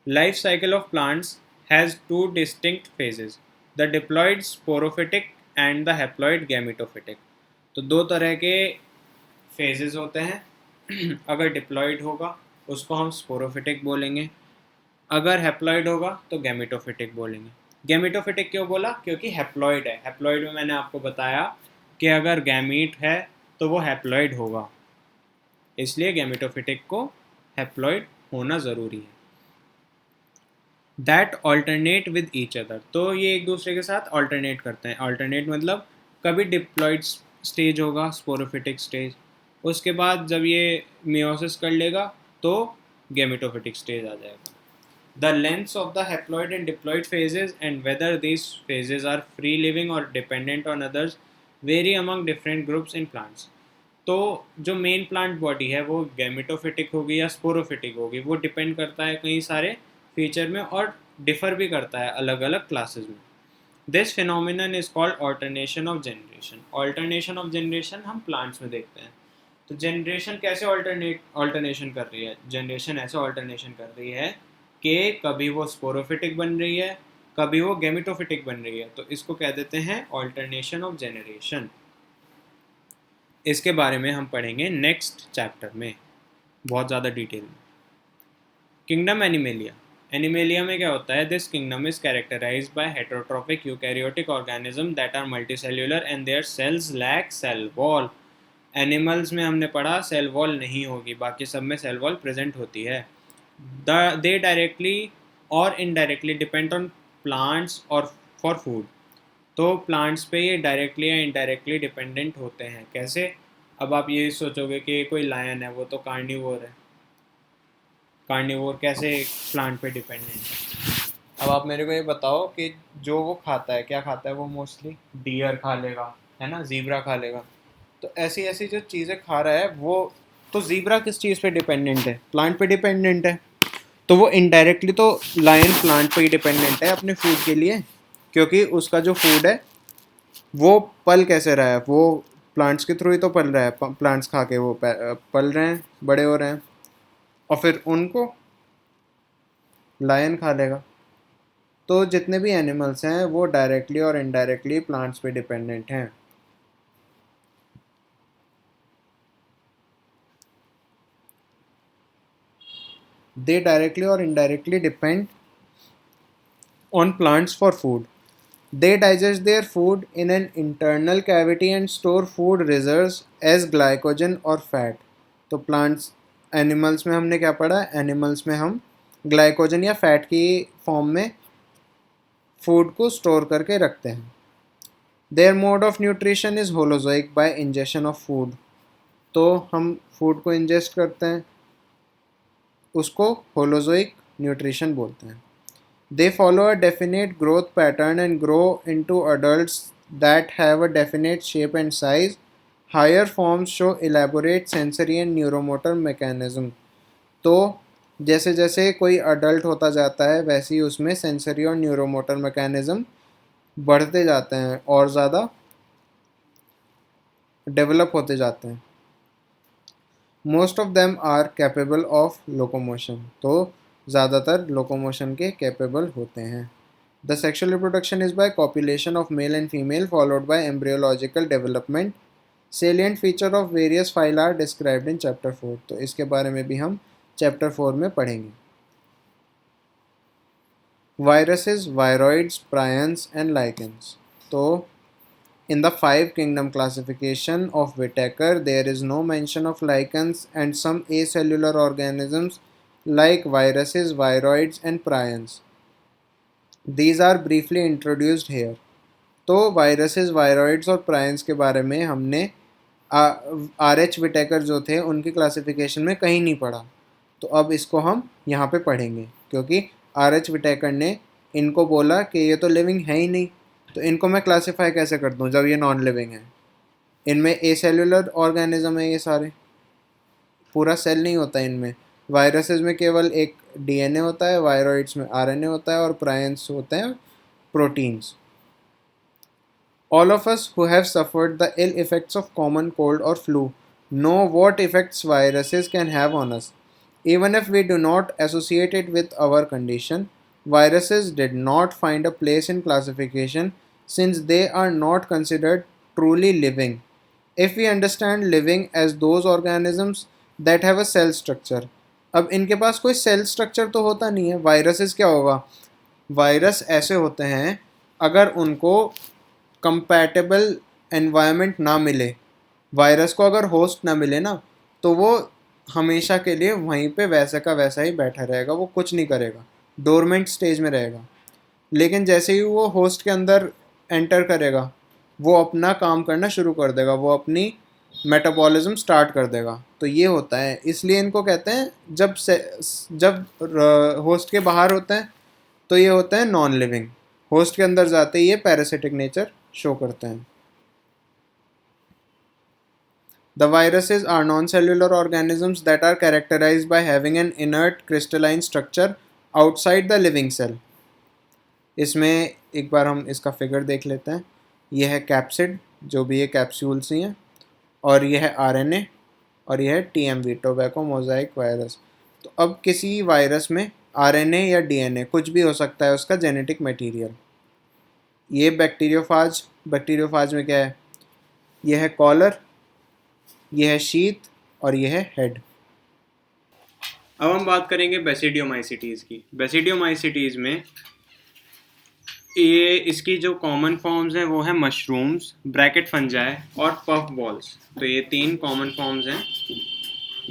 Life cycle of plants has 2 distinct phases, the diploid sporophytic and the haploid gametophytic. तो 2 तरह के फेजेस होते हैं. अगर डिप्लॉयड होगा उसको हम स्पोरोफिटिक बोलेंगे, अगर हैप्लॉयड होगा तो गैमेटोफिटिक बोलेंगे. गैमेटोफिटिक क्यों बोला? क्योंकि हैप्लॉयड है. हैप्लॉयड में मैंने आपको बताया कि अगर गैमीट है तो वो हैप्लॉयड होगा, इसलिए गैमेटोफिटिक को हैप्लॉयड होना ज़रूरी है. That alternate with each other. तो ये एक दूसरे के साथ ऑल्टरनेट करते हैं. ऑल्टरनेट मतलब कभी डिप्लॉयड स्टेज होगा, स्पोरोफिटिक स्टेज, उसके बाद जब ये मियोसिस कर लेगा तो गैमेटोफिटिक स्टेज आ जाएगा. The lengths of the haploid and diploid phases and whether these phases are free living or dependent on others vary among different groups in plants. तो जो मेन प्लांट बॉडी है वो gametophytic होगी या sporophytic होगी, वो depend करता है कई सारे फीचर में और डिफर भी करता है अलग अलग क्लासेस में. This phenomenon is called alternation of generation. Alternation of generation हम प्लांट्स में देखते हैं. तो जनरेशन कैसे ऑल्टरनेशन कर रही है? जनरेशन ऐसे ऑल्टरनेशन कर रही है कि कभी वो स्पोरोफिटिक बन रही है, कभी वो गैमेटोफिटिक बन रही है, तो इसको कह देते हैं ऑल्टरनेशन ऑफ जनरेशन. इसके बारे में हम पढ़ेंगे नेक्स्ट चैप्टर में बहुत ज़्यादा डिटेल में. Kingdom animalia. एनिमेलिया में क्या होता है? This kingdom is characterized by heterotrophic eukaryotic organism that are multicellular and their cells lack cell wall. Animals में हमने पढ़ा सेल वॉल नहीं होगी, बाकी सब में सेल वॉल प्रेजेंट होती है. They directly or indirectly depend on plants or for food. तो प्लांट्स पे ये डायरेक्टली या इनडायरेक्टली डिपेंडेंट होते हैं. कैसे? अब आप ये सोचोगे कि कोई लायन है, वो तो कार्निवोर है, कार्निवोर कैसे प्लांट पे डिपेंडेंट है। अब आप मेरे को ये बताओ कि जो वो खाता है, क्या खाता है वो? मोस्टली डियर खा लेगा, है ना, ज़ीब्रा खा लेगा। तो ऐसी ऐसी जो चीज़ें खा रहा है वो, तो ज़ीब्रा किस चीज़ पे डिपेंडेंट है? प्लांट पे डिपेंडेंट है। तो वो इनडायरेक्टली तो लायन प्लांट पे ही डिपेंडेंट है अपने फूड के लिए, क्योंकि उसका जो फूड है वो पल कैसे रहा है, वो प्लांट्स के थ्रू ही तो पल रहा है। प्लांट्स खा के वो पल रहे हैं, बड़े हो रहे हैं, और फिर उनको लायन खा लेगा। तो जितने भी एनिमल्स हैं वो डायरेक्टली और इनडायरेक्टली प्लांट्स पे डिपेंडेंट हैं। दे डायरेक्टली और indirectly depend on plants for food. They digest their food in an internal cavity and store food reserves as glycogen or fat. तो प्लांट्स, एनिमल्स में हमने क्या पढ़ा? एनिमल्स में हम ग्लाइकोजन या फैट की फॉर्म में फूड को स्टोर करके रखते हैं। Their mode of nutrition is holozoic by ingestion of food. तो हम फूड को इंजेस्ट करते हैं, उसको होलोजोइक न्यूट्रिशन बोलते हैं। They follow a definite growth pattern and grow into adults that have a definite shape and size. Higher forms show elaborate sensory and neuromotor mechanism. तो जैसे जैसे कोई अडल्ट होता जाता है वैसे ही उसमें सेंसरी और न्यूरोमोटर मैकेनिज्म बढ़ते जाते हैं और ज़्यादा डेवलप होते जाते हैं। Most of them are capable of locomotion. तो ज़्यादातर लोकोमोशन के कैपेबल होते हैं। The sexual reproduction is by copulation of male and female followed by embryological development. Salient feature of various phyla are described in chapter 4। तो इसके बारे में भी हम चैप्टर 4 में पढ़ेंगे। Viruses, viroids, prions and lichens. तो in the five kingdom classification of Whitaker, there is no mention of lichens and some acellular organisms like viruses, viroids, and prions. These are briefly introduced here. तो viruses, viroids और prions के बारे में हमने R.H. Whittaker जो थे उनकी classification में कहीं नहीं पढ़ा। तो अब इसको हम यहाँ पे पढ़ेंगे, क्योंकि R.H. विटेकर ने इनको बोला कि ये तो लिविंग है ही नहीं, तो इनको मैं क्लासीफाई कैसे कर दूँ जब ये नॉन लिविंग है? इनमें एसेल्युलर ऑर्गेनिज्म है, ये सारे, पूरा सेल नहीं होता इनमें। वायरसेस में केवल एक डीएनए होता है, वायरॉइड्स में आरएनए होता है, और प्रायंस होते हैं proteins. All of us who have suffered the ill effects of common cold or flu know what effects viruses can have on us. Even if we do not associate it with our condition, viruses did not find a place in classification since they are not considered truly living. If we understand living as those organisms that have a cell structure, अब इनके पास कोई cell structure तो होता नहीं है। Viruses क्या होगा? Virus ऐसे होते हैं, अगर उनको कंपैटिबल एनवायरनमेंट ना मिले, वायरस को अगर होस्ट ना मिले ना, तो वो हमेशा के लिए वहीं पे वैसे का वैसा ही बैठा रहेगा, वो कुछ नहीं करेगा, डोरमेंट स्टेज में रहेगा। लेकिन जैसे ही वो होस्ट के अंदर एंटर करेगा, वो अपना काम करना शुरू कर देगा, वो अपनी मेटाबॉलिज्म स्टार्ट कर देगा। तो ये होता है, इसलिए इनको कहते हैं जब होस्ट के बाहर होते हैं तो ये होते हैं नॉन लिविंग, होस्ट के अंदर जाते ही ये पैरासिटिक नेचर शो करते हैं। The viruses are non-cellular organisms that are characterized by having an inert crystalline structure outside the living cell. इसमें एक बार हम इसका फिगर देख लेते हैं। यह है कैप्सिड, जो भी ये कैप्सूल्स ही हैं, और यह है आरएनए, और यह है टीएमवी, टोबैको मोजाइक वायरस। तो अब किसी वायरस में आरएनए या डीएनए कुछ भी हो सकता है उसका जेनेटिक मटेरियल। ये बैक्टीरियोफाज में क्या है? यह है कॉलर, यह है शीथ, और यह है हेड। अब हम बात करेंगे बेसिडियोमाइसिटीज़ की। बेसिडियोमाइसिटीज़ में ये इसकी जो कॉमन फॉर्म्स हैं वो है मशरूम्स, ब्रैकेट फंजाई और पफ बॉल्स। तो ये तीन कॉमन फॉर्म्स हैं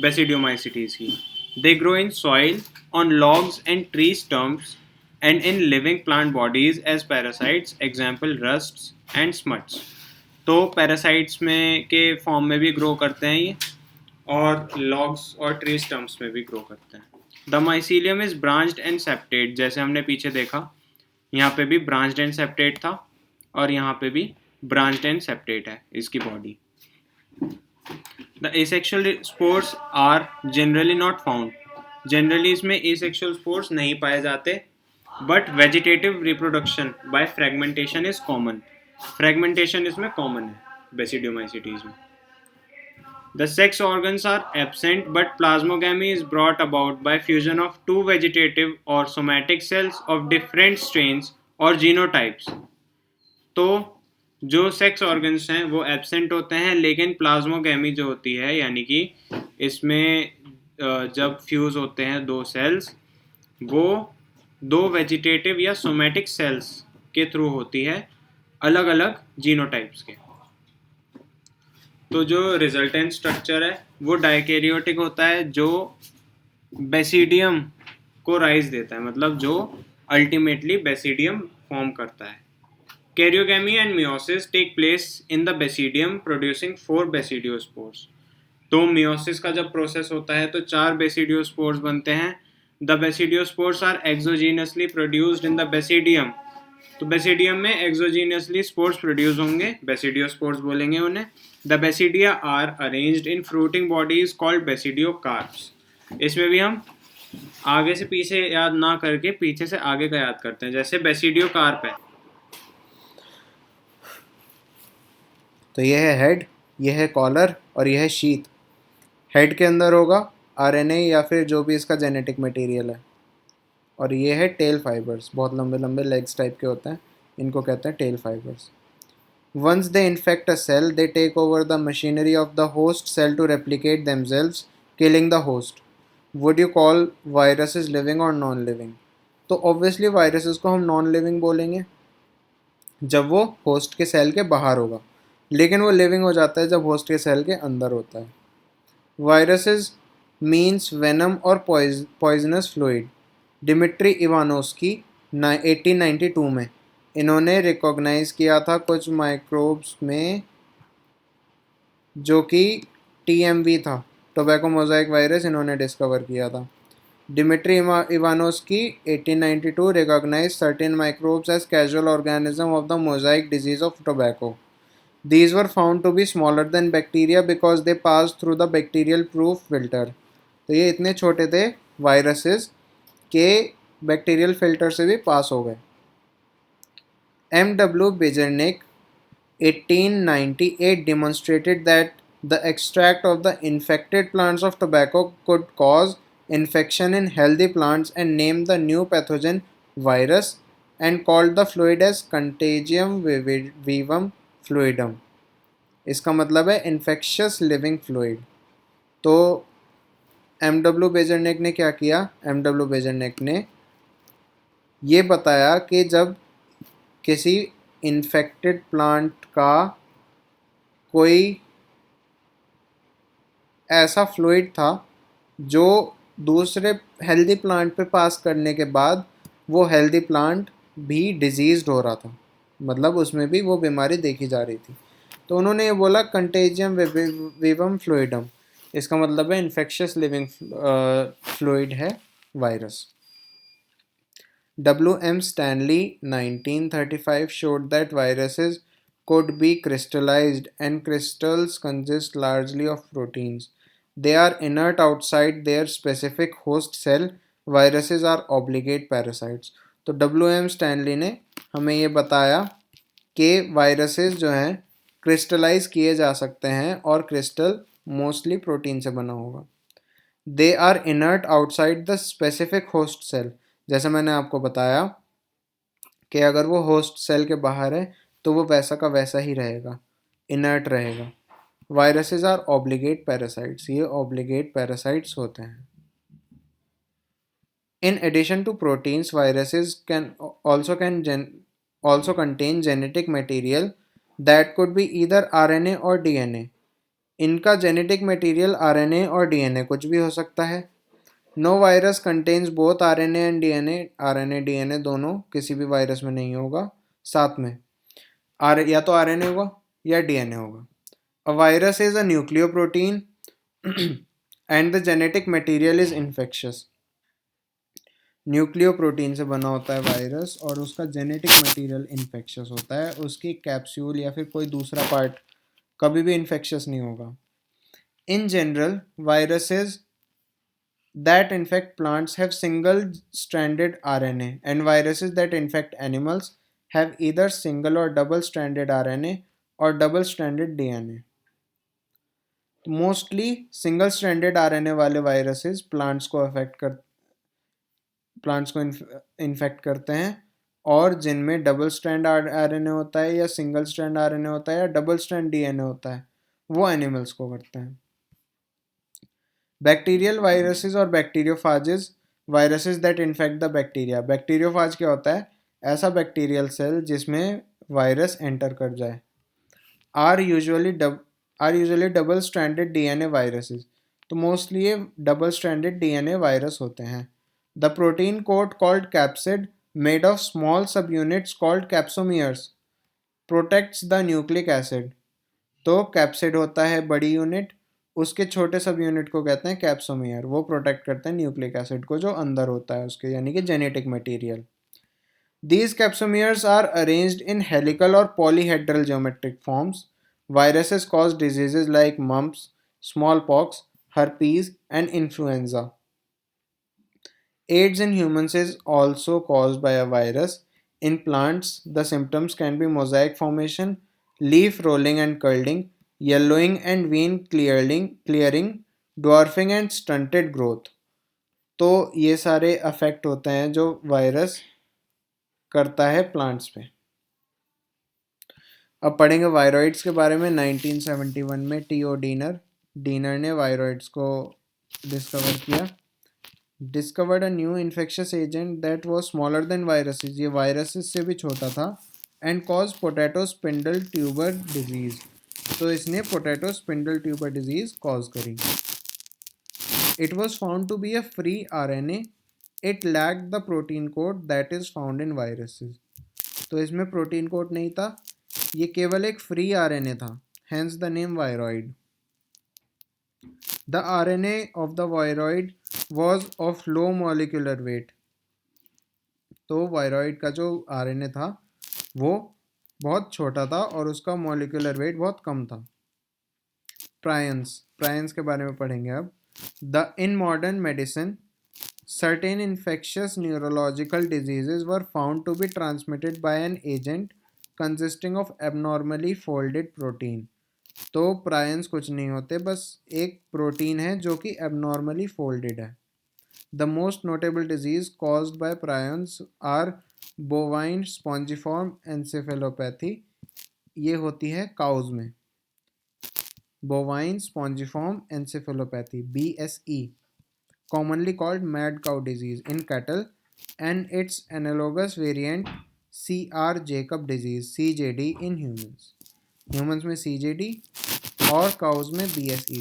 बेसिडियोमाइसिटीज़ की। They grow in soil, on logs and tree stumps and in living plant bodies as parasites, example rusts and smuts. तो पैरासाइट्स में के फॉर्म में भी ग्रो करते हैं ये, और लॉग्स और ट्री स्टम्प्स में भी ग्रो करते हैं। The mycelium is branched and septate, जैसे हमने पीछे देखा यहाँ पे भी ब्रांच्ड एंड सेप्टेट था और यहाँ पे भी ब्रांच्ड एंड सेप्टेट है इसकी body. The asexual spores are generally not found, generally इसमें एसेक्सुअल स्पोर्स नहीं पाए जाते. But vegetative reproduction by fragmentation is common, fragmentation इसमें कॉमन है बेसिडियोमाइसीटीज में. The sex organs are absent, but plasmogamy is brought about by fusion of two vegetative or somatic cells of different strains or genotypes. तो जो sex organs हैं वो absent होते हैं, लेकिन प्लाज्मोगैमी जो होती है यानी कि इसमें जब फ्यूज होते हैं दो सेल्स, वो दो वेजिटेटिव या सोमैटिक सेल्स के थ्रू होती है, अलग अलग जीनोटाइप्स के. तो जो रिजल्टेंट स्ट्रक्चर है वो डाइकैरियोटिक होता है, जो बेसिडियम को राइज देता है, मतलब जो अल्टीमेटली बेसिडियम फॉर्म करता है. Karyogamy and meiosis take place in the basidium producing 4 basidiospores. तो मियोसिस का जब प्रोसेस होता है तो 4 बेसिडियोस्पोर्स बनते हैं. The basidiospores are exogenously produced in the basidium. तो बेसिडियम में एक्सोजीनियसली स्पोर्स प्रोड्यूस होंगे, बेसिडियोस्पोर्स बोलेंगे उन्हें. The basidia are arranged in fruiting bodies called basidiocarps. इसमें भी हम आगे से पीछे याद ना करके पीछे से आगे का याद करते हैं. जैसे बेसिडियोकार्प है तो यह है हेड, यह है कॉलर और यह है शीथ. हेड के अंदर होगा आरएनए या फिर जो भी इसका जेनेटिक मटेरियल है, और ये है टेल फाइबर्स, बहुत लंबे लंबे लेग्स टाइप के होते हैं, इनको कहते हैं tell fibres. Once they infect a cell, they take over the machinery of the host cell to replicate themselves, killing the host. Would you call viruses living or non-living? तो obviously viruses को हम non-living बोलेंगे जब वो host के cell के बाहर होगा, लेकिन वो living हो जाता है जब host के सेल के अंदर होता है. Viruses means venom or poisonous fluid. Dmitri Ivanovsky 1892 में इन्होंने रिकॉग्नाइज किया था कुछ माइक्रोब्स में जो कि TMV था, टोबैको मोज़ाइक वायरस, इन्होंने डिस्कवर किया था. Dmitri Ivanovsky 1892 recognize certain microbes as casual organism of the mosaic disease of tobacco. These were found to be smaller than bacteria because they passed through the bacterial proof filter. तो ये इतने छोटे थे viruses के bacterial filter से भी पास हो गए. M.W. Bejernik 1898 demonstrated that the extract of the infected plants of tobacco could cause infection in healthy plants and named the new pathogen virus and called the fluid as Contagium vivum fluidum. इसका मतलब है infectious living fluid. तो M.W. बेजरनेक ने क्या किया? M.W. बेजरनेक ने ये बताया कि जब किसी इन्फेक्टेड प्लांट का कोई ऐसा फ्लूइड था जो दूसरे हेल्दी प्लांट पे पास करने के बाद वो हेल्दी प्लांट भी डिजीज्ड हो रहा था, मतलब उसमें भी वो बीमारी देखी जा रही थी. तो उन्होंने ये बोला कंटेजियम विवम फ्लूइडम, इसका मतलब है इन्फेक्शियस लिविंग फ्लूइड है virus. W.M. Stanley 1935 showed that viruses could be crystallized, and crystals consist largely of proteins. They are inert outside their specific host cell. Viruses are obligate parasites. तो W.M. Stanley ने हमें ये बताया कि viruses जो हैं crystallise किए जा सकते हैं और क्रिस्टल मोस्टली प्रोटीन से बना होगा. They are inert outside the specific host cell. जैसे मैंने आपको बताया कि अगर वो होस्ट सेल के बाहर है तो वो वैसा का वैसा ही रहेगा, इनर्ट रहेगा. वायरसेस आर ऑब्लिगेट पैरासाइट्स, ये ऑब्लिगेट पैरासाइट्स होते हैं. In addition to proteins, viruses can also contain genetic material that could be either RNA और DNA. इनका जेनेटिक मटेरियल RNA और DNA कुछ भी हो सकता है. No virus contains both RNA and DNA. RNA DNA दोनों किसी भी वायरस में नहीं होगा साथ में, या तो RNA होगा या DNA होगा. A virus is a nucleoprotein and the genetic material is infectious. Nucleoprotein से बना होता है वायरस और उसका जेनेटिक मटेरियल इन्फेक्शस होता है, उसकी कैप्सूल या फिर कोई दूसरा पार्ट कभी भी इन्फेक्शस नहीं होगा. In general viruses that infect plants have single stranded RNA, and viruses that infect animals have either single or double stranded RNA or double stranded DNA. Mostly single stranded RNA वाले viruses plants को infect करते हैं, और जिनमें double strand RNA होता है या single strand RNA होता है या डबल स्ट्रैंड डीएनए होता है, वो एनिमल्स को करते हैं. बैक्टीरियल वायरसेस और bacteriophages, viruses that infect the bacteria. Bacteriophage क्या होता है? ऐसा बैक्टीरियल सेल जिसमें वायरस एंटर कर जाए. Are usually double stranded DNA viruses. तो मोस्टली ये डबल स्ट्रैंडेड डीएनए वायरस होते हैं. The protein coat called capsid made of small subunits called capsomeres protects the nucleic acid. तो capsid होता है बड़ी यूनिट, उसके छोटे सब यूनिट को कहते हैं कैप्सोमियर. वो प्रोटेक्ट करते हैं न्यूक्लिक एसिड को जो अंदर होता है उसके, यानी कि genetic material. These capsomeres are arranged in helical or polyhedral geometric forms. Viruses cause diseases like mumps, smallpox, herpes, and influenza. AIDS in humans is also caused by a virus. In plants, the symptoms can be mosaic formation, leaf rolling and curling, yellowing and vein clearing, dwarfing and stunted growth. तो ये सारे affect होते हैं जो virus करता है plants पे. अब पढ़ेंगे वायरॉइड्स के बारे में. 1971 में टीओ डीनर ने वायरॉइड्स को डिस्कवर किया. Discovered a new infectious agent that was smaller than viruses. ये वायरसेस से भी छोटा था. And cause potato spindle tuber disease. तो इसने potato spindle tuber disease cause करी. It was found to be a free RNA. It lacked the protein code that is found in viruses. तो इसमें प्रोटीन कोड नहीं था, ये केवल एक फ्री आरएनए था. Hence the name viroid. The RNA of the viroid was of low molecular weight. तो viroid का जो आरएनए था वो बहुत छोटा था और उसका मॉलिक्यूलर वेट बहुत कम था. प्रायंस के बारे में पढ़ेंगे अब. The in modern medicine certain infectious neurological diseases were found to be transmitted by an agent consisting of abnormally folded protein. तो प्रायंस कुछ नहीं होते, बस एक प्रोटीन है जो कि abnormally folded है. The most notable disease caused by prions are bovine spongiform encephalopathy. ये होती है काउज में. bovine spongiform encephalopathy BSE, commonly called mad cow disease in cattle, and its analogous variant CR Jacob disease CJD in humans. Humans में CJD और cows में BSE.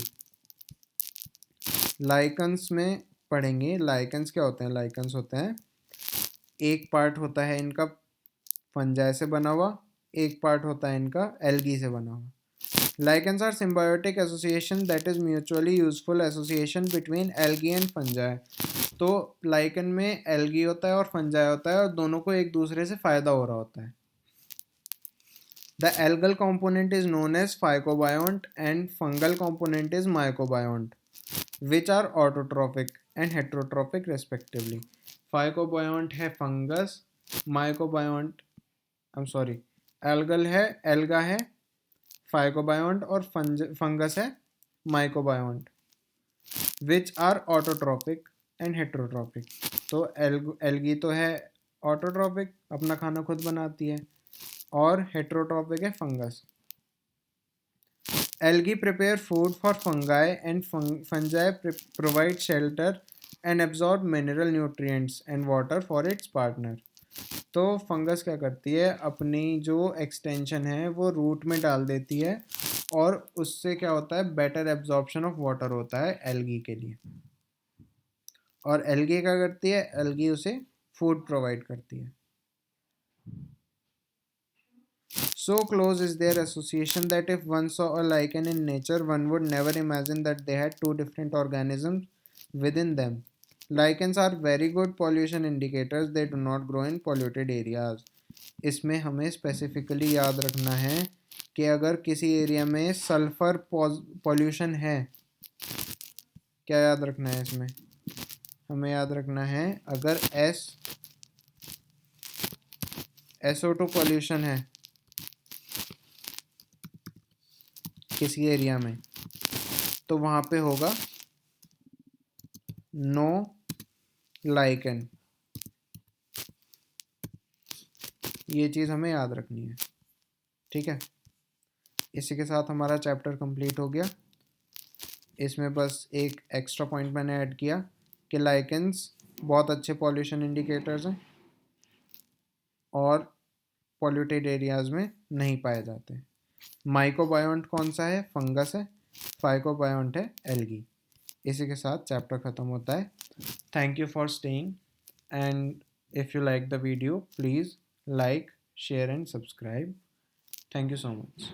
Lichens में पढ़ेंगे. Lichens क्या होते हैं? लाइकन्स होते हैं, एक पार्ट होता है इनका फंजाई से बना हुआ, एक पार्ट होता है इनका एल्गी से बना हुआ. Lichens are symbiotic association, that is mutually useful association between algae and fungi. तो लाइकन में एल्गी होता है और फंजाई होता है और दोनों को एक दूसरे से फ़ायदा हो रहा होता है. The algal component is known as phycobiont and fungal component is mycobiont, which are autotrophic and heterotrophic respectively. Phycobiont है फंगस, mycobiont algal है, एल्गा है, फाइकोबायोंट और फंगस है mycobiont. Which are autotrophic and heterotrophic. तो algae तो है autotrophic, अपना खाना खुद बनाती है, और हेट्रोट्रॉपिक है fungus. Algae prepare food for fungi and fungi provide shelter and absorb mineral nutrients and water for its partner. तो फंगस क्या करती है? अपनी जो एक्सटेंशन है वो रूट में डाल देती है और उससे क्या होता है? बेटर एब्जॉर्प्शन ऑफ वाटर होता है एल्गी के लिए. और एल्गी क्या करती है? एल्गी उसे फूड प्रोवाइड करती है. So close is their association that if one saw a lichen in nature, one would never imagine that they had two different organisms within them. Lichens are very good pollution indicators. They do not grow in polluted areas. इसमें हमें specifically याद रखना है कि अगर किसी area में sulphur pollution है, क्या याद रखना है इसमें? हमें याद रखना है अगर SO2 पॉल्यूशन है किसी एरिया में, तो वहाँ पे होगा नो लाइकन। ये चीज़ हमें याद रखनी है, ठीक है। इसी के साथ हमारा चैप्टर कंप्लीट हो गया। इसमें बस एक एक्स्ट्रा पॉइंट मैंने ऐड किया कि लाइकेंस बहुत अच्छे पॉल्यूशन इंडिकेटर्स हैं और पॉल्यूटेड एरियाज़ में नहीं पाए जाते। माइकोबायोंट कौन सा है? फंगस है। फाइकोबायोंट है एल्गी। इसी के साथ चैप्टर ख़त्म होता है। Thank you for staying, and if you like the video please like, share and subscribe. Thank you so much.